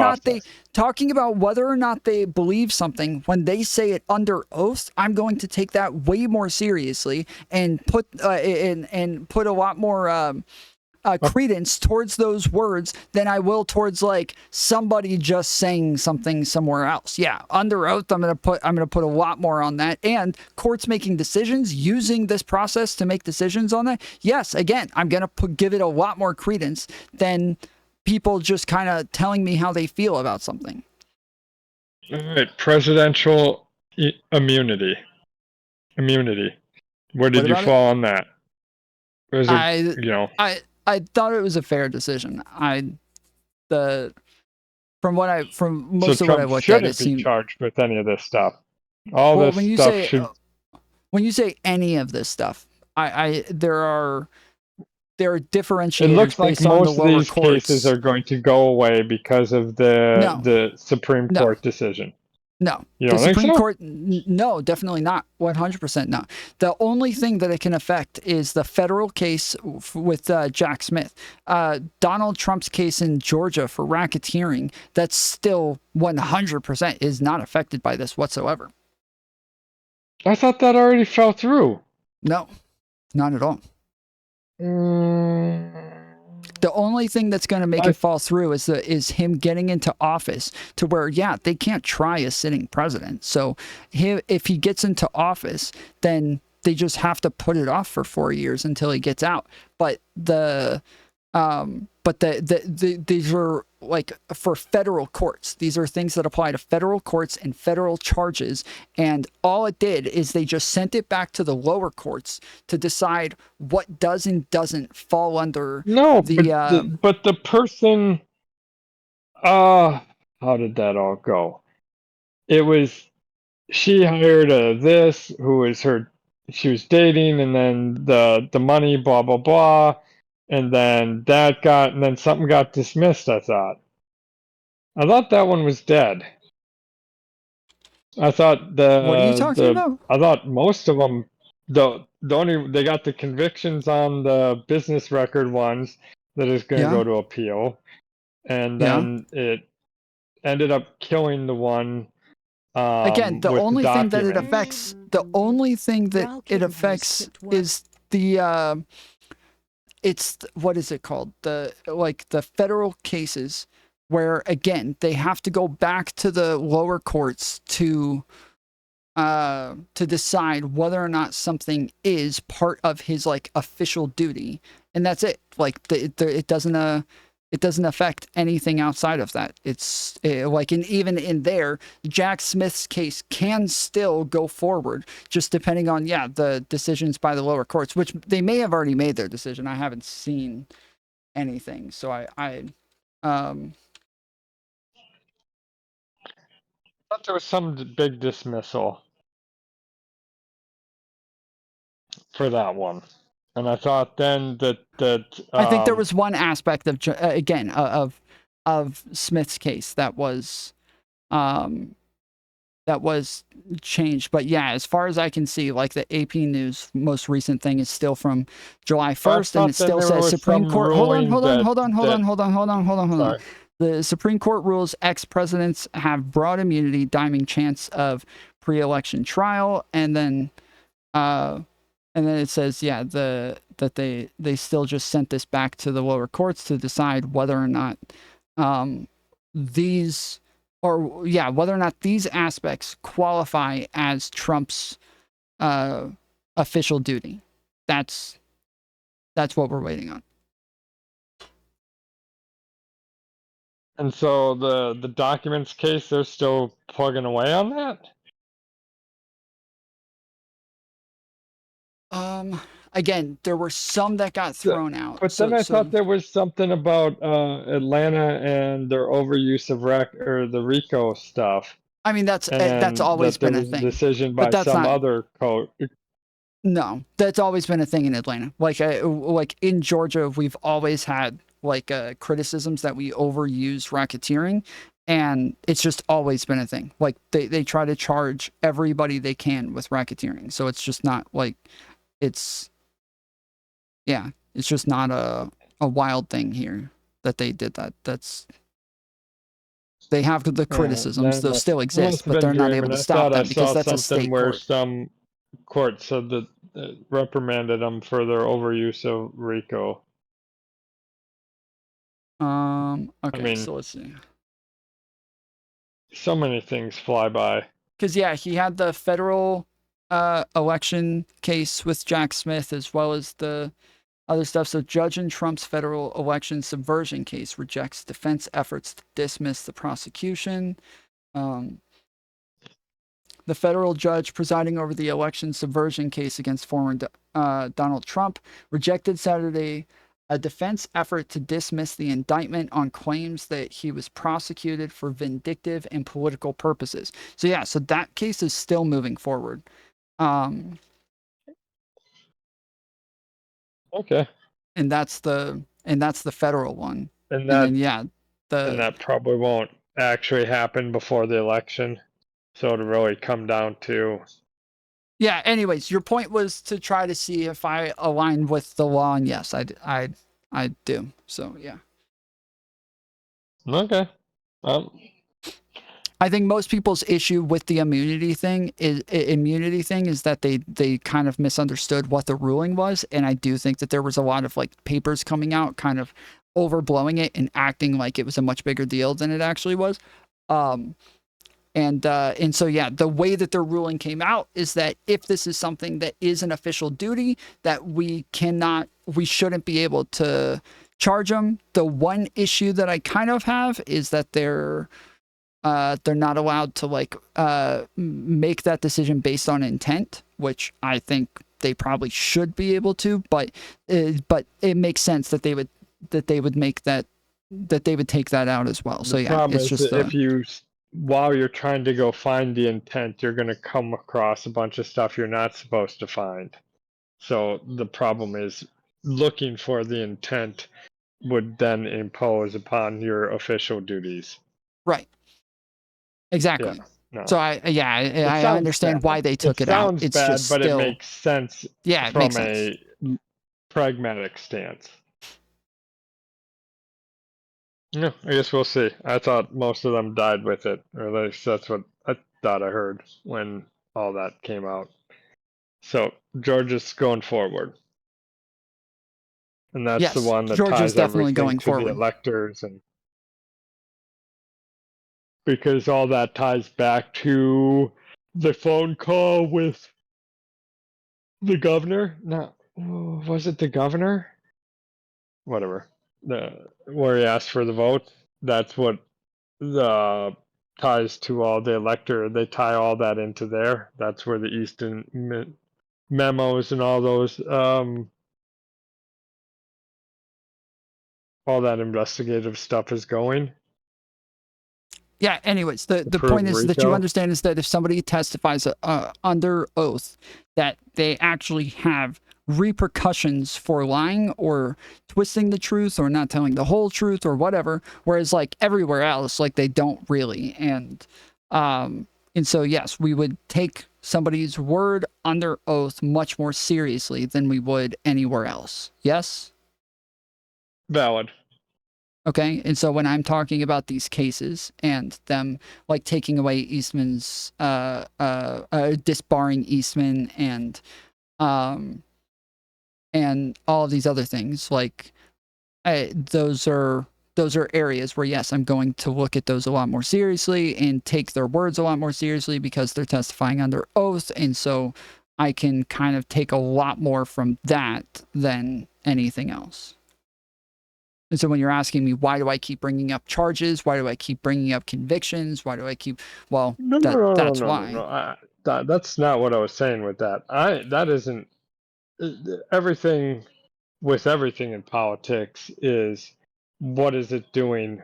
or not they believe something when they say it under oath, I'm going to take that way more seriously and put a lot more credence towards those words than I will towards somebody just saying something somewhere else. Yeah, under oath, I'm gonna put a lot more on that. And courts making decisions using this process to make decisions on that. Yes, again, I'm gonna give it a lot more credence than people just kind of telling me how they feel about something. All right, presidential immunity. Where did you fall on that? I thought it was a fair decision. From most of what I looked at, it seemed charged with any of this stuff. When you say any of this stuff, there are differentiators. It looks like most of these cases are going to go away because of the Supreme Court decision. No, the Supreme Court, no, definitely not. 100% not. The only thing that it can affect is the federal case with Jack Smith. Donald Trump's case in Georgia for racketeering, that's still 100% is not affected by this whatsoever. I thought that already fell through. No, not at all. The only thing that's going to make it fall through is him getting into office to where, yeah, they can't try a sitting president. So if he gets into office, then they just have to put it off for 4 years until he gets out. But these are for federal courts. These are things that apply to federal courts and federal charges. And all it did is they just sent it back to the lower courts to decide what does and doesn't fall under. But the person, how did that all go? It was, she hired she was dating, and then the money, blah, blah, blah. And then something got dismissed, I thought that one was dead. I thought What are you talking about? I thought most of them they got the convictions on the business record ones that is going to Yeah. go to appeal, and Yeah. then it ended up killing the one Again, the with the only thing that it document. affects, the only thing that it affects is the it's what is it called? The federal cases where again they have to go back to the lower courts to decide whether or not something is part of his like official duty, and that's it. Like it doesn't affect anything outside of that. It's like, and even in there, Jack Smith's case can still go forward, just depending on the decisions by the lower courts, which they may have already made their decision. I haven't seen anything, so I thought there was some big dismissal for that one, and I thought then I think there was one aspect of again of Smith's case that was changed. But yeah, as far as I can see, like the AP News most recent thing is still from July 1st, and it still says Supreme Court. Hold on. The Supreme Court rules ex-presidents have broad immunity, diming chance of pre-election trial, and then it says that they still just sent this back to the lower courts to decide whether or not whether or not these aspects qualify as Trump's official duty. That's what we're waiting on. And so the documents case, they're still plugging away on that? Again, there were some that got thrown out. But then I thought there was something about Atlanta and their overuse of the RICO stuff. I mean, that's always been a thing. Decision by some other court. No, that's always been a thing in Atlanta. Like in Georgia, we've always had like criticisms that we overuse racketeering, and it's just always been a thing. Like they try to charge everybody they can with racketeering, so it's just not like it's just not a wild thing here that they did that. They have the criticisms, those still exist, but they're not able to stop them because that's a state court. Some court said that reprimanded them for their overuse of RICO. Okay, so let's see. So many things fly by. Because he had the federal election case with Jack Smith as well as the other stuff. So judge in Trump's federal election subversion case rejects defense efforts to dismiss the prosecution. The federal judge presiding over the election subversion case against former Donald Trump rejected Saturday a defense effort to dismiss the indictment on claims that he was prosecuted for vindictive and political purposes. So so that case is still moving forward. Okay. And that's the federal one. And that probably won't actually happen before the election. So it'll really come down to. Yeah. Anyways, your point was to try to see if I align with the law, and yes, I do. So yeah. Okay. I think most people's issue with the immunity thing is that they kind of misunderstood what the ruling was, and I do think that there was a lot of like papers coming out kind of overblowing it and acting like it was a much bigger deal than it actually was. And so the way that their ruling came out is that if this is something that is an official duty, that we shouldn't be able to charge them. The one issue that I kind of have is that they're not allowed to like make that decision based on intent, which I think they probably should be able to, but it makes sense that they would make that they would take that out as well. So it's just if you while you're trying to go find the intent, you're going to come across a bunch of stuff you're not supposed to find. So the problem is looking for the intent would then impose upon your official duties. Right. Exactly. No. So I understand bad. why they took it out. Sounds It's bad, just but still, it makes sense yeah, it from makes sense. a pragmatic stance. Yeah, I guess we'll see. I thought most of them died with it, or at least that's what I thought I heard when all that came out. So Georgia's going forward, and that's the Yes, one that Georgia's ties definitely everything going to the forward. electors, and because all that ties back to the phone call with the governor. No, was it the governor? Whatever. Where he asked for the vote. That's what the ties to all the elector. They tie all that into there. That's where the Easton memos and all those all that investigative stuff is going. Yeah, anyways, the Prove point is that you RICO. understand is that if somebody testifies under oath, that they actually have repercussions for lying or twisting the truth or not telling the whole truth or whatever, whereas like everywhere else, like they don't really. And so yes, we would take somebody's word under oath much more seriously than we would anywhere else. Yes? Valid. Okay, and so when I'm talking about these cases and them like taking away Eastman's, disbarring Eastman and all of these other things, like those are areas where yes, I'm going to look at those a lot more seriously and take their words a lot more seriously because they're testifying under oath, and so I can kind of take a lot more from that than anything else. And so when you're asking me, why do I keep bringing up charges? Why do I keep bringing up convictions? Why do I keep, well, that's why. That's not what I was saying with that. That isn't everything with everything in politics is what is it doing?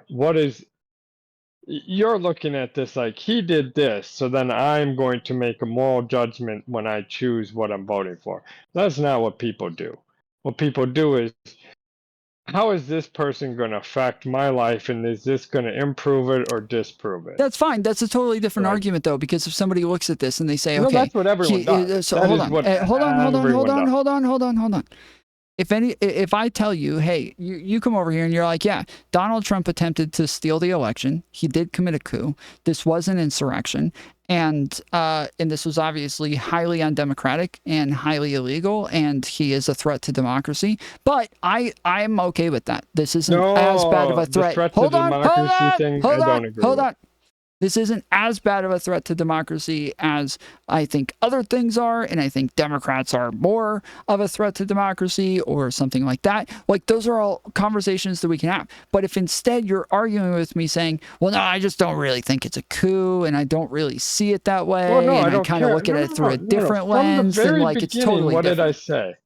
You're looking at this like he did this, so then I'm going to make a moral judgment when I choose what I'm voting for. That's not what people do. What people do is, how is this person going to affect my life, and is this going to improve it or disprove it? That's fine. That's a totally different Right. argument, though, because if somebody looks at this and they say, No, okay, that's what everyone does. so That hold is on, what hold everyone on. If I tell you, hey, you come over here and you're like, yeah, Donald Trump attempted to steal the election. He did commit a coup. This was an insurrection. And this was obviously highly undemocratic and highly illegal, and he is a threat to democracy. But I'm okay with that. This isn't as bad of a threat. Hold on. This isn't as bad of a threat to democracy as I think other things are, and I think Democrats are more of a threat to democracy or something like that. Like, those are all conversations that we can have. But if instead you're arguing with me saying, well, no, I just don't really think it's a coup, and I don't really see it that way, Well, no, and I don't kind of look at it through a different lens, then like it's totally what different. did I say?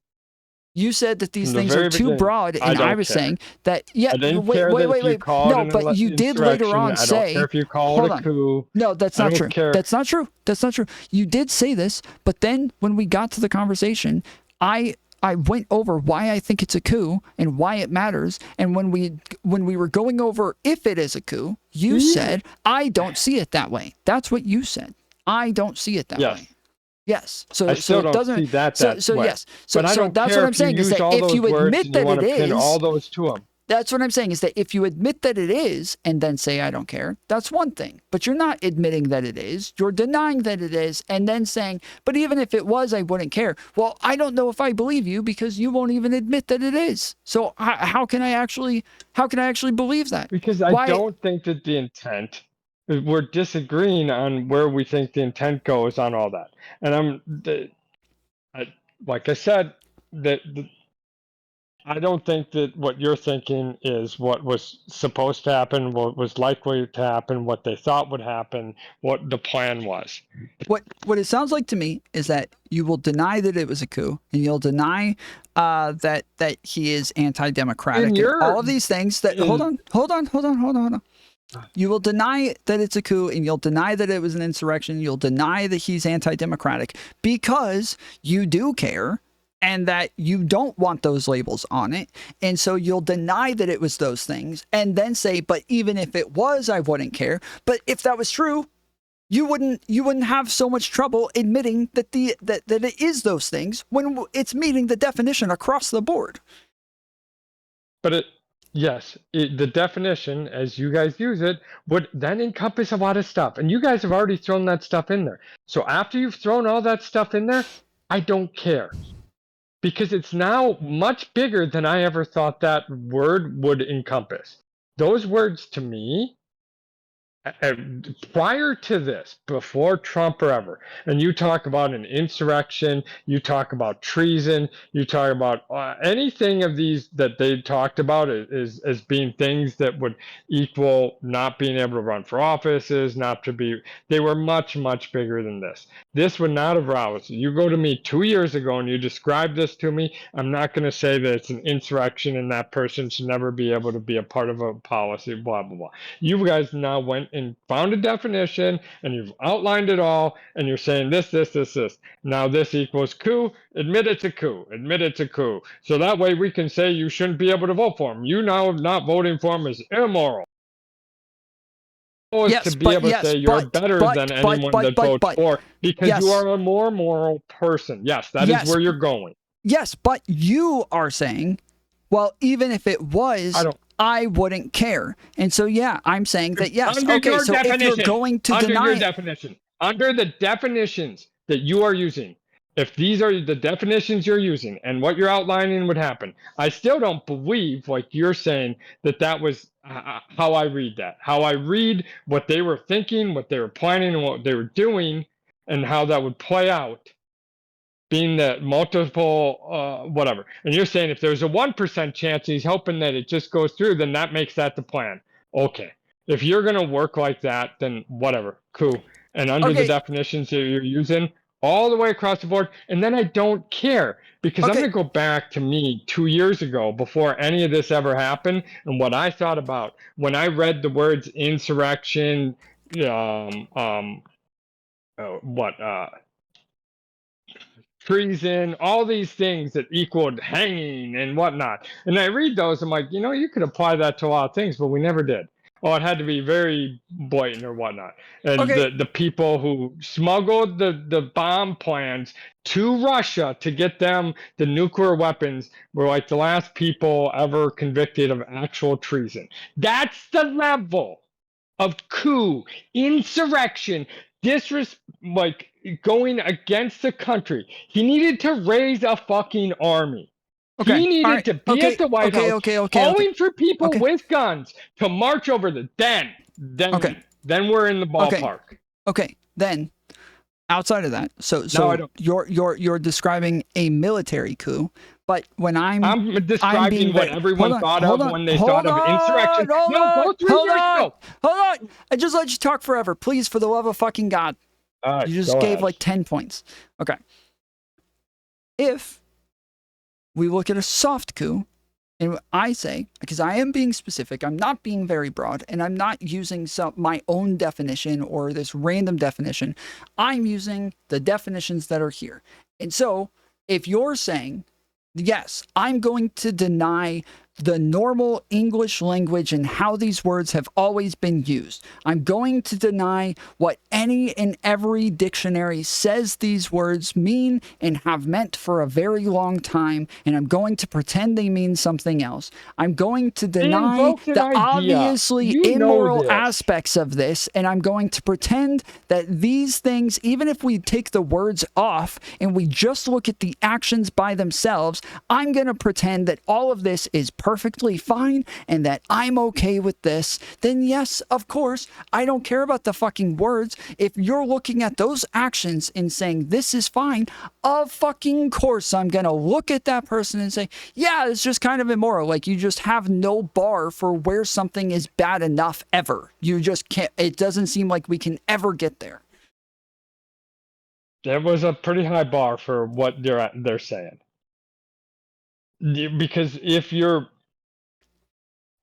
You said that these things are too broad, and I was saying that, yeah, I didn't care if you called no, but you did later on say, I don't care if you call it a coup. No, that's not true. That's not true. That's not true. You did say this, but then when we got to the conversation, I went over why I think it's a coup and why it matters. And when we were going over if it is a coup, you said, I don't see it that way. That's what you said. I don't see it that way. Yes. So I still don't see that way. Yes. So that's what I'm saying is that if you admit that it is, all those to them. That's what I'm saying is that if you admit that it is and then say I don't care, that's one thing. But you're not admitting that it is. You're denying that it is and then saying, but even if it was, I wouldn't care. Well, I don't know if I believe you because you won't even admit that it is. So how can I actually believe that? Because I don't think that the intent, we're disagreeing on where we think the intent goes on all that. And like I said, I don't think that what you're thinking is what was supposed to happen, what was likely to happen, what they thought would happen, what the plan was. What it sounds like to me is that you will deny that it was a coup, and you'll deny that he is anti-democratic, and all of these things. That hold on. You will deny that it's a coup, and you'll deny that it was an insurrection. You'll deny that he's anti-democratic because you do care and that you don't want those labels on it. And so you'll deny that it was those things and then say, but even if it was, I wouldn't care. But if that was true, you wouldn't have so much trouble admitting that that it is those things when it's meeting the definition across the board. But the definition, as you guys use it, would then encompass a lot of stuff. And you guys have already thrown that stuff in there. So after you've thrown all that stuff in there, I don't care. Because it's now much bigger than I ever thought that word would encompass. Those words to me, prior to this, before Trump or ever, and you talk about an insurrection, you talk about treason, you talk about anything of these that they talked about as being things that would equal not being able to run for offices, they were much, much bigger than this. This would not have roused. You go to me 2 years ago and you describe this to me, I'm not going to say that it's an insurrection and that person should never be able to be a part of a policy, blah, blah, blah. You guys now went and found a definition and you've outlined it all and you're saying this. Now this equals coup. Admit it's a coup. Admit it's a coup. So that way we can say you shouldn't be able to vote for him. You now not voting for him is immoral. Yes, to be able to say you're better than anyone that votes for because you are a more moral person. Yes, that is where you're going. Yes, but you are saying, well, even if it was, I wouldn't care. And so, yeah, I'm saying that, yes. Okay, so if you're going to deny... Under the definitions that you are using, if these are the definitions you're using and what you're outlining would happen, I still don't believe, like you're saying, that was how I read that. How I read what they were thinking, what they were planning, and what they were doing, and how that would play out, being that multiple, whatever. And you're saying if there's a 1% chance he's hoping that it just goes through, then that makes that the plan. Okay. If you're going to work like that, then whatever, cool. And under the definitions that you're using, all the way across the board, and then I don't care because I'm going to go back to me 2 years ago before any of this ever happened and what I thought about when I read the words insurrection, treason, all these things that equaled hanging and whatnot. And I read those, I'm like, you could apply that to a lot of things, but we never did. Oh, it had to be very blatant or whatnot. And the people who smuggled the bomb plans to Russia to get them the nuclear weapons were like the last people ever convicted of actual treason. That's the level of coup, insurrection, like going against the country. He needed to raise a fucking army. He needed to be at the White House calling for people with guns to march over then we're in the ballpark. Okay, then outside of that, so you're describing a military coup, but when I'm describing what everyone thought of when they thought of insurrection. Hold on. I just let you talk forever. Please, for the love of fucking God. You just gave like 10 points. Okay. If we look at a soft coup, and I say, because I am being specific, I'm not being very broad, and I'm not using my own definition or this random definition. I'm using the definitions that are here. And so, if you're saying, yes, I'm going to deny the normal English language and how these words have always been used. I'm going to deny what any and every dictionary says these words mean and have meant for a very long time, and I'm going to pretend they mean something else. I'm going to deny the obviously immoral aspects of this, and I'm going to pretend that these things, even if we take the words off and we just look at the actions by themselves, I'm going to pretend that all of this is perfectly fine and that I'm okay with this. Then yes, of course, I don't care about the fucking words. If you're looking at those actions and saying this is fine, of fucking course I'm gonna look at that person and say, yeah, it's just kind of immoral. Like, you just have no bar for where something is bad enough ever. You just can't. It doesn't seem like we can ever get there. That was a pretty high bar for what they're saying. Because if you're,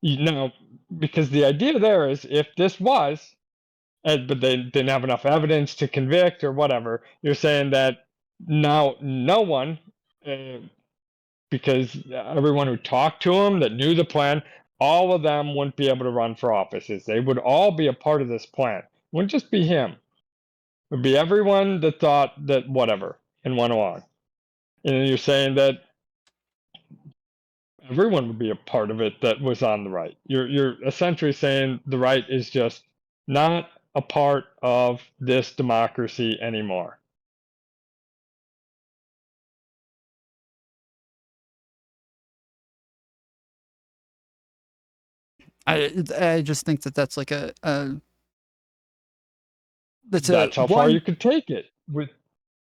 because the idea there is if this was, but they didn't have enough evidence to convict or whatever, you're saying that now no one, because everyone who talked to him that knew the plan, all of them wouldn't be able to run for offices. They would all be a part of this plan. It wouldn't just be him. would be everyone that thought that whatever and went along. And you're saying that everyone would be a part of it that was on the right. You're essentially saying the right is just not a part of this democracy anymore. I just think that that's like That's how far you could take it with.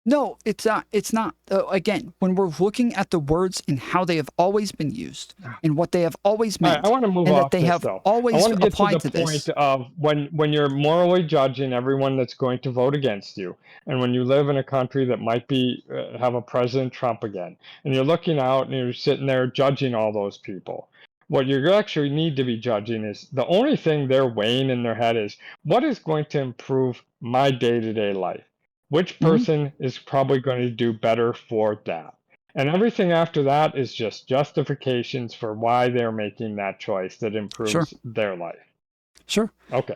No, it's not. It's not. Again, when we're looking at the words and how they have always been used and what they have always All right, meant, I want to move and off that they this have though. always I want to get to applied the to this. point of when you're morally judging everyone that's going to vote against you, and when you live in a country that might be have a President Trump again, and you're looking out and you're sitting there judging all those people. What you actually need to be judging is the only thing they're weighing in their head is what is going to improve my day-to-day life. Which person is probably going to do better for that? And everything after that is just justifications for why they're making that choice that improves their life. Sure. Okay.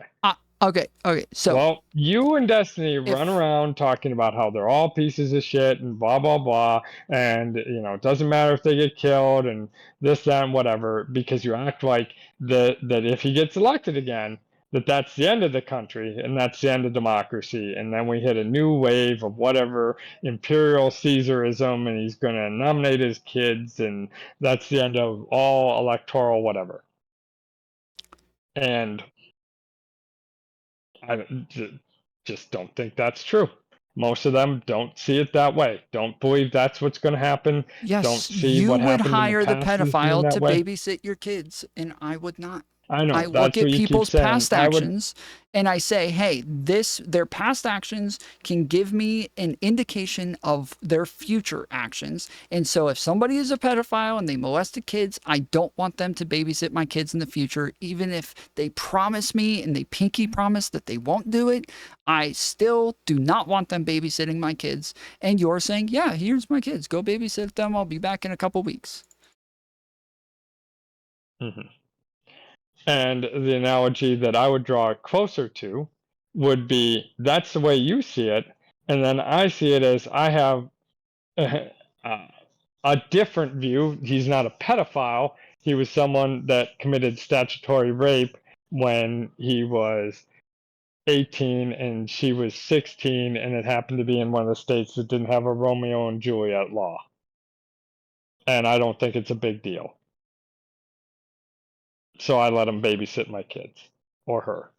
Okay. So, well, you and Destiny run around talking about how they're all pieces of shit and blah, blah, blah. And, it doesn't matter if they get killed and this, that, and whatever, because you act like that if he gets elected again, that's the end of the country and that's the end of democracy. And then we hit a new wave of whatever imperial Caesarism and he's going to nominate his kids and that's the end of all electoral whatever. And I just don't think that's true. Most of them don't see it that way. Don't believe that's what's going to happen. Yes, don't see you what would happened hire in the the past as being pedophile that to way. babysit your kids, and I would not. I know. I That's look at what you keep people's saying. past actions and I say, hey, their past actions can give me an indication of their future actions. And so if somebody is a pedophile and they molested kids, I don't want them to babysit my kids in the future. Even if they promise me and they pinky promise that they won't do it, I still do not want them babysitting my kids. And you're saying, yeah, here's my kids. Go babysit them. I'll be back in a couple weeks. Mm-hmm. And the analogy that I would draw it closer to would be that's the way you see it. And then I see it as I have a different view. He's not a pedophile. He was someone that committed statutory rape when he was 18 and she was 16, and it happened to be in one of the states that didn't have a Romeo and Juliet law. And I don't think it's a big deal. So I let him babysit my kids. Or her.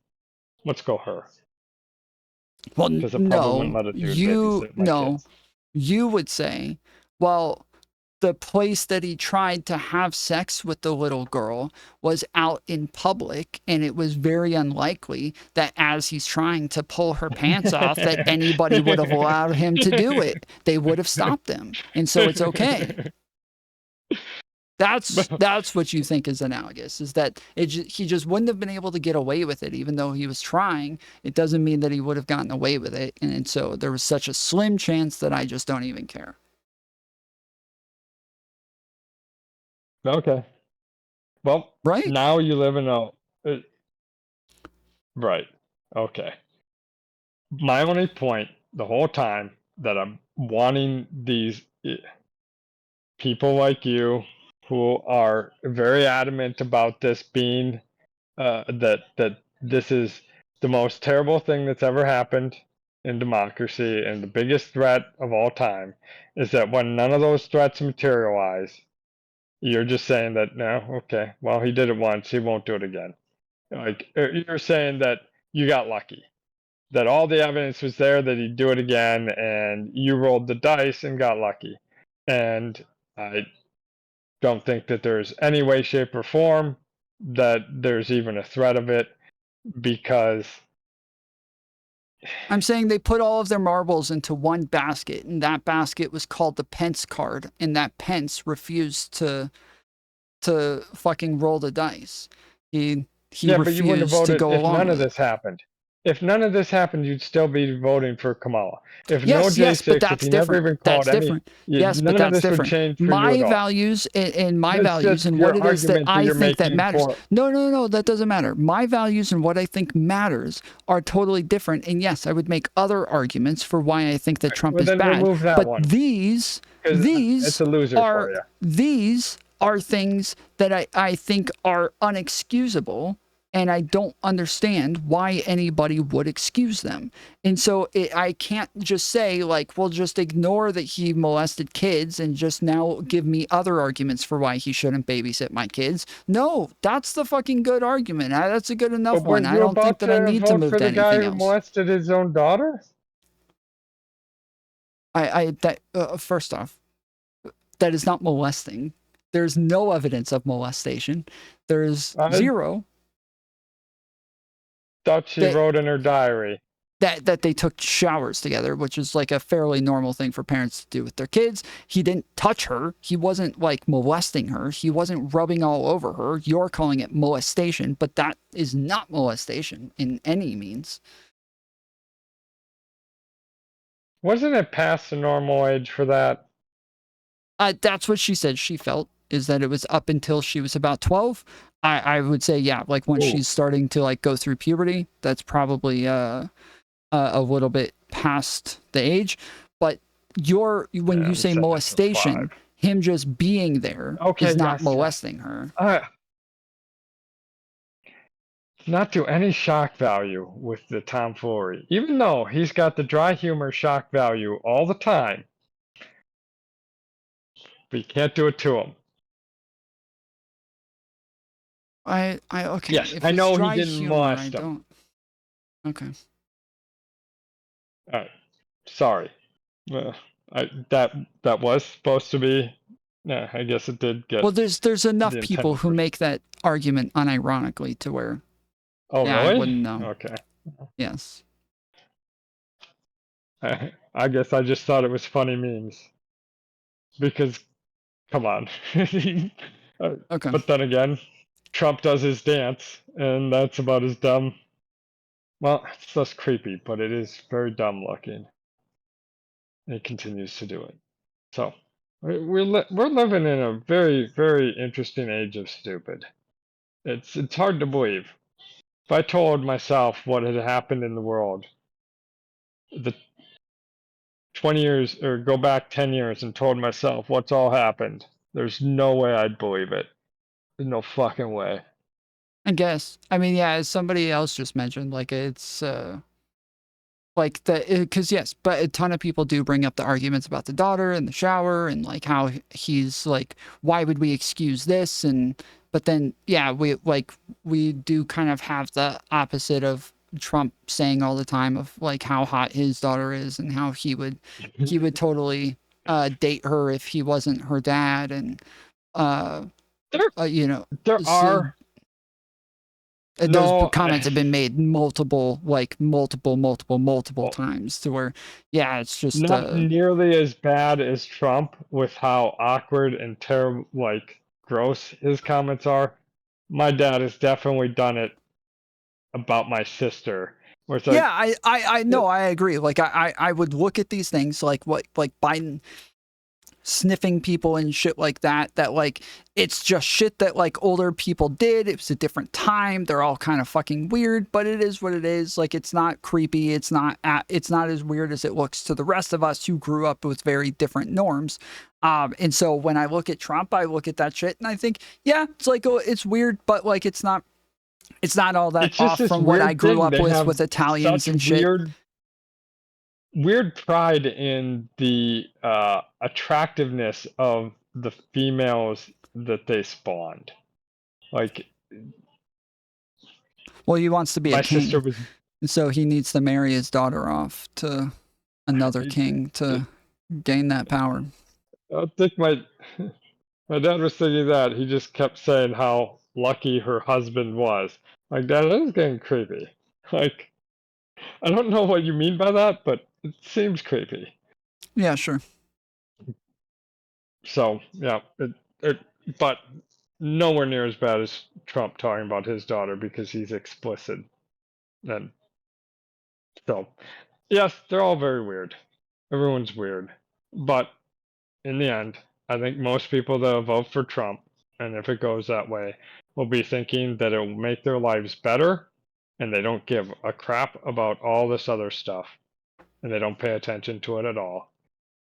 Let's go her. Well, because it probably wouldn't let a dude babysit my kids. You would say, well, the place that he tried to have sex with the little girl was out in public, and it was very unlikely that as he's trying to pull her pants off that anybody would have allowed him to do it. They would have stopped him, and so it's okay. That's what you think is analogous, is that he just wouldn't have been able to get away with it, even though he was trying. It doesn't mean that he would have gotten away with it, and so there was such a slim chance that I just don't even care. Okay. Well, right. Now you live in a right. Okay. My only point the whole time that I'm wanting these people like you who are very adamant about this being that this is the most terrible thing that's ever happened in democracy and the biggest threat of all time is that when none of those threats materialize, you're just saying that no, okay, well, he did it once, he won't do it again. Like you're saying that you got lucky, that all the evidence was there that he'd do it again, and you rolled the dice and got lucky. And I don't think that there's any way, shape, or form that there's even a threat of it, because I'm saying they put all of their marbles into one basket, and that basket was called the Pence card, and that Pence refused to fucking roll the dice. He yeah, but you wouldn't have refused to voted go if along none of with it. this happened. if none of this happened, you'd still be voting for Kamala. If no Yes, yes, but J6, if that's you never different. even That's called any, different. Yes, but none of that's this would different. change for you My at all. values and my That's values and your what it is that argument that I you're think that making matters. for- No, no, no, that doesn't matter. My values and what I think matters are totally different. And yes, I would make other arguments for why I think that Trump Well, is then bad. remove that But one. these 'Cause it's a loser for you. these are things that I think are unexcusable. And I don't understand why anybody would excuse them. And so I can't just say, like, well, just ignore that he molested kids and just now give me other arguments for why he shouldn't babysit my kids. No, that's the fucking good argument. That's a good enough But one. weren't I you don't think about that I need to vote move for to the guy anything who else. molested his own daughter? First off, that is not molesting. There's no evidence of molestation. There's zero. Thought she wrote in her diary that they took showers together, which is like a fairly normal thing for parents to do with their kids. He didn't touch her. He wasn't like molesting her. He wasn't rubbing all over her. You're calling it molestation, but that is not molestation in any means. Wasn't it past the normal age for that? That's what she said she felt, is that it was up until she was about 12. I would say, yeah, like when she's starting to like go through puberty, that's probably a little bit past the age. But when you say molestation, him just being there is not molesting her. Not to any shock value with the tomfoolery, even though he's got the dry humor shock value all the time. But you can't do it to him. Okay. Yes, if I know dry he didn't humor, molest I him. don't. Okay. Sorry. That was supposed to be. Yeah, I guess it did get. Well, there's enough people who make that argument unironically to where. Oh, yeah, really? I wouldn't know. Okay. Yes. I guess I just thought it was funny memes. Because, come on. Okay. But then again, Trump does his dance, and that's about as dumb. Well, it's less creepy, but it is very dumb looking. It continues to do it. So, we're living in a very, very interesting age of stupid. It's hard to believe. If I told myself what had happened in the world, the 20 years, or go back 10 years and told myself what's all happened, there's no way I'd believe it. There's no fucking way. I guess. I mean, yeah, as somebody else just mentioned, like it's like because yes, but a ton of people do bring up the arguments about the daughter and the shower and like how he's like, why would we excuse this? And but then yeah, we do kind of have the opposite of Trump saying all the time of like how hot his daughter is and how he would totally date her if he wasn't her dad. And you know, there are those comments have been made multiple times to where, yeah, it's just not nearly as bad as Trump with how awkward and terrible, like gross his comments are. My dad has definitely done it about my sister. Where it's like, yeah, I know, I agree. Like I would look at these things like Biden sniffing people and shit like that like it's just shit that like older people did. It was a different time. They're all kind of fucking weird, but it is what it is. Like it's not creepy. It's not as weird as it looks to the rest of us who grew up with very different norms. And so when I look at Trump, I look at that shit and I think, yeah, it's like, oh, it's weird, but like it's not all that off from what I grew up with Italians and shit. Weird pride in the attractiveness of the females that they spawned. Like, well, he wants to be a king, sister was, so he needs to marry his daughter off to another king to gain that power. I think my dad was thinking that. He just kept saying how lucky her husband was. Like, Dad, that is getting creepy. Like, I don't know what you mean by that, but it seems creepy. Yeah, sure. So, yeah, but nowhere near as bad as Trump talking about his daughter because he's explicit. And So, yes, they're all very weird. Everyone's weird. But in the end, I think most people that vote for Trump, and if it goes that way, will be thinking that it will make their lives better, and they don't give a crap about all this other stuff, and they don't pay attention to it at all.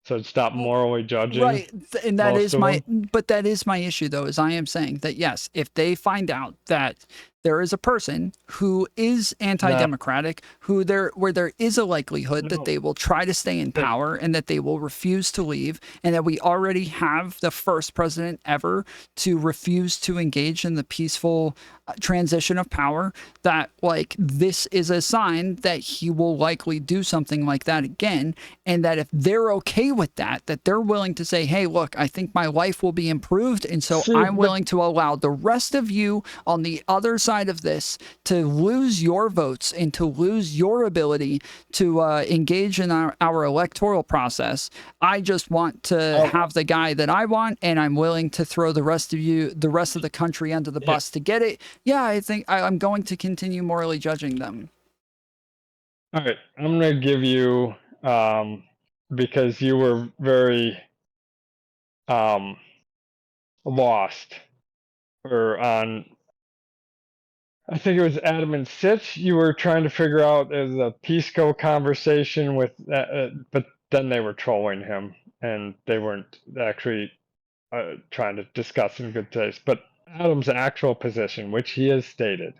So stop morally judging Right. And that most is of my, them. but that is my issue though, is I am saying that yes, if they find out that there is a person who is anti-democratic, where there is a likelihood that No, they will try to stay in they, power and that they will refuse to leave, and that we already have the first president ever to refuse to engage in the peaceful transition of power, that like this is a sign that he will likely do something like that again, and that if they're okay with that, that they're willing to say, hey, look, I think my life will be improved, and so see, I'm but willing to allow the rest of you on the other side of this to lose your votes and to lose your ability to engage in our electoral process. I just want to oh, have the guy that I want, and I'm willing to throw the rest of the country under the yeah, bus to get it. Yeah, I think I'm going to continue morally judging them. all right. I'm gonna give you because you were very um lost or on I think it was Adam and Sitch. You were trying to figure out as a Pisco conversation with, but then they were trolling him, and they weren't actually trying to discuss in good taste. But Adam's actual position, which he has stated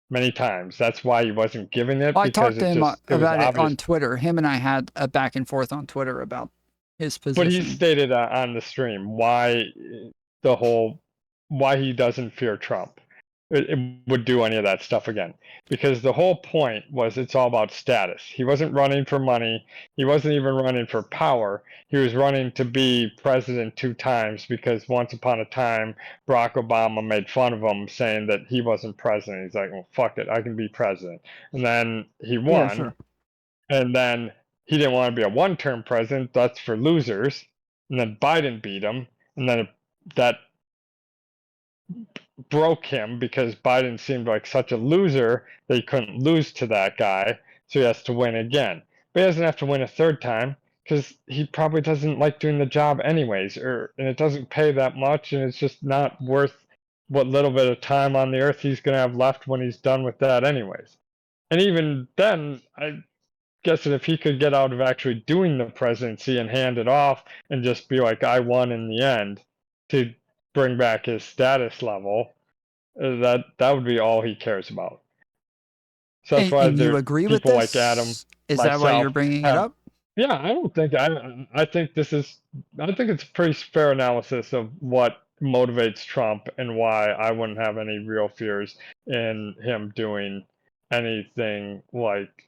many times, that's why he wasn't giving it Well, I talked because to him it was about it on obvious. Twitter. Him and I had a back and forth on Twitter about his But he position. stated on the stream why the whole why he doesn't fear Trump. It would do any of that stuff again because the whole point was it's all about status. He wasn't running for money. He wasn't even running for power. He was running to be president 2 times because once upon a time Barack Obama made fun of him saying that he wasn't president. He's like, well, fuck it, I can be president. And then he Yeah, won, sure. and then he didn't want to be a one-term president. That's for losers. And then Biden beat him, and then that broke him because Biden seemed like such a loser that he couldn't lose to that guy. So he has to win again. But he doesn't have to win a third time because he probably doesn't like doing the job anyways, and it doesn't pay that much, and it's just not worth what little bit of time on the earth he's going to have left when he's done with that anyways. And even then, I guess that if he could get out of actually doing the presidency and hand it off and just be like, I won in the end to bring back his status level, that would be all he cares about. So that's why And you there agree with people like Adam, this? Is that why you're myself bringing it have. up? Yeah, I don't think I think this is I think it's a pretty fair analysis of what motivates Trump and why I wouldn't have any real fears in him doing anything like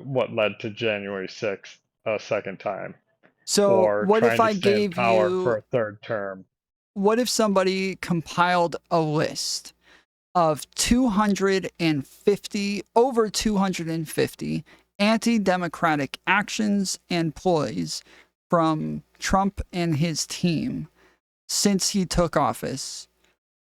what led to January 6th a second time So, or what if trying to I stay in gave power for you, a third term. what if somebody compiled a list of 250, over 250 anti-democratic actions and ploys from Trump and his team since he took office?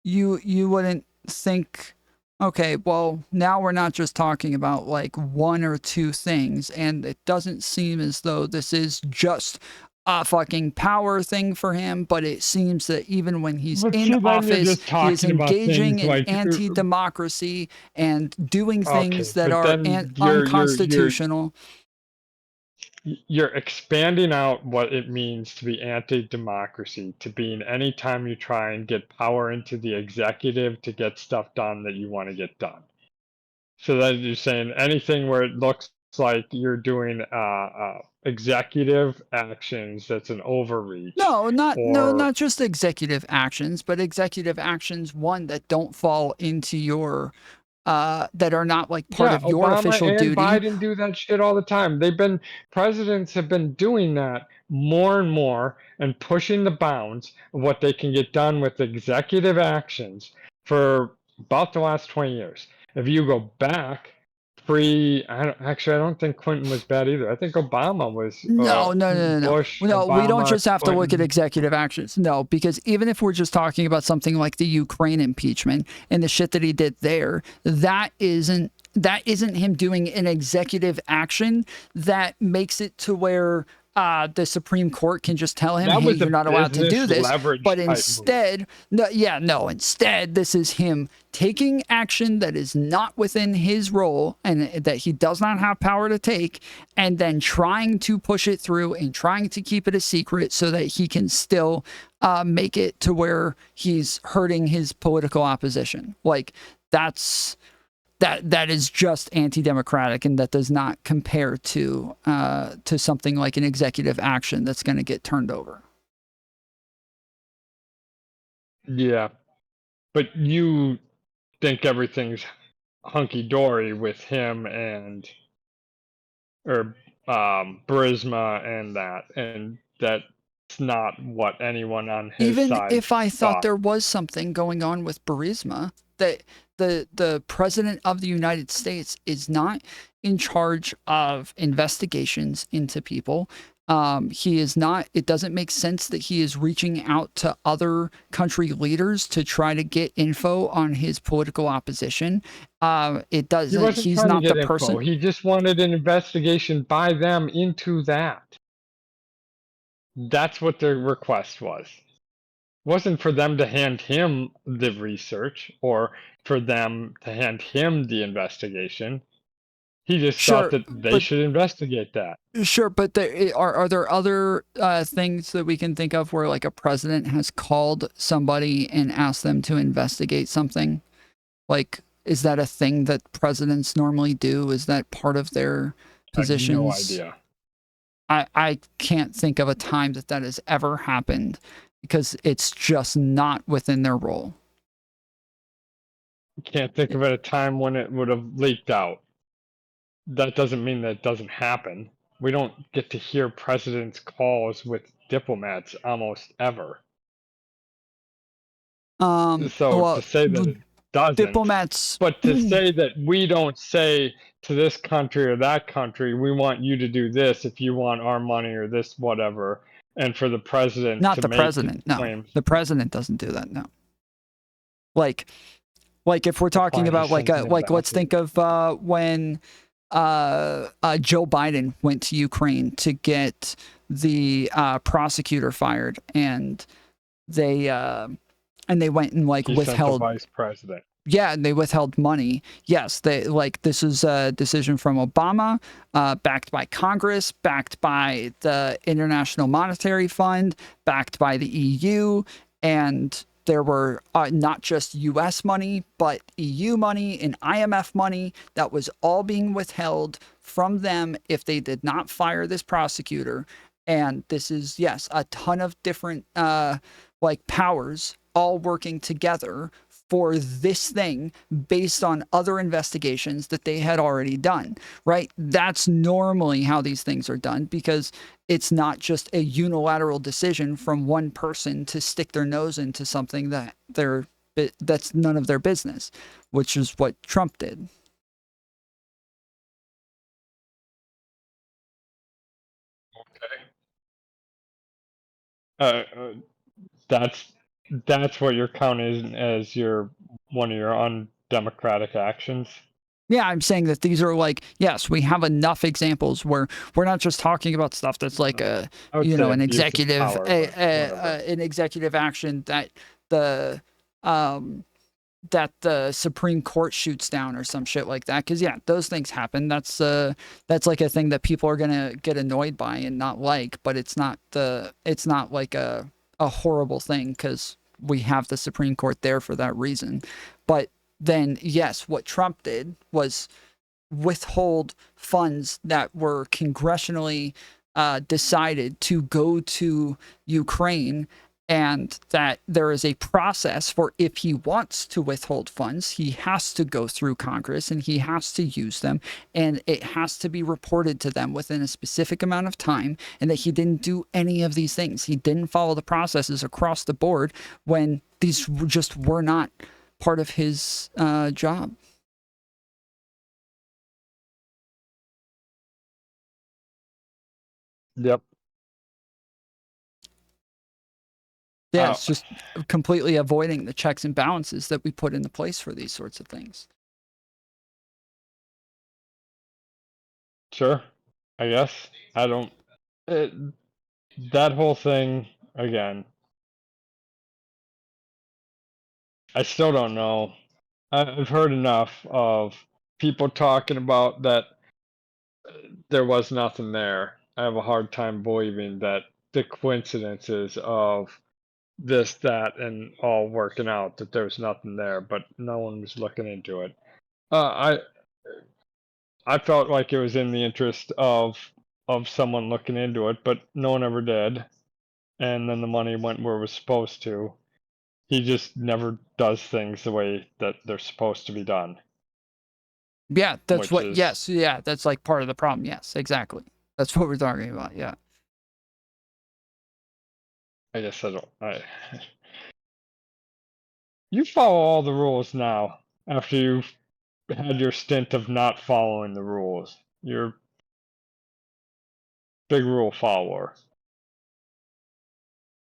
You wouldn't think, okay, well, now we're not just talking about like one or two things, and it doesn't seem as though this is just a fucking power thing for him, but it seems that even when he's But in see, then you're office, just he is talking about engaging things in like anti-democracy and doing things okay, that but are then unconstitutional. you're expanding out what it means to be anti-democracy to being anytime you try and get power into the executive to get stuff done that you want to get done. So then you're saying anything where it looks like you're doing executive actions that's an overreach, No, not no, or not just executive actions, but executive actions one that don't fall into your that are not like part yeah, of your Obama official and duty. Biden do that shit all the time. Presidents have been doing that more and more and pushing the bounds of what they can get done with executive actions for about the last 20 years. If you go back I don't think Clinton was bad either. I think Obama was No, no, no, no, no. Bush, No, we don't Obama, just have to look at Clinton. executive actions. No, because even if we're just talking about something like the Ukraine impeachment and the shit that he did there, that isn't that isn't him doing an executive action that makes it to where the Supreme Court can just tell him, That hey, was a you're not allowed to do business this. leverage But type instead, instead, this is him taking action that is not within his role and that he does not have power to take, and then trying to push it through and trying to keep it a secret so that he can still make it to where he's hurting his political opposition. Like, that is just anti-democratic, and that does not compare to something like an executive action that's going to get turned over. Yeah, but you think everything's hunky-dory with him and Burisma and that's not what anyone on his Even side if I thought thought. there was something going on with Burisma, that the president of the United States is not in charge of investigations into people. He is not. It doesn't make sense that he is reaching out to other country leaders to try to get info on his political opposition. It doesn't. He wasn't He's trying to not get the info. person. He just wanted an investigation by them into that. That's what their request was. It wasn't for them to hand him the research or for them to hand him the investigation. He just thought Sure, that they but should investigate that. Sure, but are there other things that we can think of where like a president has called somebody and asked them to investigate something? Like, is that a thing that presidents normally do? Is that part of their I have no positions? idea. I can't think of a time that has ever happened because it's just not within their role. Can't think of a time when it would have leaked out. That doesn't mean that it doesn't happen. We don't get to hear presidents' calls with diplomats almost ever. So Well, to say that it doesn't, diplomats. but to say that we don't say to this country or that country, we want you to do this if you want our money or this whatever, and for the president Not to the make president. No, claims. the president doesn't do that. No. Like if we're talking Fine, he about sends an let's think ambassador. of when Joe Biden went to Ukraine to get the prosecutor fired, and they went and He sent the withheld. vice president. Yeah, and they withheld money. Yes, this is a decision from Obama, backed by Congress, backed by the International Monetary Fund, backed by the EU, and there were not just U.S. money, but EU money and IMF money that was all being withheld from them if they did not fire this prosecutor. And this is, yes, a ton of different powers all working together for this thing based on other investigations that they had already done, right? That's normally how these things are done, because it's not just a unilateral decision from one person to stick their nose into something that's none of their business, which is what Trump did. Okay. That's what you're counting as one of your undemocratic actions. Yeah, I'm saying that these are yes, we have enough examples where we're not just talking about stuff that's like I would say an abuse of executive, power, but whatever. an executive action that the Supreme Court shoots down or some shit like that. Because yeah, those things happen. That's like a thing that people are gonna get annoyed by and not like, but it's not like a horrible thing because we have the Supreme Court there for that reason. But then yes, what Trump did was withhold funds that were congressionally decided to go to Ukraine, and that there is a process for, if he wants to withhold funds, he has to go through Congress and he has to use them, and it has to be reported to them within a specific amount of time, and that he didn't do any of these things. He didn't follow the processes across the board when these just were not part of his job. Yep. Yeah, it's just completely avoiding the checks and balances that we put into place for these sorts of things. Sure, I guess. I don't. It, that whole thing again. I still don't know. I've heard enough of people talking about that there was nothing there. I have a hard time believing that the coincidences of this, that, and all working out that there was nothing there, but no one was looking into it. I felt like it was in the interest of someone looking into it, but no one ever did. And then the money went where it was supposed to. He just never does things the way that they're supposed to be done. Yeah, that's Which what. is, Yes, yeah, that's like part of the problem. Yes, exactly. That's what we're talking about. Yeah. I guess you follow all the rules now after you've had your stint of not following the rules. You're a big rule follower.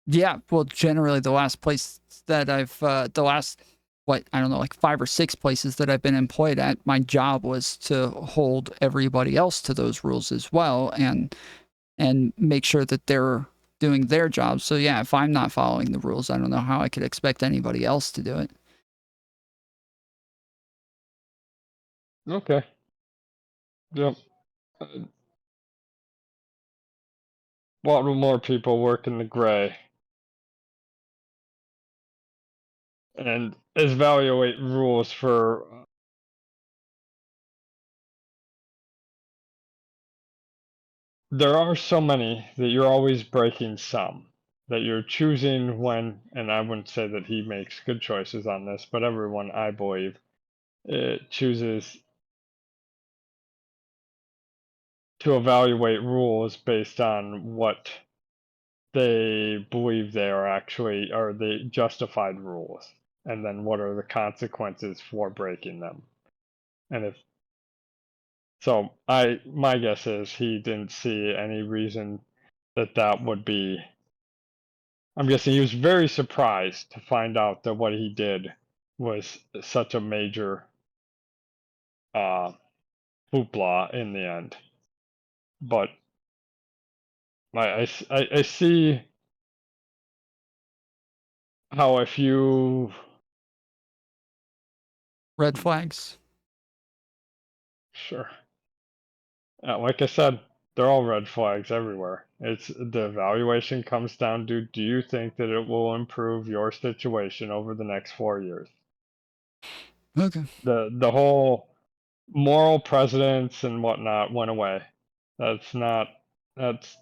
Yeah, well, generally the last place that the last, what, I don't know, like 5 or 6 places that I've been employed at, my job was to hold everybody else to those rules as well, and make sure that they're doing their job. So yeah, if I'm not following the rules, I don't know how I could expect anybody else to do it. Okay. Yep. Lot more people work in the gray and evaluate rules for. There are so many that you're always breaking some. That you're choosing when, and I wouldn't say that he makes good choices on this, but everyone, I believe, chooses to evaluate rules based on what they believe they are actually are the justified rules, and then what are the consequences for breaking them. And if so, my guess is he didn't see any reason that would be. I'm guessing he was very surprised to find out that what he did was such a major uh, hoopla in the end. But I see how if you Red flags. sure, like I said, they're all red flags everywhere. It's the evaluation comes down to, do you think that it will improve your situation over the next 4 years? Okay. The whole moral precedence and whatnot went away. That's not that's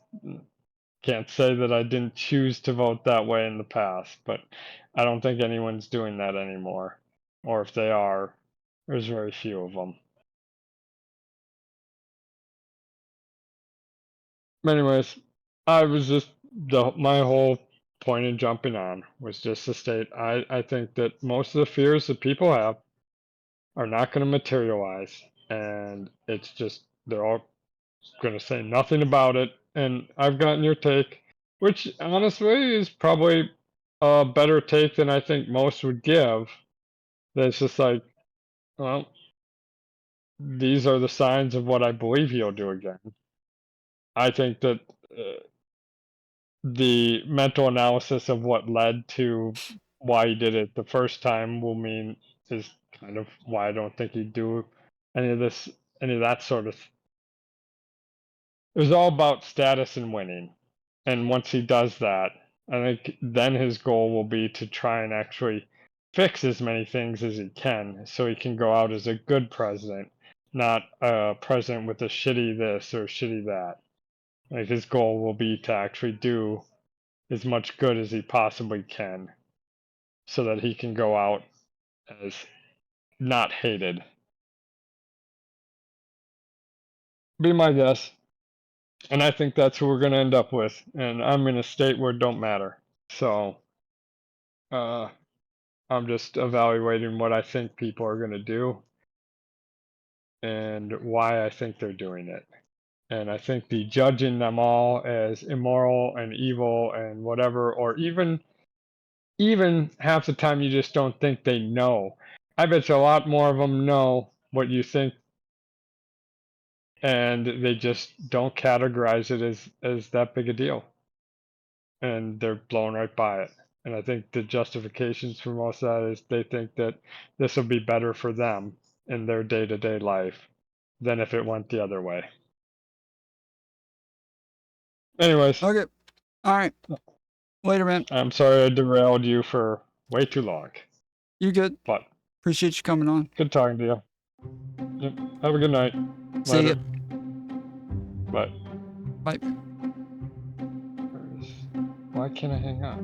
can't say that I didn't choose to vote that way in the past, but I don't think anyone's doing that anymore. Or if they are, there's very few of them. Anyways, I was just my whole point in jumping on was just to state I think that most of the fears that people have are not going to materialize, and it's just they're all going to say nothing about it. And I've gotten your take, which honestly is probably a better take than I think most would give. That's just like, well, these are the signs of what I believe he'll do again. I think that the mental analysis of what led to why he did it the first time will mean is kind of why I don't think he'd do any of this, any of that sort of. It was all about status and winning, and once he does that, I think then his goal will be to try and actually fix as many things as he can, so he can go out as a good president, not a president with a shitty this or shitty that. Like his goal will be to actually do as much good as he possibly can so that he can go out as not hated. Be my guess. And I think that's who we're going to end up with. And I'm in a state where it don't matter. So I'm just evaluating what I think people are going to do and why I think they're doing it. And I think the judging them all as immoral and evil and whatever, or even half the time you just don't think they know. I bet you a lot more of them know what you think and they just don't categorize it as that big a deal, and they're blown right by it. And I think the justifications for most of that is they think that this will be better for them in their day-to-day life than if it went the other way. Anyways, Okay. All right. Later, man. I'm sorry I derailed you for way too long, You good? but Appreciate you coming on. good talking to you. Yep. Have a good night. See Later. ya. Bye. Bye. Why can't I hang up?